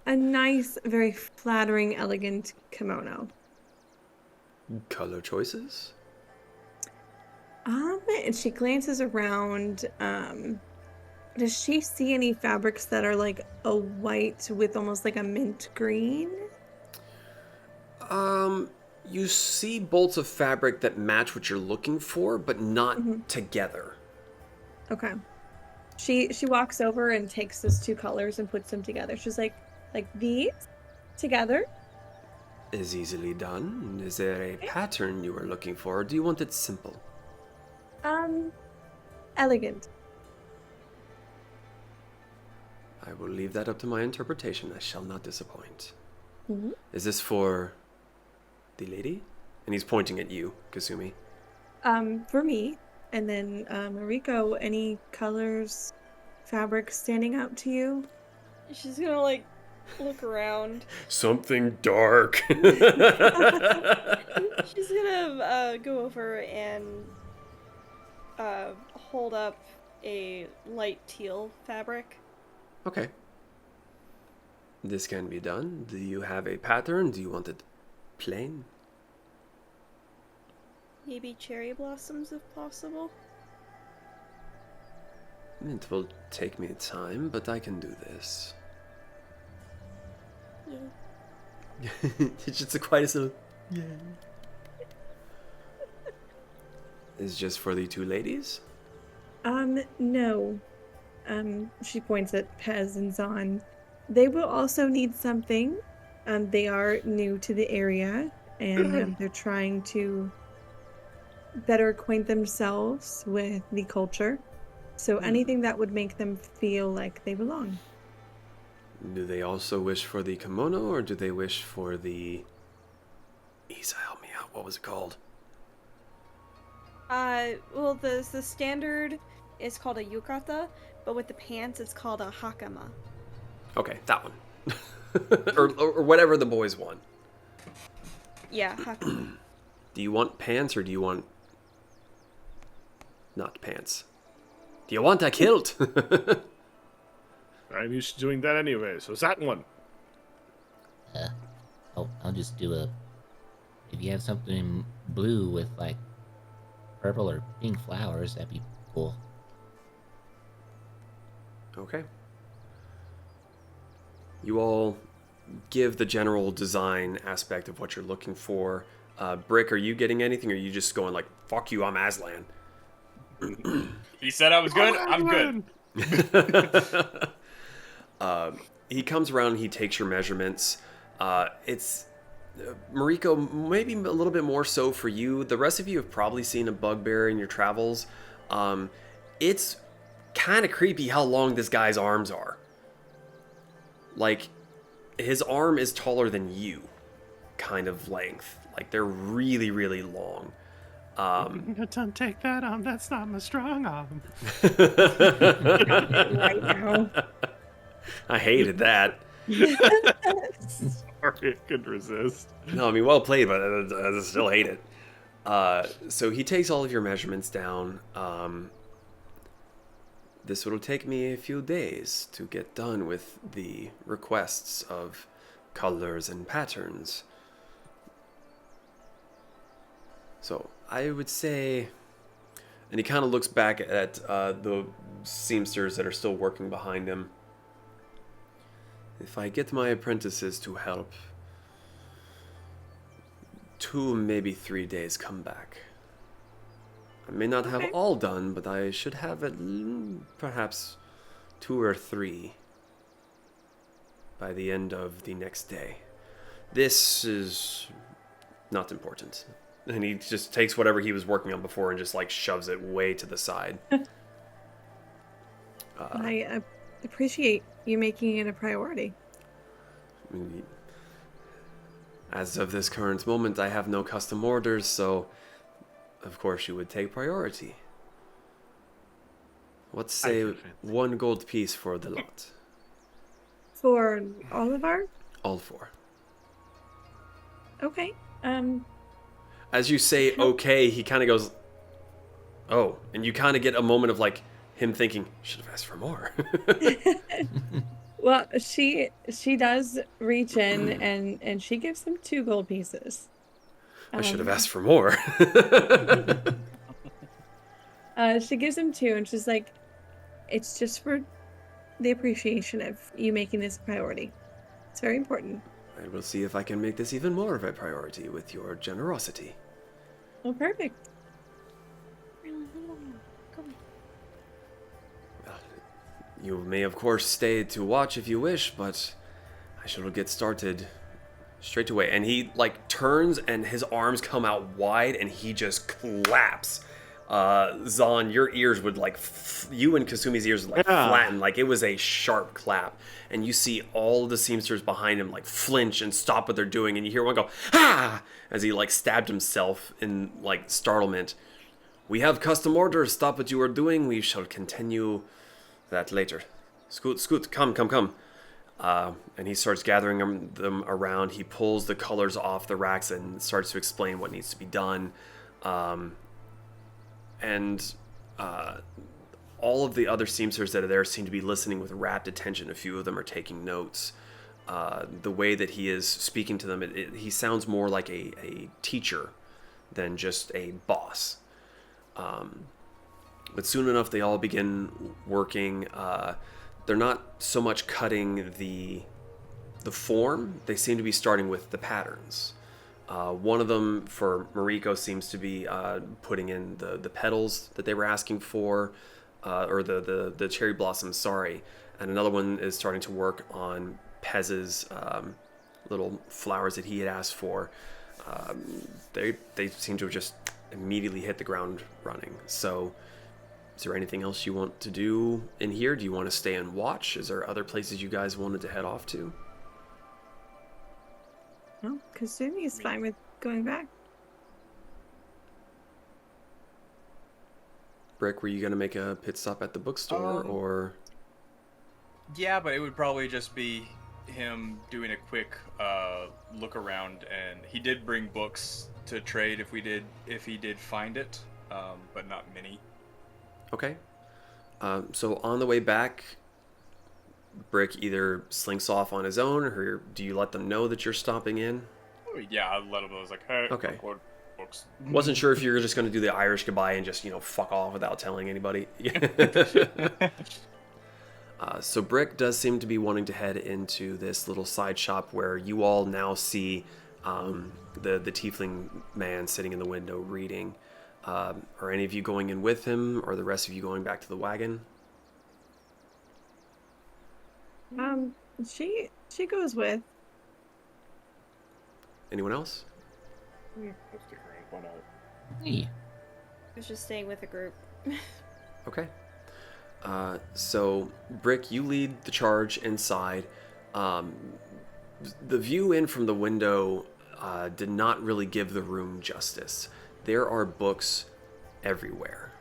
a nice, very flattering, elegant kimono. Color choices? And she glances around. Does she see any fabrics that are like a white with almost like a mint green? You see bolts of fabric that match what you're looking for, but not together. Okay. She walks over and takes those two colors and puts them together. She's like these together? Is easily done. Is there a pattern you were looking for, or do you want it simple? Elegant. I will leave that up to my interpretation. I shall not disappoint. Mm-hmm. Is this for the lady? And he's pointing at you, Kasumi. For me. And then, Mariko, any colors, fabrics standing out to you? She's gonna like look around. Something dark. She's gonna go over and hold up a light teal fabric. Okay. This can be done. Do you have a pattern? Do you want it plain? Maybe cherry blossoms if possible. It will take me time, but I can do this. Yeah. It's just the quietest little... Yeah. Is just for the two ladies? No. She points at Pez and Zahn. They will also need something. They are new to the area, and they're trying to better acquaint themselves with the culture. So anything that would make them feel like they belong. Do they also wish for the kimono, or do they wish for the... Isa, help me out. What was it called? Well, the standard is called a yukata, but with the pants, it's called a hakama. Okay, that one. or whatever the boys want. Yeah, hakama. Do you want pants, or do you want... not pants? Do you want a kilt? I'm used to doing that anyway, so that one. I'll just do a... If you have something in blue with, like, purple or pink flowers, that'd be cool. Okay. You all give the general design aspect of what you're looking for. Brick, are you getting anything, or are you just going like, fuck you, I'm Aslan? He said I was good, I'm good. He comes around and he takes your measurements. It's... Mariko, maybe a little bit more so for you. The rest of you have probably seen a bugbear in your travels. It's kind of creepy how long this guy's arms are. Like, his arm is taller than you, kind of length. Like, they're really, really long. Don't take that arm. That's not my strong arm. Right now. I hated that. Sorry, I couldn't resist. No, I mean, well played, but I still hate it. So he takes all of your measurements down. This will take me a few days to get done with the requests of colors and patterns. So I would say, and he kind of looks back at the seamsters that are still working behind him. If I get my apprentices to help, 2, maybe 3 days come back. I may not have all done, but I should have perhaps 2 or 3 by the end of the next day. This is not important. And he just takes whatever he was working on before and just like shoves it way to the side. I appreciate you making it a priority. As of this current moment, I have no custom orders, so of course you would take priority. Let's say 1 gold piece for the lot. For all of our? All 4. Okay. As you say okay, he kind of goes, oh, and you kind of get a moment of like him thinking, should have asked for more. Well, she does reach in and she gives him 2 gold pieces. I should have asked for more. She gives him 2 and she's like, it's just for the appreciation of you making this a priority. It's very important. I will see if I can make this even more of a priority with your generosity. Oh, perfect. You may, of course, stay to watch if you wish, but I shall get started straight away. And he, like, turns and his arms come out wide and he just claps. Zahn, your ears would, like, you and Kasumi's ears would, like, flatten. Like, it was a sharp clap. And you see all the seamsters behind him, like, flinch and stop what they're doing. And you hear one go, ah! As he, like, stabbed himself in, like, startlement. We have custom orders. Stop what you are doing. We shall continue that later. Scoot, come. And he starts gathering them around. He pulls the colors off the racks and starts to explain what needs to be done. And all of the other seamsters that are there seem to be listening with rapt attention. A few of them are taking notes. The way that he is speaking to them, he sounds more like a teacher than just a boss. But soon enough, they all begin working. They're not so much cutting the form. They seem to be starting with the patterns. One of them, for Mariko, seems to be putting in the petals that they were asking for, or the cherry blossoms, sorry. And another one is starting to work on Pez's little flowers that he had asked for. They seem to have just immediately hit the ground running. So, is there anything else you want to do in here? Do you want to stay and watch? Is there other places you guys wanted to head off to? No, Kasumi is fine with going back. Brick, were you going to make a pit stop at the bookstore, or? Yeah, but it would probably just be him doing a quick look around, and he did bring books to trade if he did find it, but not many. Okay. So on the way back, Brick either slinks off on his own, or do you let them know that you're stopping in? Yeah, I let him know. I was like, hey, okay. Books. Wasn't sure if you were just going to do the Irish goodbye and just, fuck off without telling anybody. So Brick does seem to be wanting to head into this little side shop where you all now see the tiefling man sitting in the window reading. Are any of you going in with him, or the rest of you going back to the wagon? She goes with. Anyone else? Hey. I was just staying with the group. Okay. So, Brick, you lead the charge inside. The view in from the window did not really give the room justice. there are books everywhere.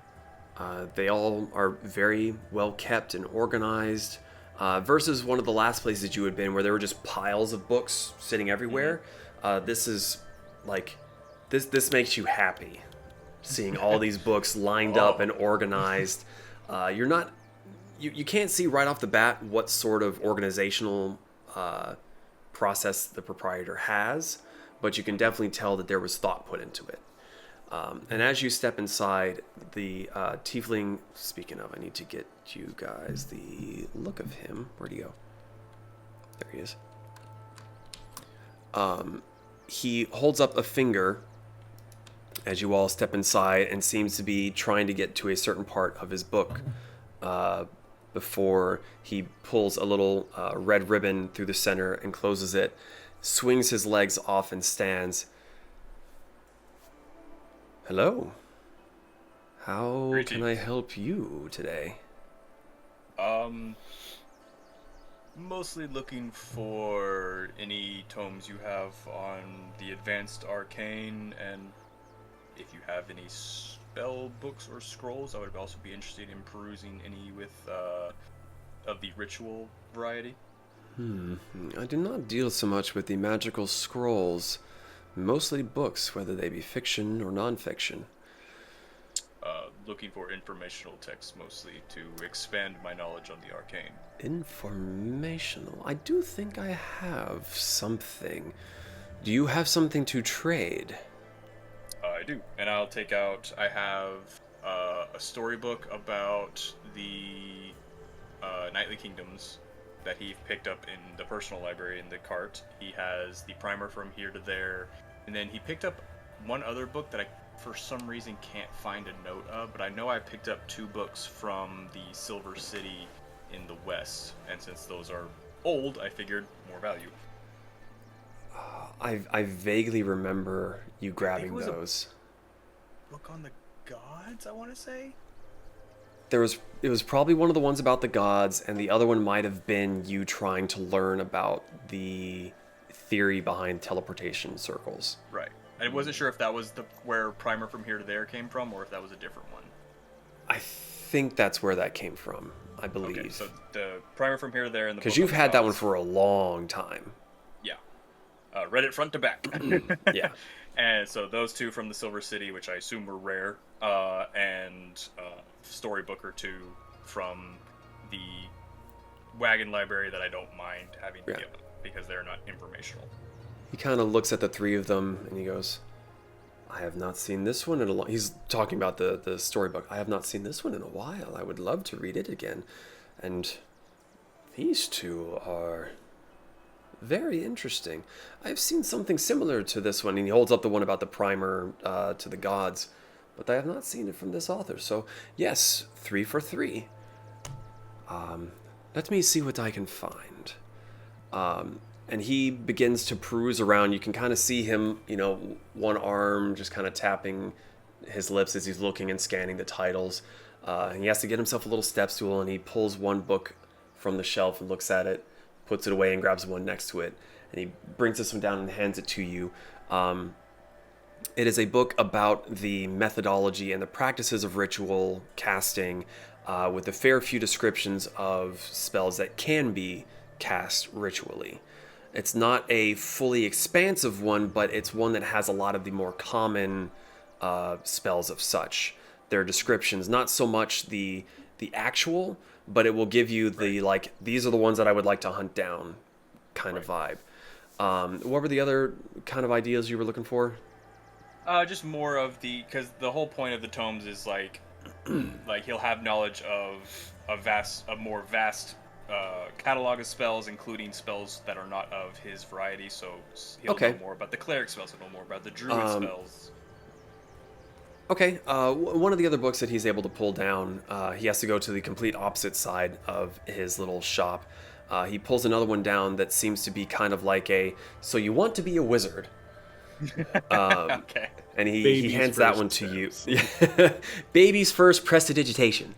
They all are very well kept and organized, versus one of the last places you had been where there were just piles of books sitting everywhere. This is like, this makes you happy, seeing all these books lined up and organized. You can't see right off the bat what sort of organizational process the proprietor has, but you can definitely tell that there was thought put into it. And as you step inside, the tiefling, speaking of, I need to get you guys the look of him. Where'd he go? There he is. He holds up a finger as you all step inside and seems to be trying to get to a certain part of his book before he pulls a little red ribbon through the center and closes it, swings his legs off and stands. Hello. How Greetings. can I help you today? Mostly looking for any tomes you have on the advanced arcane, and if you have any spell books or scrolls, I would also be interested in perusing any with of the ritual variety. I do not deal so much with the magical scrolls, mostly books, whether they be fiction or non-fiction. Looking for informational texts mostly to expand my knowledge on the arcane. Informational. I do think I have something. Do you have something to trade? I do, and I'll take out. I have a storybook about the Knightly Kingdoms that he picked up in the personal library in the cart. He has the primer from here to there, and then he picked up one other book that I, for some reason, can't find a note of, but I know I picked up 2 books from the Silver City in the west, and since those are old, I figured more value. I vaguely remember you grabbing those. Book on the gods, I want to say? It was probably one of the ones about the gods, and the other one might have been you trying to learn about the theory behind teleportation circles. Right. I wasn't sure if that was where primer from here to there came from, or if that was a different one. I think that's where that came from, I believe. Okay, so the primer from here to there, and the because book you've on had the that one gods. for a long time. Yeah. Read it front to back. Yeah. And so those 2 from the Silver City, which I assume were rare, and storybook or 2 from the wagon library that I don't mind having to give up because they're not informational. He kind of looks at the 3 of them and he goes, I have not seen this one in a long... He's talking about the storybook. I have not seen this one in a while. I would love to read it again. And these 2 are very interesting. I've seen something similar to this one. And he holds up the one about the primer to the gods. But I have not seen it from this author. So, yes, 3 for 3. Let me see what I can find. And he begins to peruse around. You can kind of see him, one arm just kind of tapping his lips as he's looking and scanning the titles. And he has to get himself a little step stool, and he pulls one book from the shelf and looks at it, puts it away, and grabs one next to it. And he brings this one down and hands it to you. It is a book about the methodology and the practices of ritual casting, with a fair few descriptions of spells that can be cast ritually. It's not a fully expansive one, but it's one that has a lot of the more common spells of such. Their descriptions, not so much the actual, but it will give you the, these are the ones that I would like to hunt down kind of vibe. What were the other kind of ideas you were looking for? Just more of because the whole point of the tomes is he'll have knowledge of a more vast catalog of spells, including spells that are not of his variety. So he'll know more about the cleric spells, he'll know more about the druid spells. Okay, one of the other books that he's able to pull down, he has to go to the complete opposite side of his little shop. He pulls another one down that seems to be kind of like so you want to be a wizard. Okay. And he hands that one to you. Baby's first prestidigitation.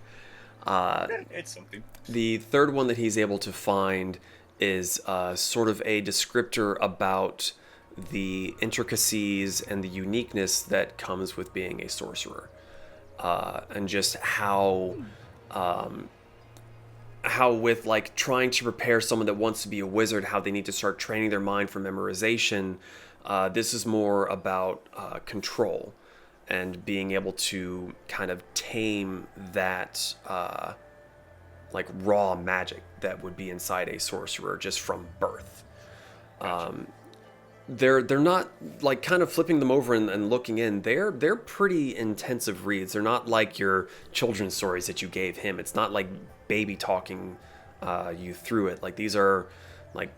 It's something. The third one that he's able to find is sort of a descriptor about the intricacies and the uniqueness that comes with being a sorcerer, and just how with like trying to prepare someone that wants to be a wizard, how they need to start training their mind for memorization. This is more about control and being able to kind of tame that like raw magic that would be inside a sorcerer just from birth. They're not like kind of flipping them over and looking in. They're pretty intensive reads. They're not like your children's stories that you gave him. It's not like baby talking you through it. Like these are like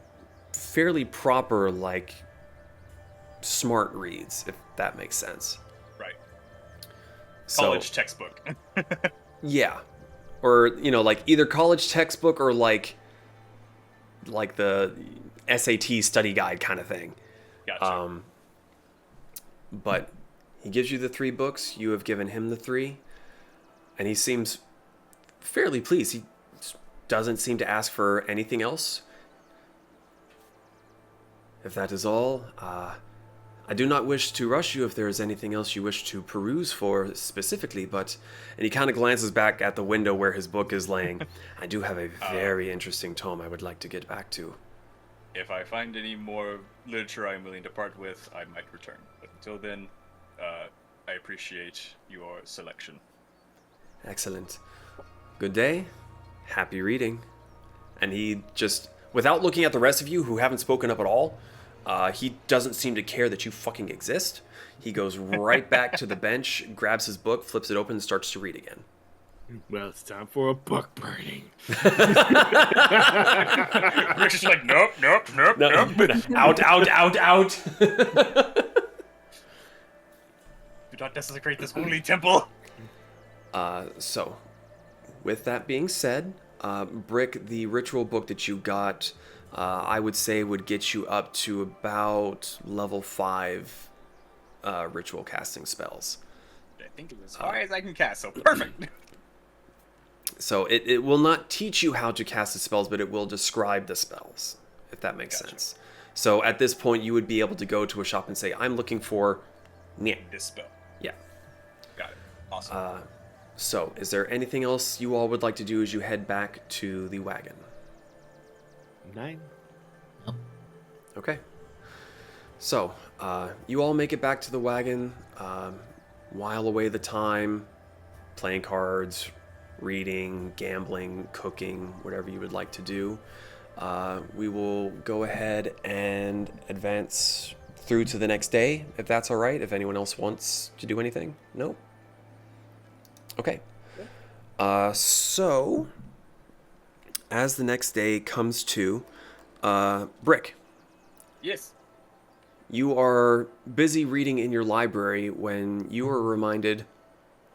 fairly proper, like smart reads, if that makes sense. Right. So, College textbook. yeah. Or, you know, like either college textbook or like the SAT study guide kind of thing. Gotcha. But he gives you the 3 books. You have given him the 3. And he seems fairly pleased. He doesn't seem to ask for anything else. If that is all, I do not wish to rush you if there is anything else you wish to peruse for specifically, but... And he kind of glances back at the window where his book is laying. I do have a very interesting tome I would like to get back to. If I find any more literature I'm willing to part with, I might return. But until then, I appreciate your selection. Excellent. Good day. Happy reading. And he just, without looking at the rest of you who haven't spoken up at all, he doesn't seem to care that you fucking exist. He goes right back to the bench, grabs his book, flips it open, and starts to read again. Well, it's time for a book burning. Rick's just like, nope. Out. Do not desecrate this holy temple. So, with that being said, Brick, the ritual book that you got, I would say would get you up to about level 5 ritual casting spells. I think it's as far as I can cast, so perfect. So it will not teach you how to cast the spells, but it will describe the spells, if that makes sense. So at this point, you would be able to go to a shop and say, I'm looking for... this spell. Yeah. Got it. Awesome. So, is there anything else you all would like to do as you head back to the wagon? 9. Okay. So, you all make it back to the wagon, while away the time, playing cards, reading, gambling, cooking, whatever you would like to do. We will go ahead and advance through to the next day, if that's all right. If anyone else wants to do anything. No? Okay. So, as the next day comes to, Brick. Yes. You are busy reading in your library when you are reminded,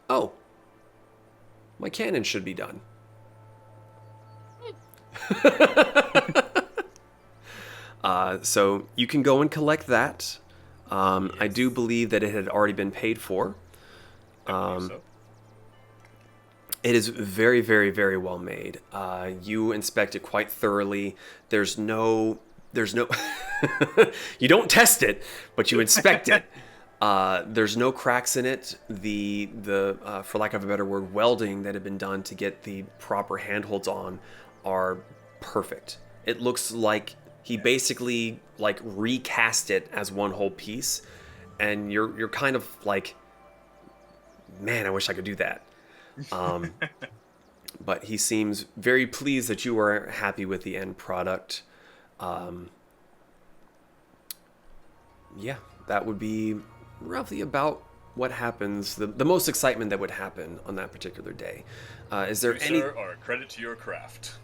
oh, my cannon should be done. So you can go and collect that. I do believe that it had already been paid for. It is very, very, very well made. You inspect it quite thoroughly. There's no you don't test it, but you inspect it. There's no cracks in it. The for lack of a better word, welding that had been done to get the proper handholds on are perfect. It looks like he basically like recast it as one whole piece, and you're kind of like, man, I wish I could do that. But he seems very pleased that you are happy with the end product. Yeah, that would be roughly about what happens, the most excitement that would happen on that particular day. Is there any... Sir, are a credit to your craft.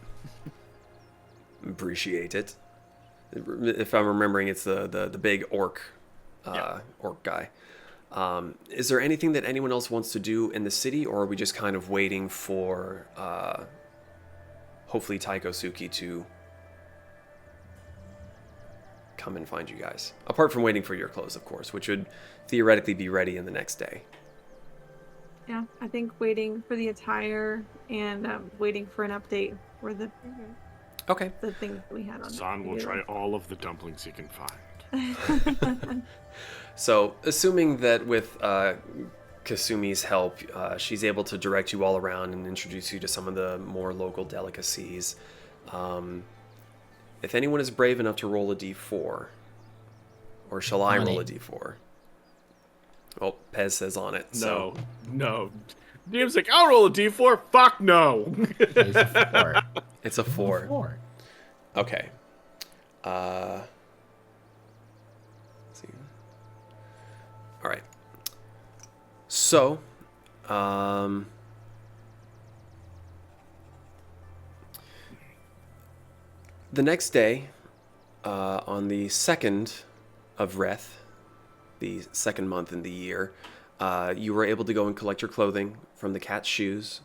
Appreciate it. If I'm remembering, it's the big orc guy. Is there anything that anyone else wants to do in the city, or are we just kind of waiting for hopefully Taiko Suki to come and find you guys? Apart from waiting for your clothes, of course, which would theoretically be ready in the next day. Yeah, I think waiting for the attire and waiting for an update were the okay the things that we had on. Zahn will try all of the dumplings he can find. So, assuming that with Kasumi's help, she's able to direct you all around and introduce you to some of the more local delicacies. If anyone is brave enough to roll a d4, or shall I roll a d4? Oh, Pez says on it. So. No. DM's like, I'll roll a d4. Fuck no. It's a 4. It's a 4. 4. Okay. Let's see. All right. So, the next day, on the 2nd of Reth, the second month in the year, you were able to go and collect your clothing from the cat's shoes.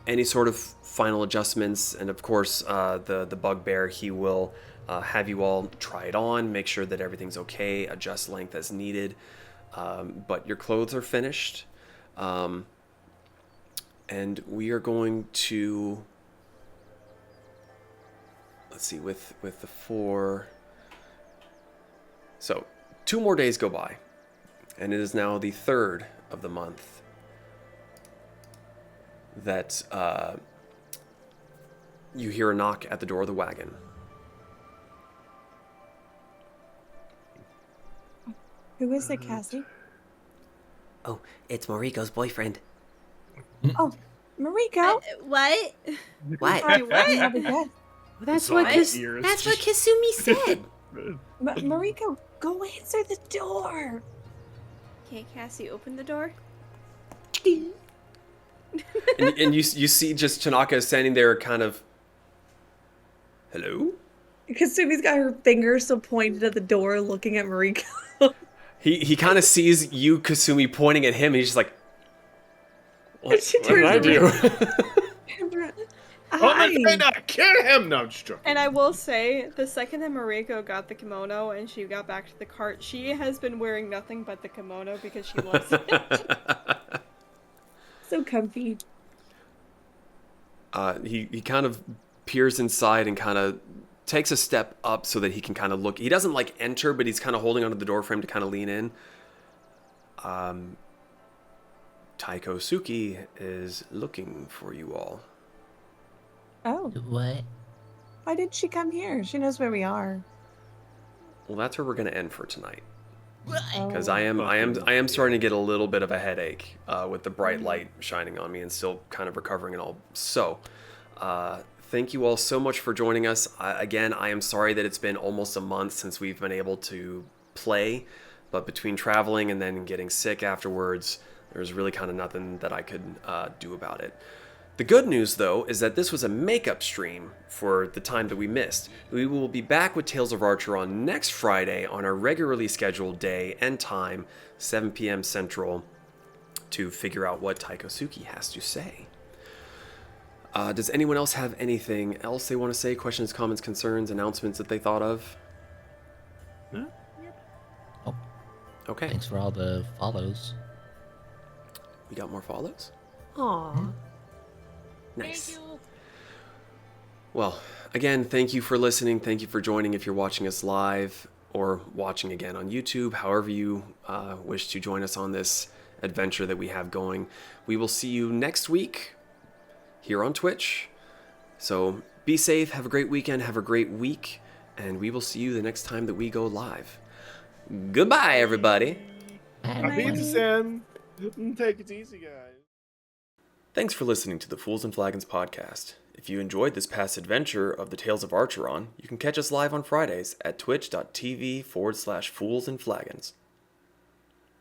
Any sort of final adjustments, and of course, the bugbear, he will have you all try it on, make sure that everything's okay, adjust length as needed. But your clothes are finished, and we are going to, let's see, with the 4. So 2 more days go by, and it is now the 3rd of the month that you hear a knock at the door of the wagon. Who is it, Cassie? Oh, it's Mariko's boyfriend. Oh, Mariko. What? What? Sorry, what? Well, That's What? what Kasumi said. Mariko, go answer the door. Okay, Cassie, open the door. and you see just Tanaka standing there, kind of, hello? Kasumi's got her finger still pointed at the door, looking at Mariko. He kind of sees you, Kasumi, pointing at him, and he's just like, what She did I do? Kill him! No, I'm just joking. And I will say, the second that Mariko got the kimono and she got back to the cart, she has been wearing nothing but the kimono because she loves it. So comfy. He kind of peers inside and kind of takes a step up so that he can kind of look. He doesn't like enter, but he's kind of holding onto the door frame to kind of lean in. Taiko Suki is looking for you all. Oh, What? why did she come here? She knows where we are. Well, that's where we're going to end for tonight. Because Oh. I am starting to get a little bit of a headache with the bright light shining on me and still kind of recovering and all. So, thank you all so much for joining us. Again, I am sorry that it's been almost a month since we've been able to play, but between traveling and then getting sick afterwards, there's really kind of nothing that I could do about it. The good news, though, is that this was a makeup stream for the time that we missed. We will be back with Tales of Archeron next Friday on our regularly scheduled day and time, 7 p.m. Central, to figure out what Taiko Suki has to say. Does anyone else have anything else they want to say? Questions, comments, concerns, announcements that they thought of? No? Oh, Okay. thanks for all the follows. We got more follows? Aw. Nice. Well, again, thank you for listening. Thank you for joining if you're watching us live or watching again on YouTube, however you wish to join us on this adventure that we have going. We will see you next week here on Twitch. So be safe, have a great weekend, have a great week, and we will see you the next time that we go live. Goodbye, everybody. Sam. Take it easy, guys. Thanks for listening to the Fools and Flagons podcast. If you enjoyed this past adventure of the Tales of Archeron, you can catch us live on Fridays at twitch.tv/Fools and Flagons.